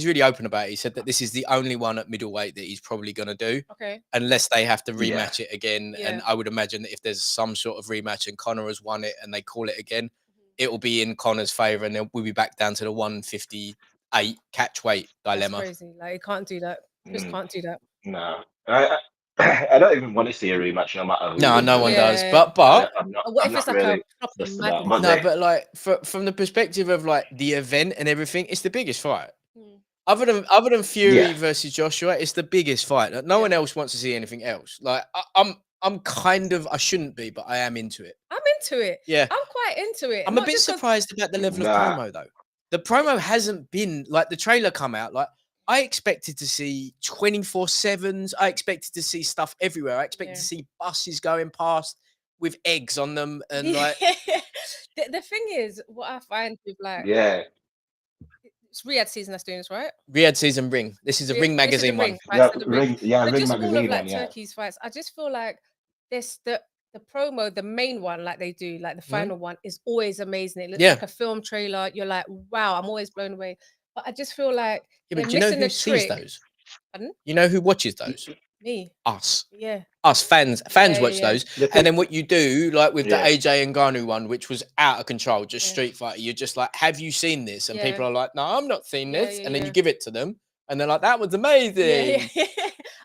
really open about it. He said that this is the only one at middleweight that he's probably gonna do. Okay. Unless they have to rematch it again. Yeah. And I would imagine that if there's some sort of rematch and Conor has won it and they call it again, it will be in Conor's favor, and then we'll be back down to the 158 catch weight dilemma. That's crazy. Like, he can't do that. Chris can't do that. No. I don't even want to see a rematch, no matter who. No one does. But what if it's like really a proper but like from the perspective of like the event and everything, it's the biggest fight. Other than Fury versus Joshua, it's the biggest fight. Like, no one else wants to see anything else. Like I'm kind of, I shouldn't be, but I am into it. I'm into it. Yeah. I'm quite into it. I'm a bit surprised about the level of promo though. The promo hasn't been like the trailer come out. Like I expected to see 24/7s. I expected to see stuff everywhere. I expected to see buses going past with eggs on them and like. The thing is, what I find with like it's Riyadh season that's doing this, right? Riyadh season Ring. This is a Ring magazine one. Ring magazine like one. Turkey's fights. I just feel like this the promo, the main one, like they do, like the final one, is always amazing. It looks like a film trailer. You're like, wow, I'm always blown away. But I just feel like but do you know who sees those? Pardon? You know who watches those? Me. Us. Yeah. Us fans watch those. And then what you do, like with the AJ and Ngannou one, which was out of control, just street fighter, you're just like, have you seen this? And people are like, no, I'm not seeing this. And then you give it to them and they're like, that was amazing.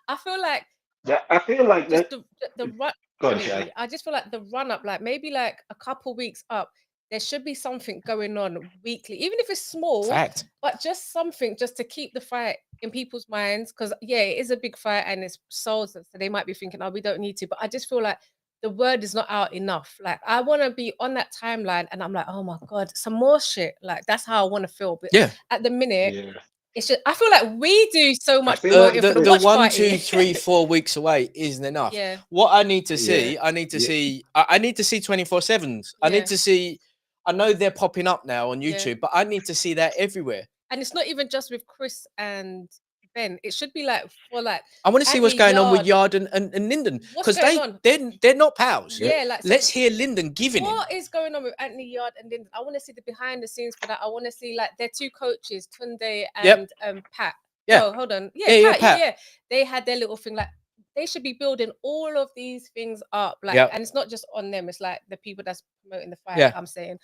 I feel like Yeah, I feel like just that. the run. Go on, Shay. I just feel like the run up, like maybe like a couple weeks up, there should be something going on weekly, even if it's small. Fact. But just something just to keep the fight in people's minds, because yeah, it is a big fight and it's souls, so they might be thinking, oh, we don't need to. But I just feel like the word is not out enough. Like I want to be on that timeline, and I'm like, oh my god, some more shit. Like that's how I want to feel. But yeah, at the minute, it's just I feel like we do so much feel promoting like for the the watch 1, party. 2, 3, 4 weeks away isn't enough. Yeah. What I need to Yeah. see, I need to see 24/7s. I need to see. I know they're popping up now on YouTube, but I need to see that everywhere. And it's not even just with Chris and Ben. It should be like for like. I want to see what's Annie, going on with Yard. Yard and Lyndon, What's because going on? they're not pals. Yeah, like let's hear Lyndon giving what him. is going on with Anthony Yard and Lyndon. I want to see the behind the scenes for that. I want to see like their two coaches, Tunde and Pat. Yeah. No, hold on. Yeah, Pat. Pat. They had their little thing. Like they should be building all of these things up. Like, and it's not just on them. It's like the people that's promoting the fight. Yeah. I'm saying,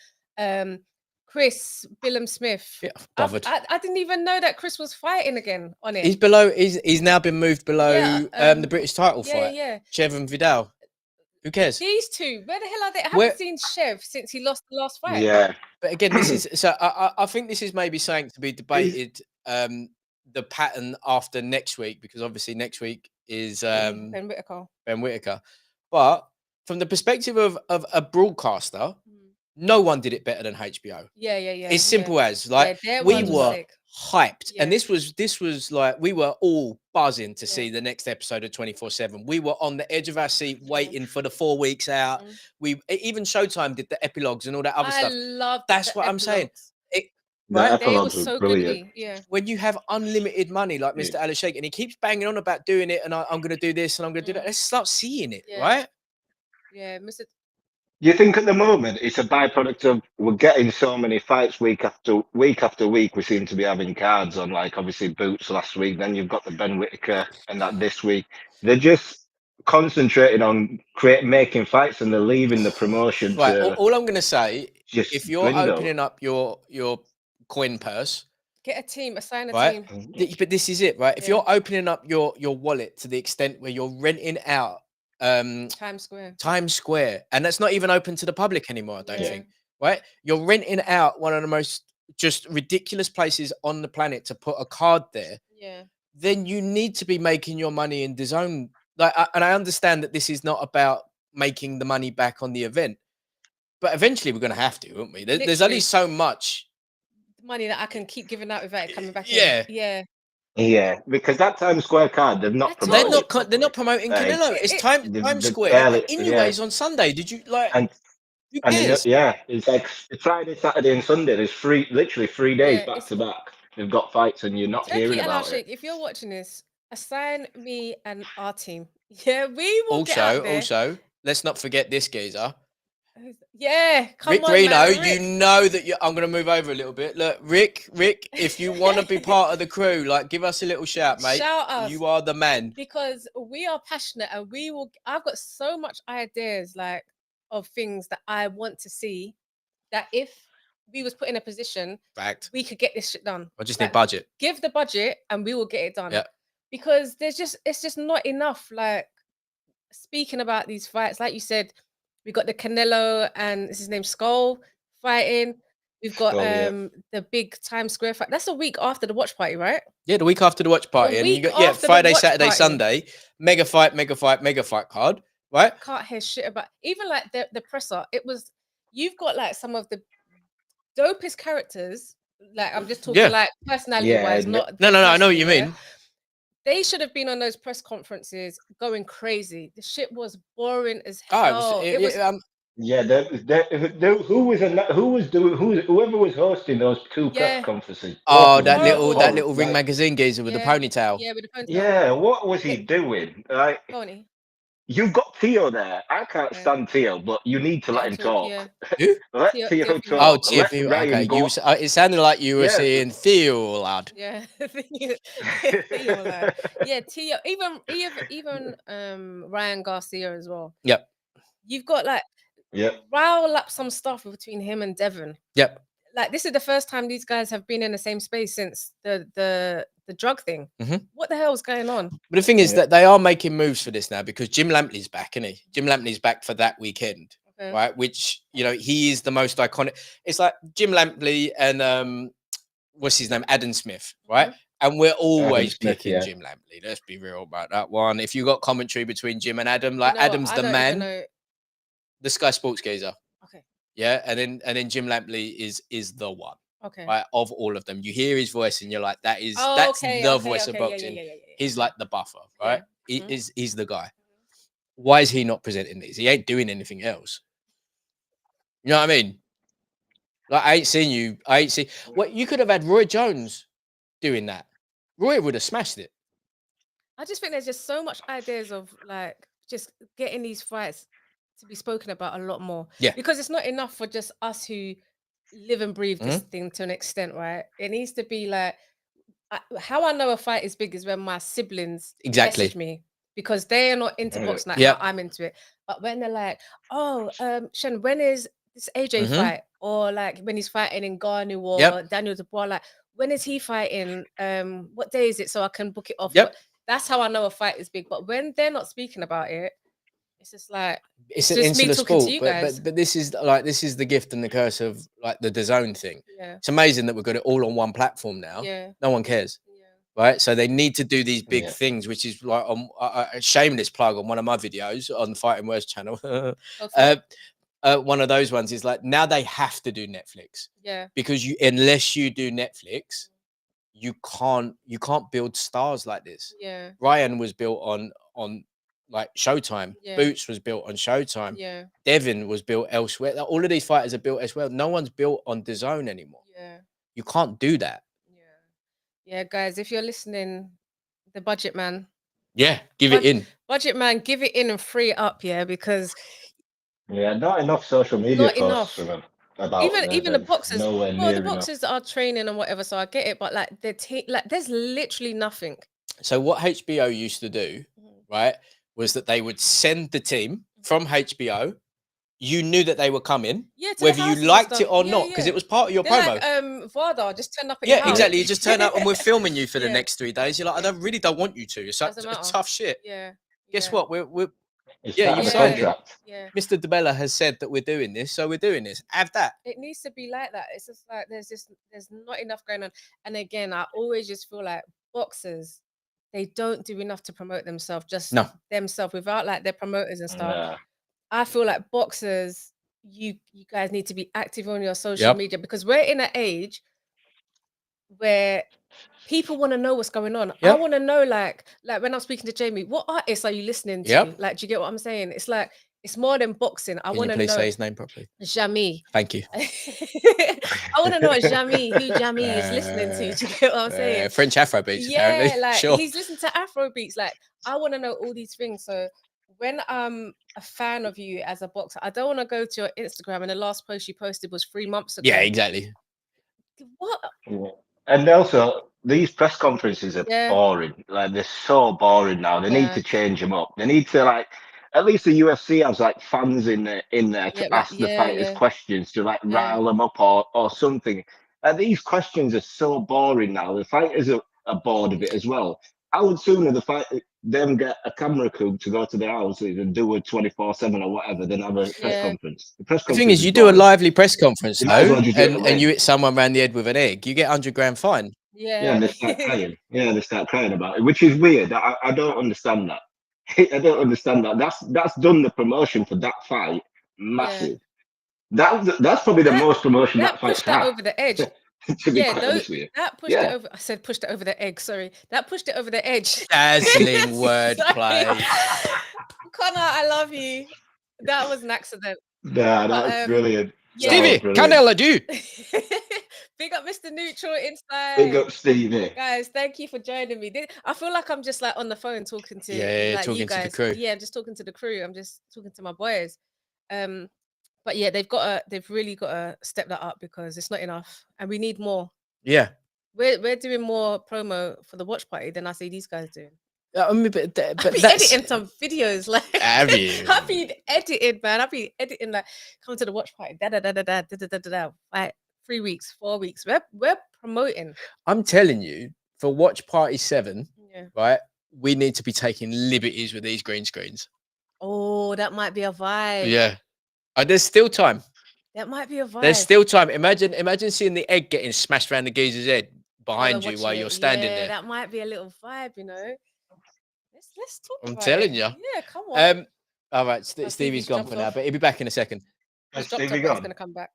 Chris Billum Smith. Yeah, bothered. I didn't even know that Chris was fighting again on it. He's below. He's now been moved below the British title fight. Yeah. Chev and Vidal. Who cares? These two, where the hell are they? I haven't seen Chev since he lost the last fight. Yeah. But again, this is so. I think this is maybe something to be debated. The pattern after next week, because obviously next week is Ben Whittaker. But from the perspective of a broadcaster, no one did it better than HBO. Yeah. It's simple as like we were hyped, and this was like we were all buzzing to see the next episode of 24/7. We were on the edge of our seat waiting for the 4 weeks out. We even Showtime did the epilogues and all that other stuff. Love that's what I'm saying. Right? They were so brilliant. Yeah. When you have unlimited money like Mr. Adeleye Sheikh, and he keeps banging on about doing it, and I'm going to do this and I'm going to do that. Let's start seeing it, right? Yeah, Mr. You think at the moment it's a byproduct of we're getting so many fights week after week after week. We seem to be having cards on, like obviously Boots last week. Then you've got the Ben Whittaker and that this week. They're just concentrating on making fights, and they're leaving the promotion. Right. To all I'm going to say, if you're dwindle. opening up your coin purse, get a team, assign a right? team. But this is it, right? If you're opening up your wallet to the extent where you're renting out Times Square, and that's not even open to the public anymore, I don't think, right? You're renting out one of the most just ridiculous places on the planet to put a card there. Yeah. Then you need to be making your money in DAZN. Like, and I understand that this is not about making the money back on the event, but eventually we're going to have to, won't we? There's only so much money that I can keep giving out without it coming back. Yeah, because that Times Square card they've not promoted. They're not promoting Canelo. It's Times Square. Anyways, on Sunday, did you like? And it's like Friday, Saturday, and Sunday. There's literally 3 days back to back. They've got fights, and you're not hearing about it. If you're watching this, assign me and our team. Yeah, we will. Also, let's not forget this geezer. Yeah, come Rick on, Reno, man, Rick. you know that I'm going to move over a little bit. Look, Rick, if you want to be part of the crew, like, give us a little shout, mate. Shout us. You are the man. Because we are passionate, and I've got so much ideas, like, of things that I want to see, that if we was put in a position, we could get this shit done. I just need budget. Give the budget, and we will get it done. Yeah. Because it's just not enough. Like, speaking about these fights, like you said, we got the Canelo and his name Skull fighting. We've got the big Times Square fight. That's a week after the watch party, right? Yeah, the week after the watch party. And you got Friday, Saturday, Sunday, mega fight card, right? Can't hear shit about even like the presser. You've got like some of the dopest characters. Like I'm just talking like personality wise, not no, I know what you mean. They should have been on those press conferences going crazy. The shit was boring as hell. Whoever was hosting those two press conferences. Oh, that little Ring magazine geezer with the ponytail. Yeah, with the ponytail. Yeah, what was he doing? Like, you've got Theo there. I can't stand Theo, but you need to let him talk. Who? Let Theo talk. Oh, Theo. Okay, it sounded like you were saying Theo, lad. Yeah, Theo, lad. Yeah, Theo. Even Ryan Garcia as well. Yep. You've got like rile up some stuff between him and Devon. Yep. Like this is the first time these guys have been in the same space since the the drug thing. Mhm. What the hell's going on? But the thing is that they are making moves for this now because Jim Lampley's back, isn't he? Jim Lampley's back for that weekend, right? Which, you know, he is the most iconic. It's like Jim Lampley and what's his name, Adam Smith, right? And we're always picking Jim Lampley. Let's be real about that one. If you got commentary between Jim and Adam, like Adam's the man, the Sky Sports geezer. Okay. Yeah, and then Jim Lampley is the one. Okay. Right, of all of them, you hear his voice and you're like, that's the voice of boxing. He's like the buffer, right? He's the guy. Why is he not presenting these? He ain't doing anything else. You know what I mean? Like, I ain't seen. What you could have had Roy Jones doing that. Roy would have smashed it. I just think there's just so much ideas of like just getting these fights to be spoken about a lot more. Yeah. Because it's not enough for just us who live and breathe this thing to an extent, right? It needs to be like how I know a fight is big is when my siblings message me because they are not into boxing like how I'm into it. But when they're like, "Oh, Shen, when is this AJ fight?" Or like when he's fighting in Garnu or Daniel Dubois, like when is he fighting? What day is it so I can book it off? That's how I know a fight is big. But when they're not speaking about it, it's just like it's an insular sport. But this is the gift and the curse of like the DAZN thing. Yeah. It's amazing that we've got it all on one platform now. Yeah. No one cares. Yeah. Right. So they need to do these big things, which is like on a shameless plug on one of my videos on the Fighting Words channel. One of those ones is like now they have to do Netflix. Yeah. Because unless you do Netflix, you can't build stars like this. Yeah. Ryan was built on like Showtime. Boots was built on Showtime. Yeah. Devin was built elsewhere. All of these fighters are built elsewhere. No one's built on DAZN anymore. Yeah. You can't do that. Yeah, guys, if you're listening, the budget man. Yeah, give it in. Budget man, give it in and free it up, because not enough social media posts from them. Even the boxers. Nowhere well, near the boxers are training and whatever, so I get it, but like there's literally nothing. So what HBO used to do, right, was that they would send the team from HBO. You knew that they were coming, whether you liked it or not, because it was part of your promo. Like, Vardar just turn up at your house. Exactly. You just turn up and we're filming you for the next 3 days. You're like, I really don't want you to. It's tough shit. Yeah. Guess what? You've signed it. Yeah. Mr. DeBella has said that we're doing this, so we're doing this. Have that. It needs to be like that. It's just like there's not enough going on. And again, I always just feel like boxers, they don't do enough to promote themselves, themselves without like their promoters and stuff. Yeah. I feel like boxers, you guys need to be active on your social media because we're in an age where people want to know what's going on. I want to know, like when I'm speaking to Jamie, what artists are you listening to? Like, do you get what I'm saying? It's like it's more than boxing. I want to know. Please say his name properly. Jeamie. Thank you. I want to know who Jeamie is listening to. Do you get what I'm saying? French Afrobeats, apparently. Like he's listening to Afrobeats. Like I want to know all these things. So when I'm a fan of you as a boxer, I don't want to go to your Instagram and the last post you posted was 3 months ago. Yeah, exactly. What? And also, these press conferences are boring. Like they're so boring now. They need to change them up. They need to like at least the UFC has like fans in there to ask the fighters questions to like rile them up or something. And these questions are so boring now. The fighters are bored of it as well. I would sooner them get a camera crew to go to their houses and do a 24/7 or whatever than have a press conference. The thing is, you do a lively press conference though, and you hit someone around the head with an egg, you get £100 fine. Yeah, and they start crying. They start crying about it, which is weird. I don't understand that. I don't understand that. That's done the promotion for that fight massive. That's probably the most promotion that fight's had. Over the edge. To be quite honest with you. That pushed it over. I said pushed it over the egg. Sorry, that pushed it over the edge. Dazzling wordplay. Connor, I love you. That was an accident. Nah, that's brilliant. Stevie, Canela, do. Big up Mr. Neutral inside. Big up Stevie. Guys, thank you for joining me. I feel like I'm just like on the phone talking to talking you guys. To the crew. Yeah, I'm just talking to the crew. I'm just talking to my boys. But yeah, they've really got to step that up because it's not enough, and we need more. Yeah, we're doing more promo for the watch party than I see these guys doing. I mean, but that's editing some videos like. Have you? I've been editing, man. I've been editing like come to the watch party. Like 3 weeks, 4 weeks. We're promoting. I'm telling you, for Watch Party 7, Yeah. right? We need to be taking liberties with these green screens. Oh, that might be a vibe. Yeah. There's still time. That might be a vibe. There's still time. Imagine seeing the egg getting smashed around the geezer's head behind you while you're standing there. That might be a little vibe, you know. Let's talk I'm about telling it. you. Yeah, come on. All right, Stevie's Stevie's gone jumped for now, off. but he'll be back in a second. He's dropped off, but he's gonna come back.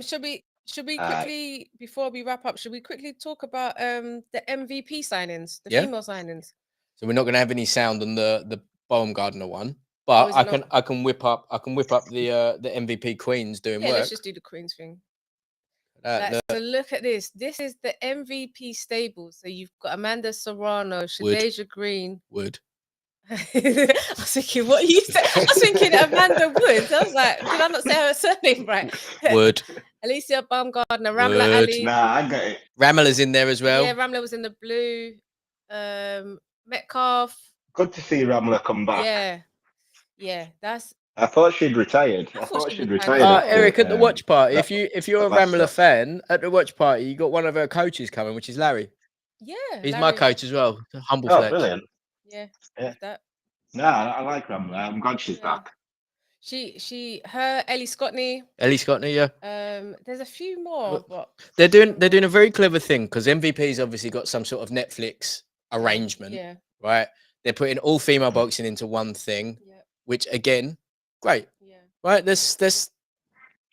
Should we quickly, before we wrap up, should we quickly talk about the MVP signings, the female signings? So we're not gonna have any sound on the Baumgartner one, but I can whip up the MVP queens doing work. Let's just do the queens thing. So look at this. This is the MVP stable. So you've got Amanda Serrano, Shadeja Green. Wood. I was thinking, what you said? I was thinking Amanda Woods. I was like, did I not say her surname right? Wood. Alicia Baumgartner, Ramla Ali. Nah, I got it. Ramla's in there as well. Yeah, Ramla was in the blue. Metcalf. Good to see Ramla come back. Yeah, that's. I thought she'd retired. I thought she'd retired. Eric, at the watch party, if you're a Ramla fan, at the watch party, you got one of her coaches coming, which is Larry. Yeah, he's my coach as well. Humble flex. Brilliant. Yeah. That. Nah, I like Ramla. I'm glad she's back. Ellie Scottney. Ellie Scottney, yeah. There's a few more, but they're doing a very clever thing because MVP's obviously got some sort of Netflix arrangement, right? They're putting all female boxing into one thing, which again, great, right?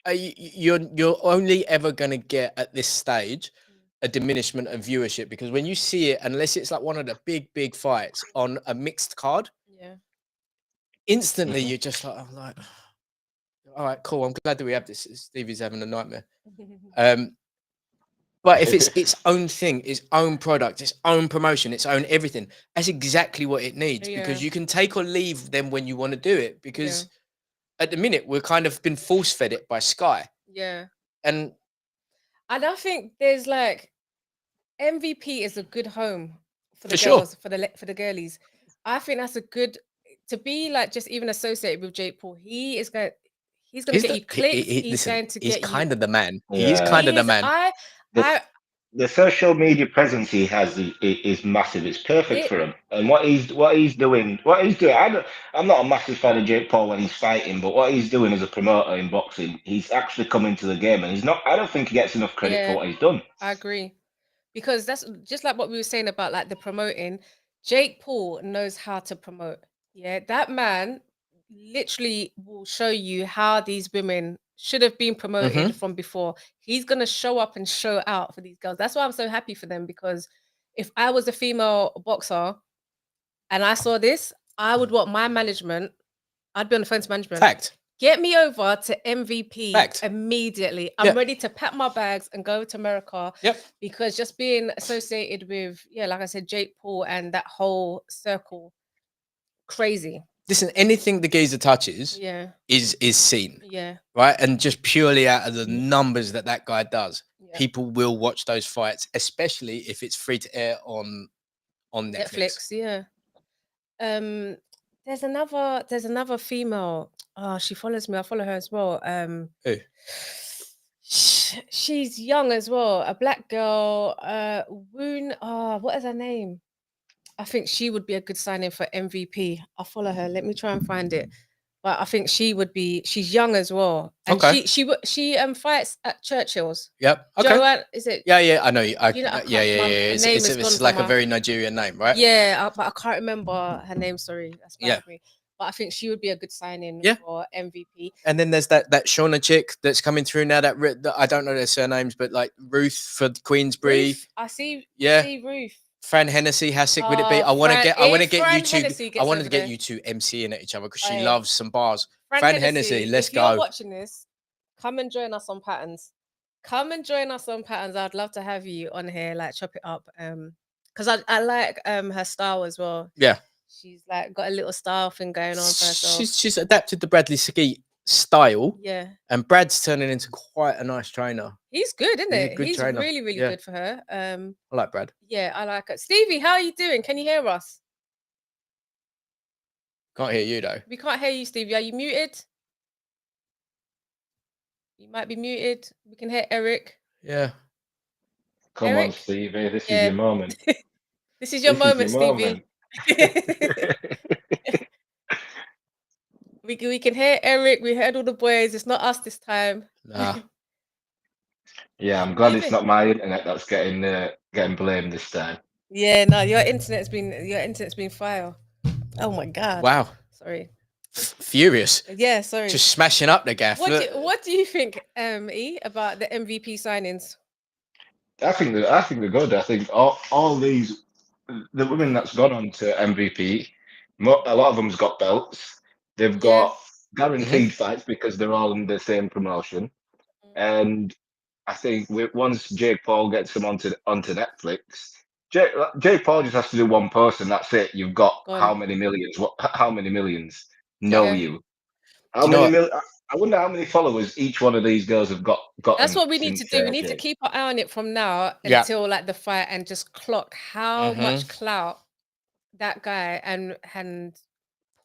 You're only ever gonna get at this stage a diminishment of viewership because when you see it, unless it's like one of the big fights on a mixed card, instantly you're just like, I'm like, all right, cool. I'm glad that we have this. Stevie's having a nightmare. But if it's its own thing, its own product, its own promotion, its own everything, that's exactly what it needs because you can take or leave them when you want to do it because at the minute we're kind of been force fed it by Sky. Yeah. And I don't think there's like MVP is a good home for the girls, for the girlies. I think that's a good to be like just even associated with Jake Paul. He's gonna get you clicks. He's kind of the man. He is kind of the man. The social media presence he has is massive. It's perfect for him. And what he's doing. I'm not a massive fan of Jake Paul when he's fighting, but what he's doing as a promoter in boxing, he's actually coming to the game, and he's not. I don't think he gets enough credit for what he's done. I agree, because that's just like what we were saying about like the promoting. Jake Paul knows how to promote. Yeah, that man literally will show you how these women should have been promoted from before. He's gonna show up and show out for these girls. That's why I'm so happy for them, because if I was a female boxer and I saw this, I would want my management. I'd be on the phone to management. Fact. Get me over to MVP immediately. I'm ready to pack my bags and go to America. Because just being associated with, like I said, Jake Paul and that whole circle, crazy. Listen, anything the geezer touches is seen. Right? And just purely out of the numbers that guy does, people will watch those fights, especially if it's free to air on Netflix. There's another female. Oh, she follows me. I follow her as well. Who? She's young as well. A black girl. Woon. Oh, what is her name? I think she would be a good signing for MVP. I'll follow her. Let me try and find it. But I think she would be. She's young as well, and she fights at Churchill's. Yep. Okay. Joanne, is it? Yeah. I know you. Yeah. It's like a very Nigerian name, right? Yeah, but I can't remember her name. Sorry, that's bad for me. But I think she would be a good signing for MVP. And then there's that Shauna chick that's coming through now. That I don't know their surnames, but like Ruth for Queensbury. Ruth, I see. Yeah. I see Ruth. Fran Hennessy, how sick would it be? I want to get you two MCing at each other because she loves some bars. Fran Hennessy, let's go. If you're watching this, come and join us on Patterns. I'd love to have you on here, like chop it up. Because I like her style as well. Yeah. She's like got a little style thing going on for herself. She's adapted the Bradley Skeet style. Yeah. And Brad's turning into quite a nice trainer. He's good, isn't it? He's trainer. really good for her. I like Brad. Yeah, I like it. Stevie, how are you doing? Can you hear us? Can't hear you though. We can't hear you, Stevie. Are you muted? You might be muted. We can hear Eric. Yeah. Come on, Stevie. This is your moment. This is your moment, Stevie. We can hear Eric. We heard all the boys. It's not us this time. Nah. Yeah, I'm glad it's not my internet that's getting blamed this time. Yeah, no, your internet's been fire. Oh my god. Wow. Sorry. Furious. Yeah, sorry. Just smashing up the gaff. What do you think, E, about the MVP signings? I think they're good. I think all these the women that's gone on to MVP, a lot of them's got belts. They've got guaranteed fights because they're all in the same promotion. And I think once Jake Paul gets them onto Netflix, Jake Paul just has to do one person. That's it. You've got how many millions? How many millions know you? I wonder how many followers each one of these girls have got. That's what we need to do. We need to keep our eye on it from now until like the fight and just clock how much clout that guy and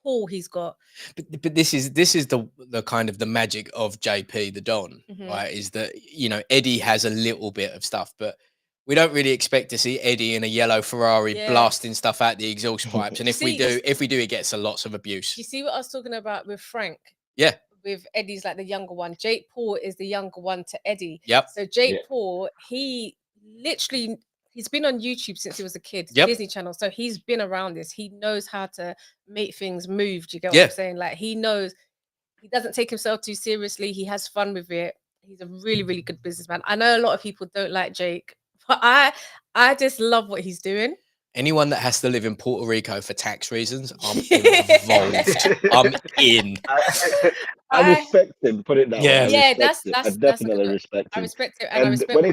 Paul he's got. But this is the kind of the magic of JP the Don, right? Is that, you know, Eddie has a little bit of stuff, but we don't really expect to see Eddie in a yellow Ferrari blasting stuff out the exhaust pipes. And if we do, he gets lots of abuse. You see what I was talking about with Frank? Yeah. With Eddie's like the younger one. Jake Paul is the younger one to Eddie. Yep. So Jake Paul, he's been on YouTube since he was a kid, Disney Channel. So he's been around this. He knows how to make things move. Do you get what I'm saying? Like he knows, he doesn't take himself too seriously. He has fun with it. He's a really, really good businessman. I know a lot of people don't like Jake, but I just love what he's doing. Anyone that has to live in Puerto Rico for tax reasons, I'm involved. I'm in. I respect him. Put it that way. Yeah, I definitely respect him. I respect it, and I respect. When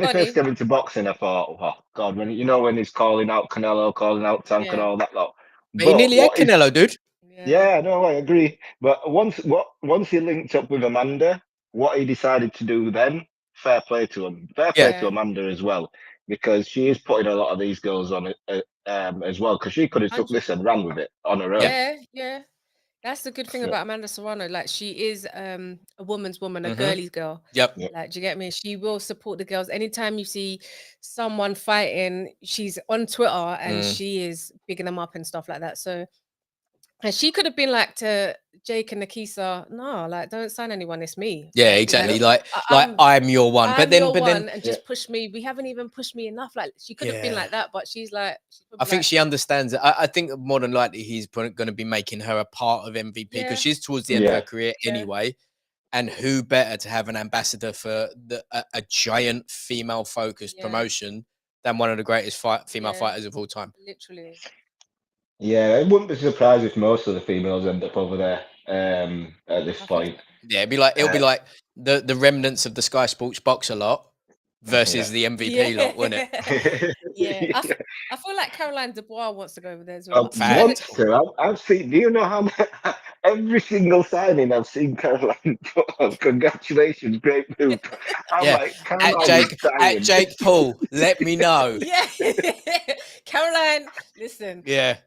he first came into boxing, I thought, oh God, when he's calling out Canelo, calling out Tank, and all that lot. But he nearly had Canelo, dude. Yeah, no, I agree. But once he linked up with Amanda, what he decided to do then, fair play to him. Fair play to Amanda as well, because she is putting a lot of these girls on it as well, because she could have took this and ran with it on her own. Yeah. That's the good thing about Amanda Serrano. Like, she is a woman's woman, a girly's girl. Yep. Like, do you get me? She will support the girls. Anytime you see someone fighting, she's on Twitter and she is bigging them up and stuff like that. So, and she could have been like to Jake and Nakisa, no, like, don't sign anyone. It's me. Yeah, exactly. Like I'm your one. But then and just push me. We haven't even pushed me enough. Like, she could have been like that, but she's like, I think she understands it. I think more than likely he's going to be making her a part of MVP because she's towards the end of her career anyway. And who better to have an ambassador for a giant female focused promotion than one of the greatest female fighters of all time? Literally. Yeah, it wouldn't be surprised if most of the females end up over there at this point. Yeah, it'll be like the remnants of the Sky Sports boxer lot versus the MVP lot, wouldn't it? I feel like Caroline Dubois wants to go over there as well. I've seen. Do you know how every single signing I've seen Caroline put up? Congratulations, great move. At Jake Paul, let me know. Caroline, listen. Yeah.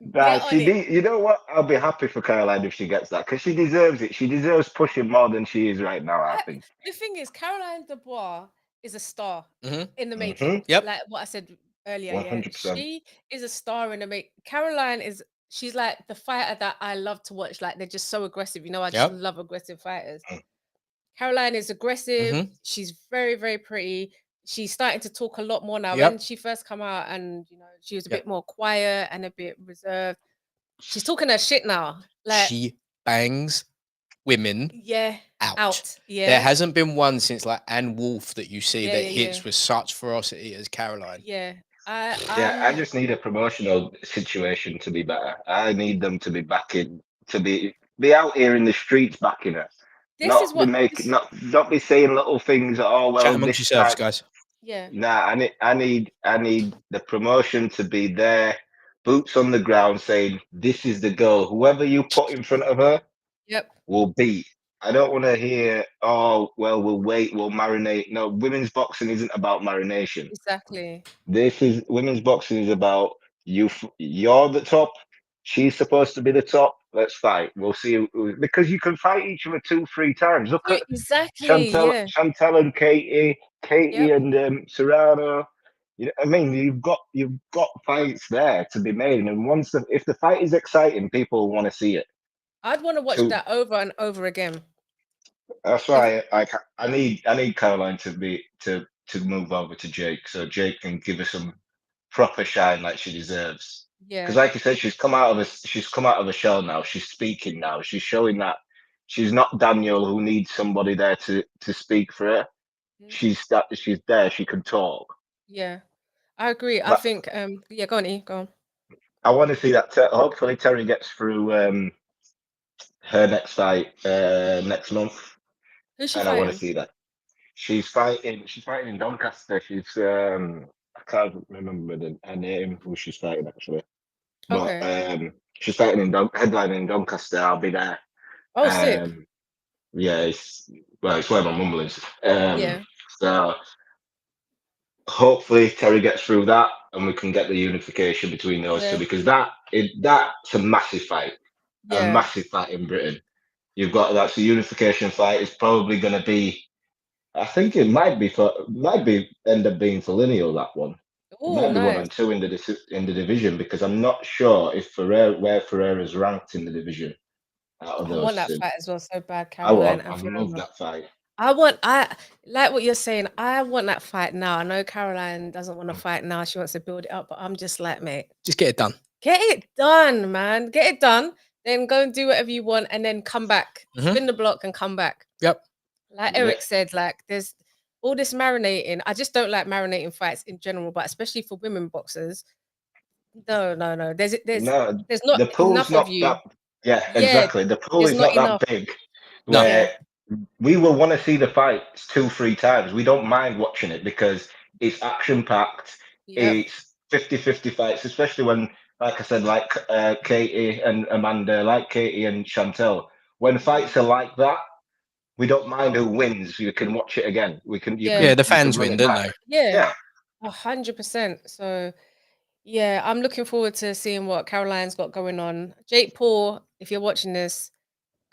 You know what? I'll be happy for Caroline if she gets that, because she deserves it. She deserves pushing more than she is right now, I think. The thing is, Caroline Dubois is a star in the making. Yep. Like what I said earlier. 100%. She is a star in the making. Caroline she's like the fighter that I love to watch. Like, they're just so aggressive. You know, I just love aggressive fighters. Caroline is aggressive. She's very, very pretty. She's starting to talk a lot more now. When she first come out, and you know, she was a bit more quiet and a bit reserved. She's talking her shit now. Like, she bangs women out. Yeah. There hasn't been one since like Anne Wolf that you see that hits with such ferocity as Caroline. Yeah. I just need a promotional situation to be better. I need them to be backing, to be out here in the streets backing her. Not be saying little things at all. Well, chat amongst yourselves, guys. Yeah. Nah, I need the promotion to be there, boots on the ground, saying this is the girl. Whoever you put in front of her, will beat. I don't want to hear, oh, well, we'll wait, we'll marinate. No, women's boxing isn't about marination. Exactly. Women's boxing is about you're the top. She's supposed to be the top. Let's fight. We'll see. Because you can fight each other 2-3 times. Look at exactly. Chantel and Katie. Katie and Serrano. You know, I mean, you've got fights there to be made, and once if the fight is exciting, people want to see it. I'd want to watch that over and over again. That's why I need Caroline to move over to Jake, so Jake can give her some proper shine like she deserves. Yeah. Because like you said, she's come out of a shell now. She's speaking now. She's showing that she's not Daniel who needs somebody there to speak for her. She's there. She can talk. Yeah, I agree. I think yeah, go on, E, go on. I want to see that. Hopefully, Terry gets through her next fight next month. Who's she and fighting? I want to see that. She's fighting in Doncaster. She's I can't remember her name who she's fighting actually. But she's fighting headlining in Doncaster. I'll be there. Oh, sick. Yeah, it's where my mum lives. Yeah. So hopefully Terry gets through that and we can get the unification between those two, because that's a massive fight. A massive fight in Britain. You've got that's a unification fight. It's probably going to be. I think it might end up being for Lineal, that one. Ooh, it might be nice. 1 and 2 in the division, because I'm not sure if where Ferreira's ranked in the division. Out of those I want that two. fight as well so bad, Caroline. I love that fight. I like what you're saying. I want that fight now. I know Caroline doesn't want to fight now. She wants to build it up, but I'm just like, mate, just get it done. Get it done, man. Get it done. Then go and do whatever you want, and then come back, spin the block, and come back. Yep. Like Eric said, like there's all this marinating. I just don't like marinating fights in general, but especially for women boxers. No. There's not the pool's enough not of you. That, exactly. The pool is not that big. Where we will want to see the fights 2-3 times. We don't mind watching it because it's action packed. It's 50-50 fights, especially when, like I said, like Katie and Amanda, like Katie and Chantel. When fights are like that, we don't mind who wins. You can watch it again. The fans win, don't they? Yeah, 100%. So, yeah, I'm looking forward to seeing what Caroline's got going on. Jake Paul, if you're watching this,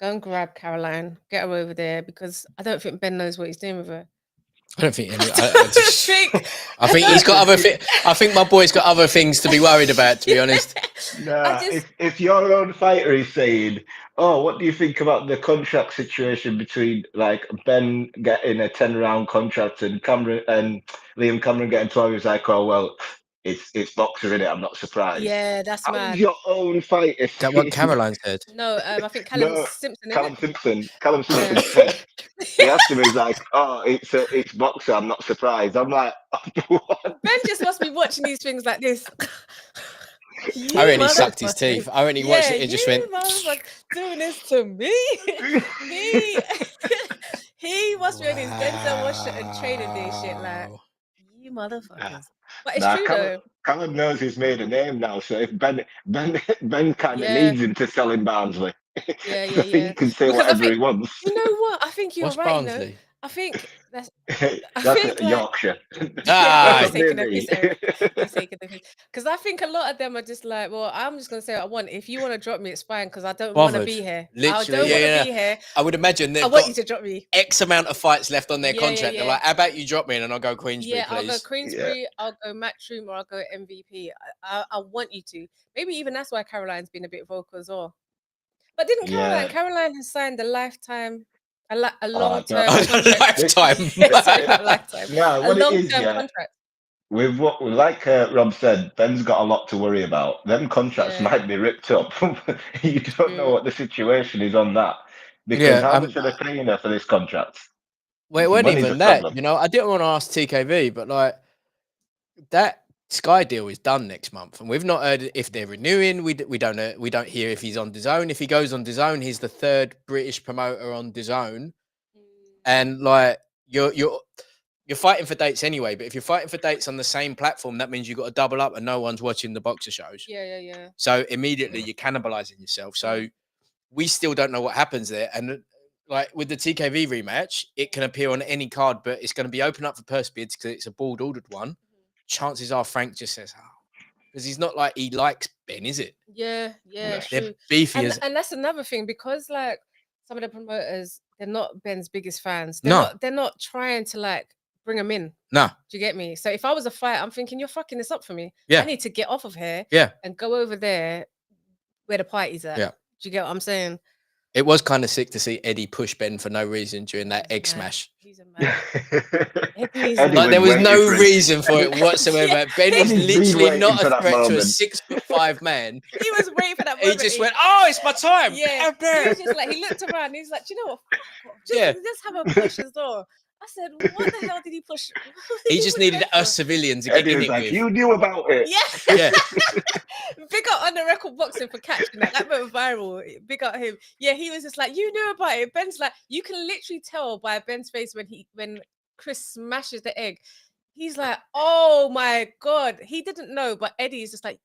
go and grab Caroline, get her over there, because I don't think Ben knows what he's doing with her. I don't think I think he's got other I think my boy's got other things to be worried about, to be honest. Nah, if your own fighter is saying, oh, what do you think about the contract situation between like Ben getting a 10-round contract and Liam Cameron getting 12? He's like, oh well, it's boxer, in it. I'm not surprised. Yeah, that's mad. How's your own fighter? Is that what Caroline said? No, I think Callum Simpson. Callum Simpson said. He asked him, he's like, oh, it's boxer. I'm not surprised. I'm like, what? Ben just must be watching these things like this. I reckon he sucked his teeth. I reckon he watched it and just went, doing this to me. He must be in his Denzel Washington training this shit like, you motherfuckers. But it's true though. Callum knows he's made a name now, so if Ben kind of needs him to sell in Barnsley. He can say whatever he wants. You know what? I think you're what's right. Barnsley? You know? I think that's Yorkshire. He's taking the piss. Because I think a lot of them are just like, well, I'm just gonna say what I want. If you want to drop me, it's fine, because I don't want to be here. Literally, I don't want to be here. I would imagine they've got you to drop me. X amount of fights left on their contract. They're like, how about you drop me and I'll go Queensbury, please? I'll go Queensbury, I'll go Matchroom, or I'll go MVP. I want you to. Maybe even that's why Caroline's been a bit vocal as well. But didn't Caroline has signed a lifetime, a long-term contract. Lifetime. Not lifetime. No, a long-term contract. With what, like Rob said, Ben's got a lot to worry about. Them contracts might be ripped up. You don't know what the situation is on that. Because how much are they paying her for this contract? Well, it wasn't even that. You know, I didn't want to ask TKV, but like that Sky deal is done next month, and we've not heard if they're renewing. We don't know. We don't hear if he's on DAZN. If he goes on DAZN, he's the 3rd British promoter on DAZN, and like you're fighting for dates anyway. But if you're fighting for dates on the same platform, that means you've got to double up, and no one's watching the boxer shows. Yeah. So immediately you're cannibalizing yourself. So we still don't know what happens there, and like with the TKV rematch, it can appear on any card, but it's going to be open up for purse bids because it's a board ordered one. Chances are Frank just says, because he's not like he likes Ben, is it? Yeah, it's they're true. beefy and that's another thing, because like some of the promoters, they're not Ben's biggest fans. They're not trying to like bring them in. No. Do you get me? So if I was a fighter, I'm thinking you're fucking this up for me. Yeah. I need to get off of here. Yeah. And go over there where the party's at. Yeah. Do you get what I'm saying? It was kind of sick to see Eddie push Ben for no reason during that egg smash. He's a man. Like there was no reason for it whatsoever. Ben is literally not a threat to a 6'5" man. He was waiting for that moment. He just went, "Oh, it's my time." Yeah. He was just like, he looked around. He's like, do you know what? Just have a push as well. I said, what the hell did he push? He just needed us civilians to get in it with. You knew about it. Yeah. Big up On the Record Boxing for catching that. That went viral. Big up him. Yeah, he was just like, you knew about it. Ben's like, you can literally tell by Ben's face when Chris smashes the egg. He's like, oh my God. He didn't know, but Eddie is just like,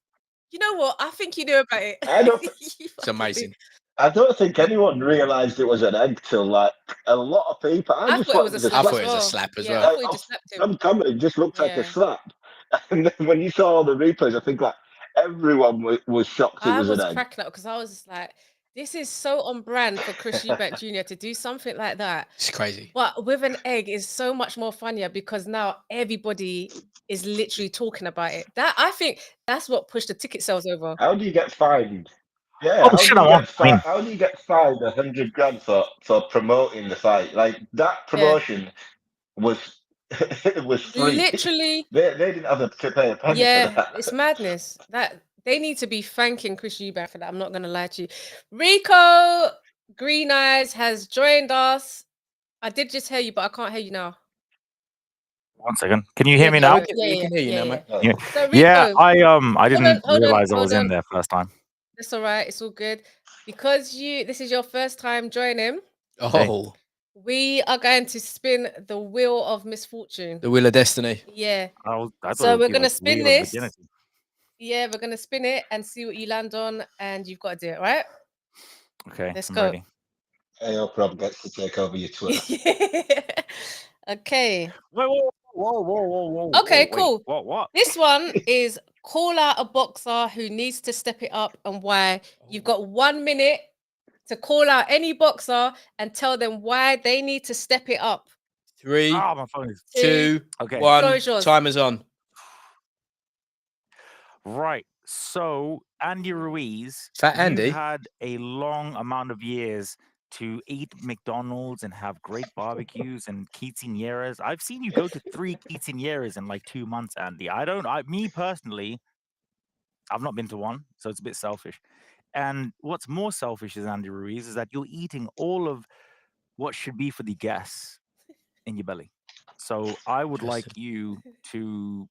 you know what? I think you knew about it. It's amazing. I don't think anyone realised it was an egg till like a lot of people. I thought it was a slap as well. I thought he just slapped him. Some comment just looked like a slap. And then when you saw all the replays, I think like everyone was shocked it was an egg. I was cracking up because I was just like, this is so on brand for Chris Eubank Jr. to do something like that. It's crazy. But with an egg is so much more funnier because now everybody is literally talking about it. That I think that's what pushed the ticket sales over. How do you get fined? Yeah, how do you get fined 100 grand for promoting the fight? Like that promotion was it was free. Literally, they didn't have to pay a penny for that. It's madness. That they need to be thanking Chris Eubank for that. I'm not gonna lie to you. Rico Green Eyes has joined us. I did just hear you, but I can't hear you now. 1 second. Can you hear me now? We can hear you now, mate. So Rico, I didn't realize I was in there first time. That's all right. It's all good. Because this is your first time joining. Oh. We are going to spin the wheel of misfortune. The wheel of destiny. Yeah. So we're going to spin this. Yeah, we're going to spin it and see what you land on. And you've got to do it, right? Okay. Let's go. Ready. AO Prob gets to take over your Twitter. Okay. Whoa. Okay, cool. What? This one is call out a boxer who needs to step it up and why. You've got 1 minute to call out any boxer and tell them why they need to step it up. 3, my phone is 2, okay. 1. Timer's on. Right. So Andy Ruiz, Fat Andy had a long amount of years to eat McDonald's and have great barbecues and quinceañeras. I've seen you go to 3 quinceañeras in like 2 months, Andy. Me personally, I've not been to one, so it's a bit selfish. And what's more selfish as Andy Ruiz is that you're eating all of what should be for the guests in your belly. So I would like you to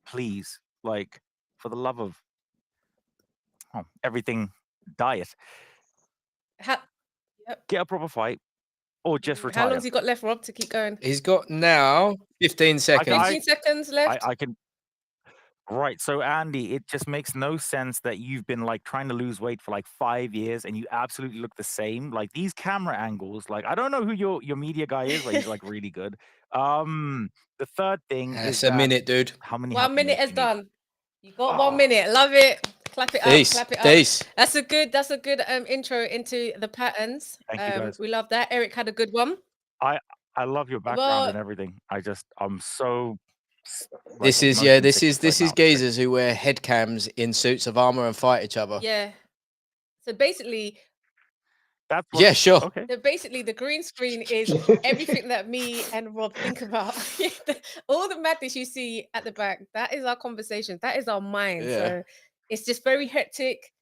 please, like, for the love of everything diet, get a proper fight or just retire. How long has he got left, Rob, to keep going? He's got now 15 seconds. 15 seconds left. I can. Right. So, Andy, it just makes no sense that you've been like trying to lose weight for like 5 years and you absolutely look the same. Like these camera angles, like I don't know who your media guy is, but he's like really good. The third thing is a minute, dude. How many? 1 minute is done. You got 1 minute. Love it. Clap it up. Clap it up. That's a good intro into the patterns. Thank you, guys. We love that. Eric had a good one. I love your background and everything. I'm so. This is geezers who wear head cams in suits of armor and fight each other. Yeah. So basically, sure. Okay. Basically, the green screen is everything that me and Rob think about. All the madness you see at the back, that is our conversation. That is our mind. Yeah. So it's just very hectic.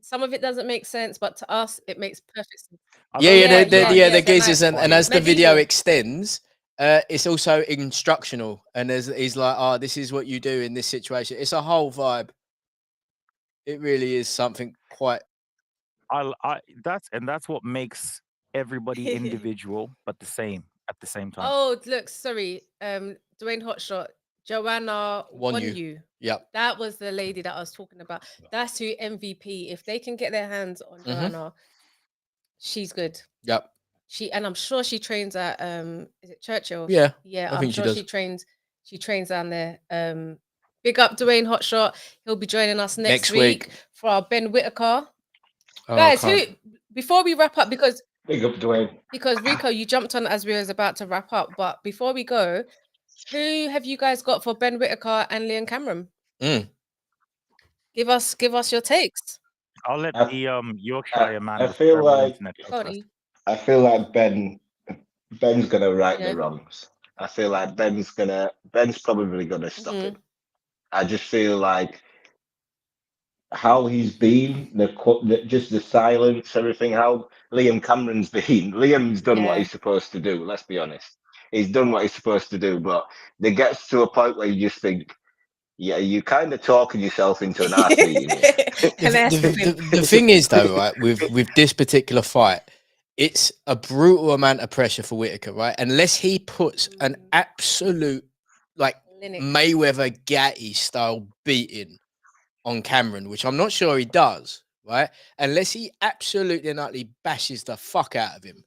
Some of it doesn't make sense, but to us, it makes perfect sense. The geezers, and as the video extends, it's also instructional. And he's like, "Oh, this is what you do in this situation." It's a whole vibe. It really is something quite. That's what makes everybody individual, but the same at the same time. Oh, look, sorry, Dwayne Hotshot, Joanna won you. Yep, that was the lady that I was talking about. That's who MVP. If they can get their hands on Joanna, she's good. Yep. And I'm sure she trains at is it Churchill? Yeah, I'm sure she trains. She trains down there. Big up Dwayne Hotshot. He'll be joining us next week for our Ben Whitaker. Guys, before we wrap up, because Big up, Dwayne. Because Rico, you jumped on as we was about to wrap up, but before we go, who have you guys got for Ben Whittaker and Liam Cameron? Give us your takes. I'll let the Yorkshire man. I feel like Ben's gonna right the wrongs. I feel like Ben's probably gonna stop him. I just feel like how he's been, just the silence, everything. How Liam Cameron's been. Liam's done what he's supposed to do. Let's be honest. He's done what he's supposed to do, but it gets to a point where you just think, yeah, you're kind of talking yourself into an arse meeting here. The thing is, though, right, with this particular fight, it's a brutal amount of pressure for Whittaker, right? Unless he puts an absolute, like, Mayweather Gatti style beating on Cameron, which I'm not sure he does, right? Unless he absolutely and utterly bashes the fuck out of him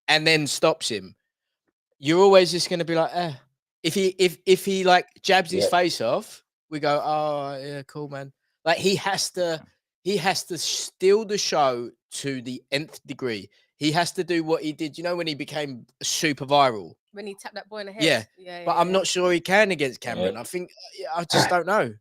and then stops him, you're always just going to be like, If he like jabs his face off, we go, oh yeah, cool, man. Like he has to steal the show to the nth degree. He has to do what he did, when he became super viral. When he tapped that boy in the head. Yeah. But I'm not sure he can against Cameron. I think I just don't know.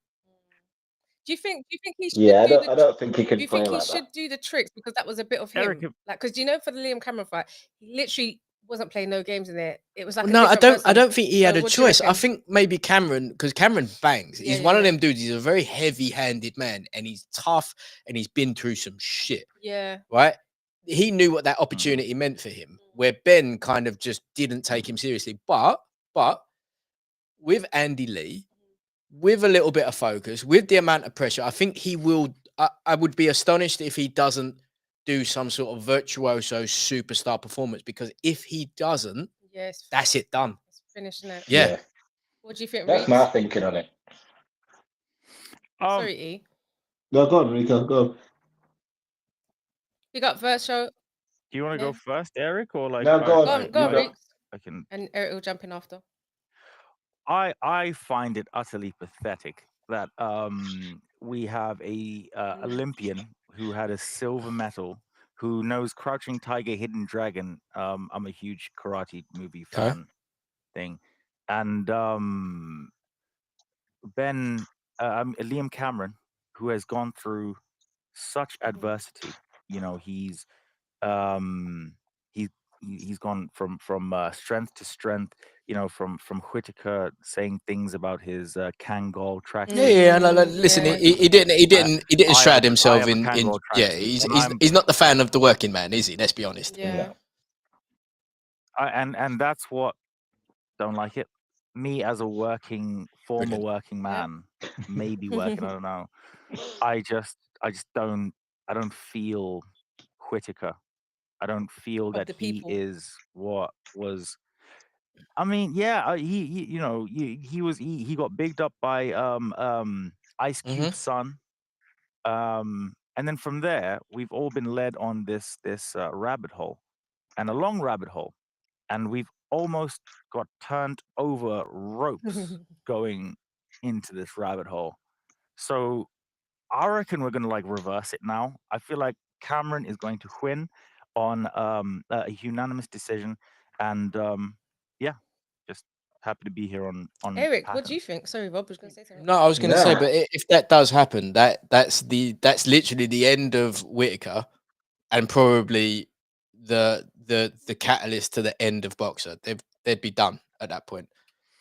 Do you think he should? Yeah, I don't think he can. Do you think he should do the tricks, because that was a bit of him? Like, because for the Liam Cameron fight, he literally wasn't playing no games in there. It was like I don't think he had a choice. I think maybe Cameron, because Cameron bangs. He's one of them dudes. He's a very heavy-handed man, and he's tough, and he's been through some shit. Yeah. Right. He knew what that opportunity meant for him, where Ben kind of just didn't take him seriously. But with Andy Lee, with a little bit of focus, with the amount of pressure, I think he will. I would be astonished if he doesn't do some sort of virtuoso superstar performance, because if he doesn't, that's it done. It's finishing it. Yeah. What do you think? That's my thinking on it. Sorry, E. No, go on, Rico. Go. You got first show. Do you want to go first, Eric, or like? No, go on. Go on, Reeks. And Eric will jump in after. I find it utterly pathetic that we have a Olympian who had a silver medal, who knows Crouching Tiger, Hidden Dragon. I'm a huge karate movie fan thing, and Liam Cameron, who has gone through such adversity. He's gone from strength to strength. From Whittaker saying things about his Kangol track. Yeah. Listen, he didn't shroud himself in. He's not the fan of the working man, is he? Let's be honest. Yeah. And that's what don't like it. Me as a former working man, maybe working. I don't know. I just don't feel Whittaker. I don't feel that he is what was. I mean, yeah, he got bigged up by Ice Cube's son, and then from there we've all been led on this rabbit hole, and a long rabbit hole, and we've almost got turned over ropes going into this rabbit hole. So I reckon we're gonna reverse it now. I feel like Cameron is going to win on a unanimous decision, and yeah, just happy to be here on Eric, pattern. what do you think? Sorry, Rob was going to say something. No, I was going to say, but if that does happen, that's literally the end of Whittaker, and probably the catalyst to the end of Boxer. They'd be done at that point.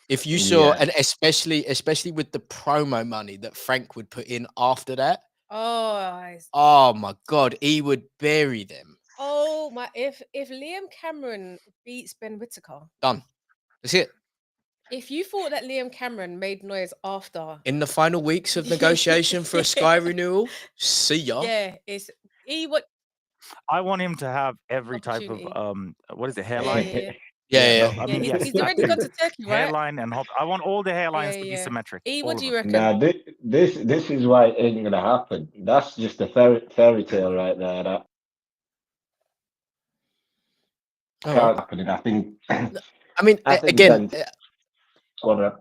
If you saw, and especially with the promo money that Frank would put in after that. Oh my God, he would bury them. Oh my! If Liam Cameron beats Ben Whittaker, done. That's it. If you thought that Liam Cameron made noise after in the final weeks of negotiation for a Sky renewal, see ya. Yeah, I want him to have every type of what is it, hairline? Yeah. I mean, he's already gone to Turkey, right? Hairline and hop. I want all the hairlines to be symmetric. What do you reckon? Nah, this is why it ain't gonna happen. That's just a fairy tale right there. That can't happen. I think. I mean, again. No,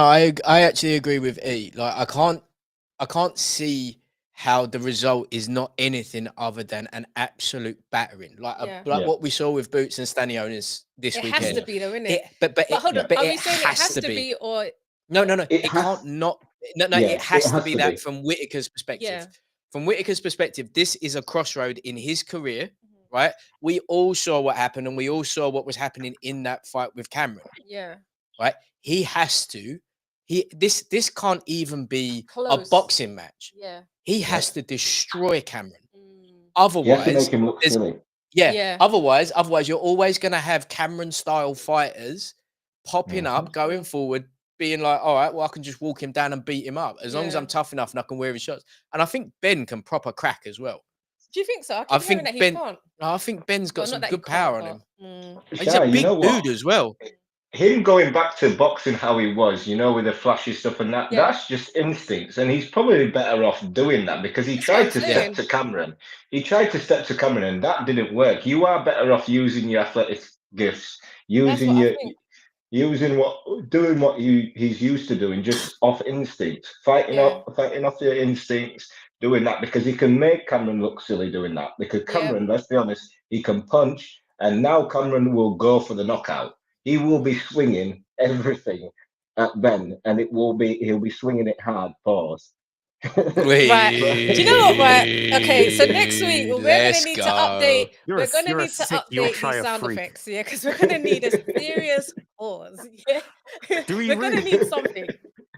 I actually agree with E. Like, I can't see how the result is not anything other than an absolute battering, like what we saw with Boots and Stanionis this weekend. It has to be though, isn't it? But hold on, are we it saying it has to be or no, it can't not. No, it has to be that from Whittaker's perspective. Yeah. From Whittaker's perspective, this is a crossroad in his career, right? We all saw what happened, and we all saw what was happening in that fight with Cameron. Yeah. Right? He has to. This can't even be a boxing match. Yeah. He has to destroy Cameron. Otherwise, you have to make him look silly. Otherwise, you're always going to have Cameron-style fighters popping up, going forward, being like, all right, well, I can just walk him down and beat him up as long as I'm tough enough and I can wear his shots. And I think Ben can proper crack as well. Do you think so? I think that he can't. I think Ben's got some good power on him. He's Shy, a big dude as well. Him going back to boxing how he was, with the flashy stuff and that's just instincts. And he's probably better off doing that because he tried to step to Cameron. He tried to step to Cameron and that didn't work. You are better off using your athletic gifts, doing what he's used to doing, just off instinct, fighting off your instincts, doing that because he can make Cameron look silly doing that. Because Cameron, let's be honest, he can punch, and now Cameron will go for the knockout. He will be swinging everything at Ben, and he'll be swinging it hard. Pause. Right. Do you know what? Right. Okay. So next week we're going to need to update. We're going to need to update these sound effects. Yeah, because we're going to need a serious pause. Yeah. We're going to need something.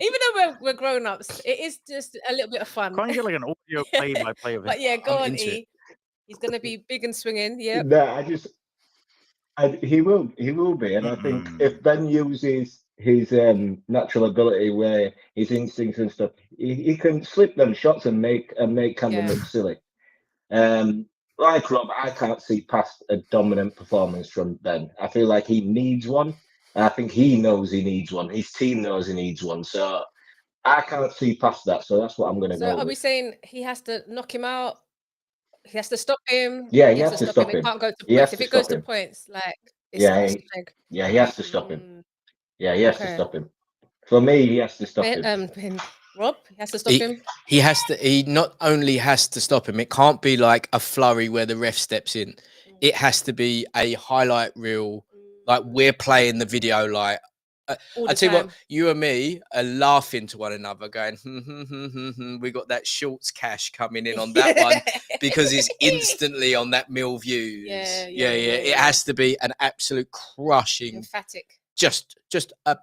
Even though we're grown ups, it is just a little bit of fun. Can't you get like an audio play-by-play of it? But yeah, go on, E. He's going to be big and swinging. Yeah. No, he will be, and I think if Ben uses his natural ability, where his instincts and stuff, he can slip them shots and make Cameron look silly. Like Rob, I can't see past a dominant performance from Ben. I feel like he needs one. I think he knows he needs one. His team knows he needs one. So I can't see past that. So that's what I'm going to go with. So are we saying he has to knock him out? He has to stop him. Yeah, he has to stop him. It can't go to points. If it goes to points, like he has to stop him. Yeah, he has to stop him. For me, he has to stop him. Rob, he has to stop him. He has to. He not only has to stop him. It can't be like a flurry where the ref steps in. It has to be a highlight reel. Like we're playing the video. Like I tell you what, you and me are laughing to one another, going, we got that shorts cash coming in on that one because it's instantly on that mil views. Yeah. It has to be an absolute crushing, emphatic, just a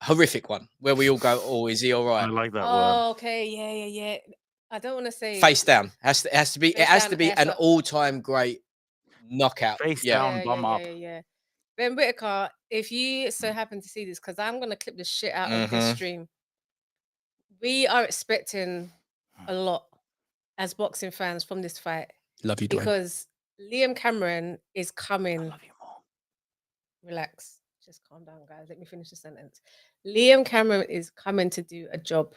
horrific one where we all go, oh, is he all right? I like that word. Oh, okay, yeah. I don't want to say face down. It has to be an all-time great knockout. Face down, bum up. Yeah. Ben Whittaker, if you so happen to see this, because I'm going to clip the shit out of this stream, we are expecting a lot as boxing fans from this fight. Love you, Dwayne. Because Liam Cameron is coming. I love you more. Relax. Just calm down, guys. Let me finish the sentence. Liam Cameron is coming to do a job.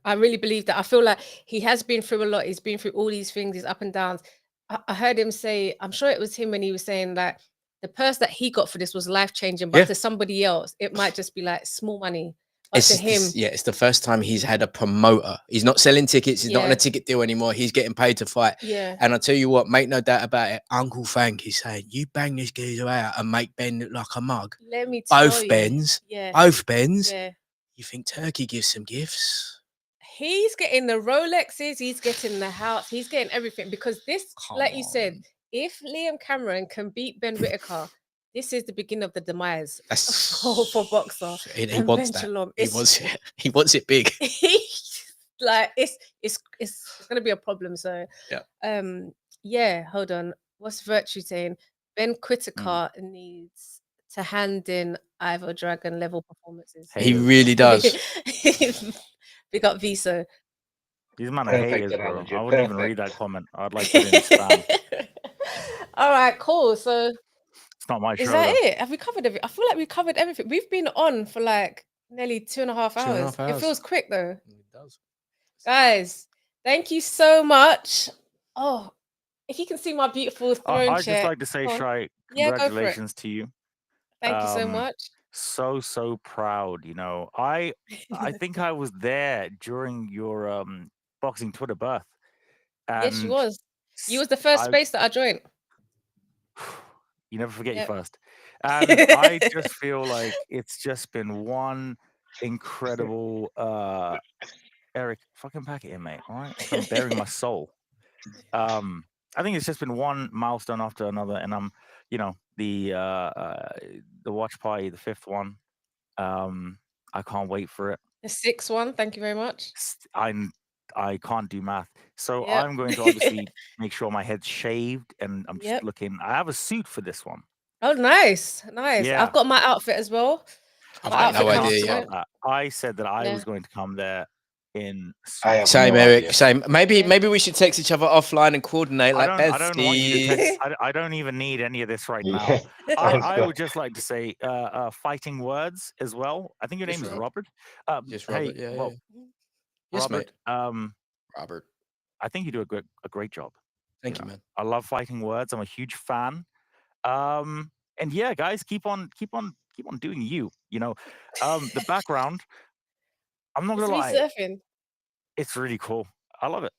I really believe that. I feel like he has been through a lot. He's been through all these things, these up and downs. I heard him say, I'm sure it was him when he was saying that the purse that he got for this was life-changing, but to somebody else, it might just be like small money. But to him, it's the first time he's had a promoter. He's not selling tickets. He's not on a ticket deal anymore. He's getting paid to fight. Yeah. And I tell you what, make no doubt about it. Uncle Frank is saying, you bang this geezer out and make Ben look like a mug. Let me tell both you. Bens. Yeah. Both Bens. Yeah. You think Turkey gives some gifts? He's getting the Rolexes. He's getting the house. He's getting everything because this, you said, if Liam Cameron can beat Ben Whittaker, this is the begining of the demise for boxer. He wants that. He wants it big. Like it's gonna be a problem. So hold on. What's Virtue saying? Ben Whittaker needs to hand in Ivor Dragon level performances. He really does. We got Visa. These man are haters, bro. I wouldn't even read that comment. I'd like to put it in spam. All right, cool. So it's not my show. Is that it? Have we covered everything? I feel like we covered everything. We've been on for like nearly 2.5 hours. It feels quick though. It does. Guys, thank you so much. Oh, if you can see my beautiful throne I'd chair. just like to say, Shy, congratulations to you. Thank you so much. So proud. I think I was there during your boxing Twitter birth. Yes, you And was. You was the first I- space that I joined. You never forget Yep. your first. And I just feel like it's just been one incredible Eric, fucking pack it in, mate. All right. I'm bearing my soul. I think it's just been one milestone after another, and I'm, you know, the watch party, the 5th one. I can't wait for it. The 6th one. Thank you very much. I can't do math, so Yep. I'm going to obviously make sure my head's shaved, and I'm just Yep. looking. I have a suit for this one. Oh, nice. Yeah. I've got my outfit as well. I've My got no outfit idea comes yet. with it. I said that I Yeah. was going to come there in I have Same, no Eric. idea. Same. Maybe Yeah. maybe we should text each other offline and coordinate like I don't want you to besties. text. I don't even need any of this right now. Yeah. I would just like to say fighting words as well. I think your Just name is Rob. Robert. Just Robert. Hey, Yeah, well, yeah. Yes, Robert. mate. Robert. I think you do a great job. Thank you, man. I love fighting words. I'm a huge fan. And yeah, guys, keep on doing you. You know, the background. I'm not It's gonna me lie. surfing. It's really cool. I love it.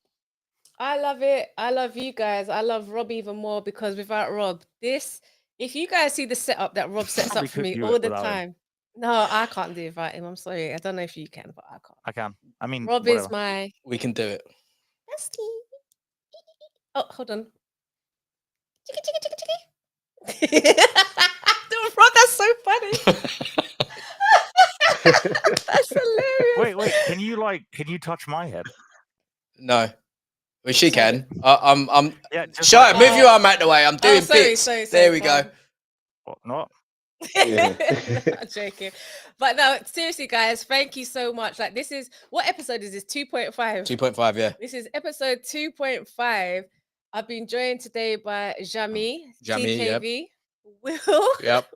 I love it. I love you guys. I love Rob even more because without Rob, if you guys see the setup that Rob sets Probably up for couldn't me do all it the without him. time. No, I can't do it without him. I'm sorry. I don't know if you can, but I can't. I can. I mean, Rob whatever. is my We can do it. bestie. Oh, hold on. Chicka, chicka, chicka, chicka. Rob, that's so funny. That's hilarious. Wait. Can you touch my head? No. Well, she Sorry. can. I'm. Yeah. Just Shy, like, move your arm out the way. I'm doing sorry, bits. sorry, There we go. fine. no. Yeah. No, I'm joking. But no, seriously, guys, thank you so much. Like, this is what episode is this? 2.5. 2.5. Yeah. This is episode 2.5. I've been joined today by Jeamie TKV Will. Yep.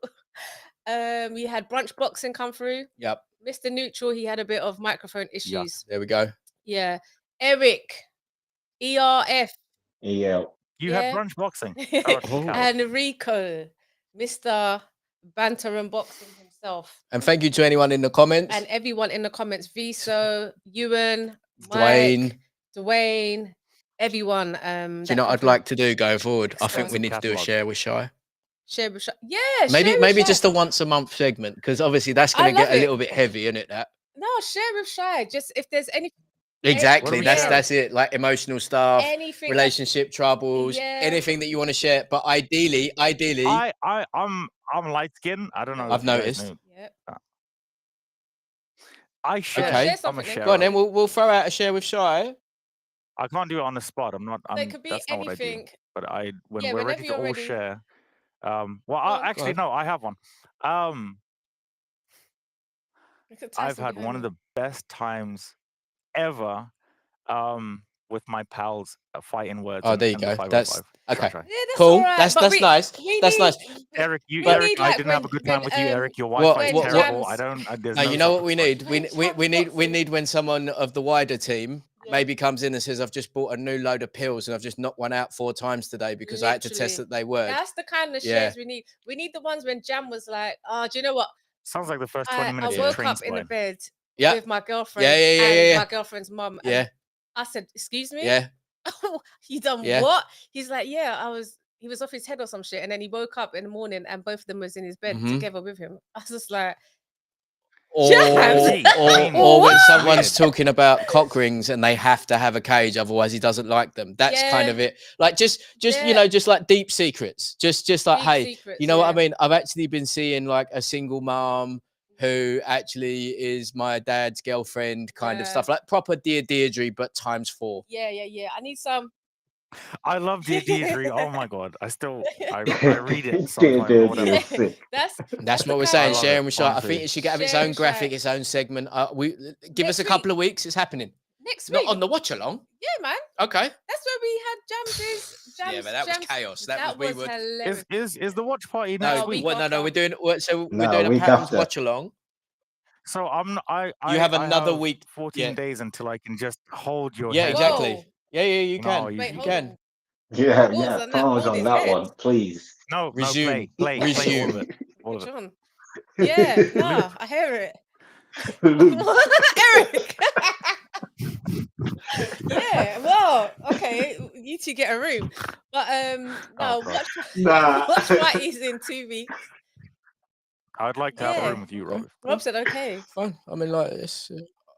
We had Brunch Boxing come through. Yep. Mr. Neutral, he had a bit of microphone issues. There we go. Yeah. Eric, ERF. Yeah. You had brunch boxing. And Rico, Mr. Banter and Boxing himself. And thank you to anyone in the comments. And everyone in the comments. Viso, Ewan, Dwayne. Dwayne, everyone. Do you know what I'd like to do going forward? I think we need to do a Catalog. share with Shy. Share with Shy. Yeah, Maybe just a once a month segment, because obviously that's going to get a little bit heavy, isn't it? That. No, share with Shy. Just if there's any. Exactly. What are we sharing? That's it. Like emotional stuff, Anything relationship troubles, Yeah. anything that you want to share. But ideally, I'm light skinned. I don't know. I've if you guys noticed. knew. Yep. I share. Okay. Share I'm a something then. sharer. Go on, then we'll throw out a share with Shy. I can't do it on the spot. I'm not. So it could be that's not what I do. anything. But when Yeah, we're whenever ready to you're all ready. share. on. Actually, no, I have one. Look at I've Tyson had behind one of me. the best times ever with my pals fighting words. Oh, there you and the go. 505. That's Try, okay. try. Yeah, that's Cool. all right. That's but nice. we That's need- nice. Eric, we Eric, need, I like, didn't have a good time with you, Eric. Your Wi-Fi is what- terrible. Jams- I don't. There's No, no you know what we substitute. need? We need when someone of the wider team maybe comes in and says, "I've just bought a new load of pills and I've just knocked one out 4 times today because I had to test Literally. that they work." That's the kind of shares we need. We need the ones when Jam was like, "Oh, do you know what? Sounds like the first 20 I minutes of woke train up in the spine. bed Yeah. with my girlfriend Yeah. and my girlfriend's mum. And Yeah. I said, "Excuse me? Yeah. You done Yeah. what?" He's like, "Yeah, he was off his head or some shit." And then he woke up in the morning and both of them was in his bed Mhm. together with him. I was just like, Or when someone's talking about cock rings and they have to have a cage, otherwise he doesn't like them. That's kind of it. Like just just like deep secrets. Just like, Deep hey, secrets, you know what I mean? I've actually been seeing like a single mom who actually is my dad's girlfriend, kind of stuff, like proper Dear Deirdre, but times 4. Yeah. I need some. I love Dear Deirdre. Oh my god. I read it sometimes or whatever. That's what we're the saying. kind of- Sharing with Shy. I honestly. think it should have its Sharing own with graphic, Shy. its own segment. We give us Next a couple of weeks. It's happening. Next Not week. on the watch along. Yeah, man. Okay. That's where we had Jams's. Yeah, but that was chaos. That was we would. hilarious. Is the watch party No, next week? we're doing. So we're No, doing a week Patton's after. watch along. So I You have another have week. 14 days until I can just hold your Yeah, head. exactly. Whoa. Yeah, you can. No, Wait, you hold can. on. Yeah, Pause yeah. on that, Pause hold on his that head. one, please. No, Resume. play Resume. all of it. All of Which it. one? Yeah, nah, I hear it. Eric. Yeah, well, okay, you two get a room, but no, God. watch parties in 2 weeks. I'd like to have a room with you, Rob. Rob said okay. Fine. I mean, like, it's,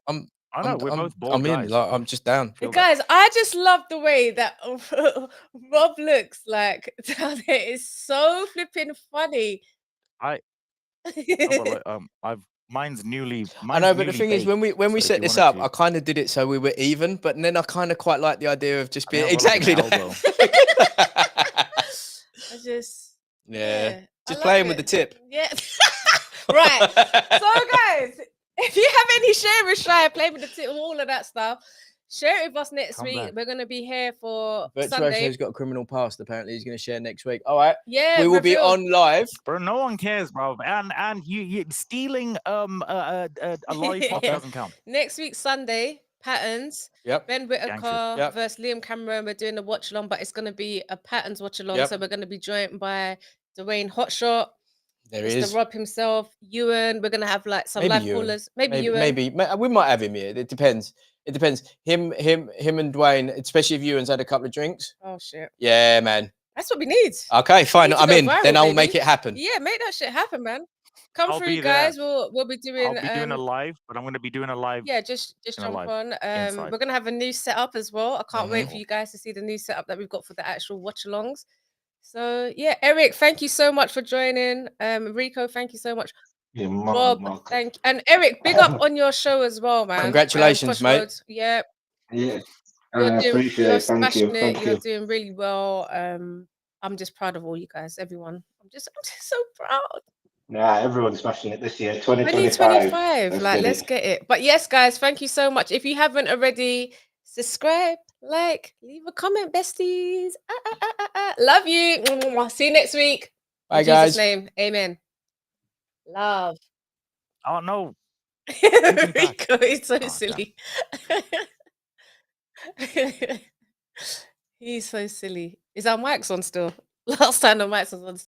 I know we're both bored I'm in. guys. Like, I'm just down. Guys, I just love the way that Rob looks like down there. It's so flipping funny. Mine's newly. I know, but the thing is, when we set this up, I kind of did it so we were even, but then I kind of quite like the idea of just being exactly that. I just just playing with the tip. Yeah. Right. So guys, if you have any share with Shy, play with the tip, all of that stuff, share it with us next week. We're going to be here for Sunday. Who's got a criminal past, apparently he's going to share next week. All right. Yeah. We will be on live. Bro, no one cares, bro. And you stealing a lollipop doesn't count. Next week, Sunday, Patterns. Yep. Ben Whittaker versus Liam Cameron. We're doing a watch along, but it's going to be a Patterns watch along. So we're going to be joined by Dwayne Hotshot. There is Rob himself, Ewan. We're gonna have like some live callers. Maybe Ewan. Maybe we might have him here. It depends. It depends. Him and Dwayne, especially if Ewan's had a couple of drinks. Oh shit. Yeah, man. That's what we need. Okay, fine. I'm in. Viral, then I'll make it happen. Yeah, make that shit happen, man. Come through, guys. We'll be doing. I'll be doing a live, but I'm gonna be doing a live. Yeah, just jump on. We're gonna have a new setup as well. I can't wait for you guys to see the new setup that we've got for the actual watch-alongs. So yeah, Eric, thank you so much for joining. Rico, thank you so much. Yeah, Rob, thank you. And Eric, big up on your show as well, man. Congratulations, mate. Yeah. Yeah. I appreciate it. Thank you. You're doing really well. I'm just proud of all you guys, everyone. I'm just so proud. Yeah, everyone's smashing it this year. 2025. Let's get it. But yes, guys, thank you so much. If you haven't already, subscribe, like, leave a comment, besties. Love you. See you next week. Bye, in guys. Jesus' name. Amen. Love. Oh no. Rico is so silly. He's so silly. Is our mics on still? Last time the mics was on.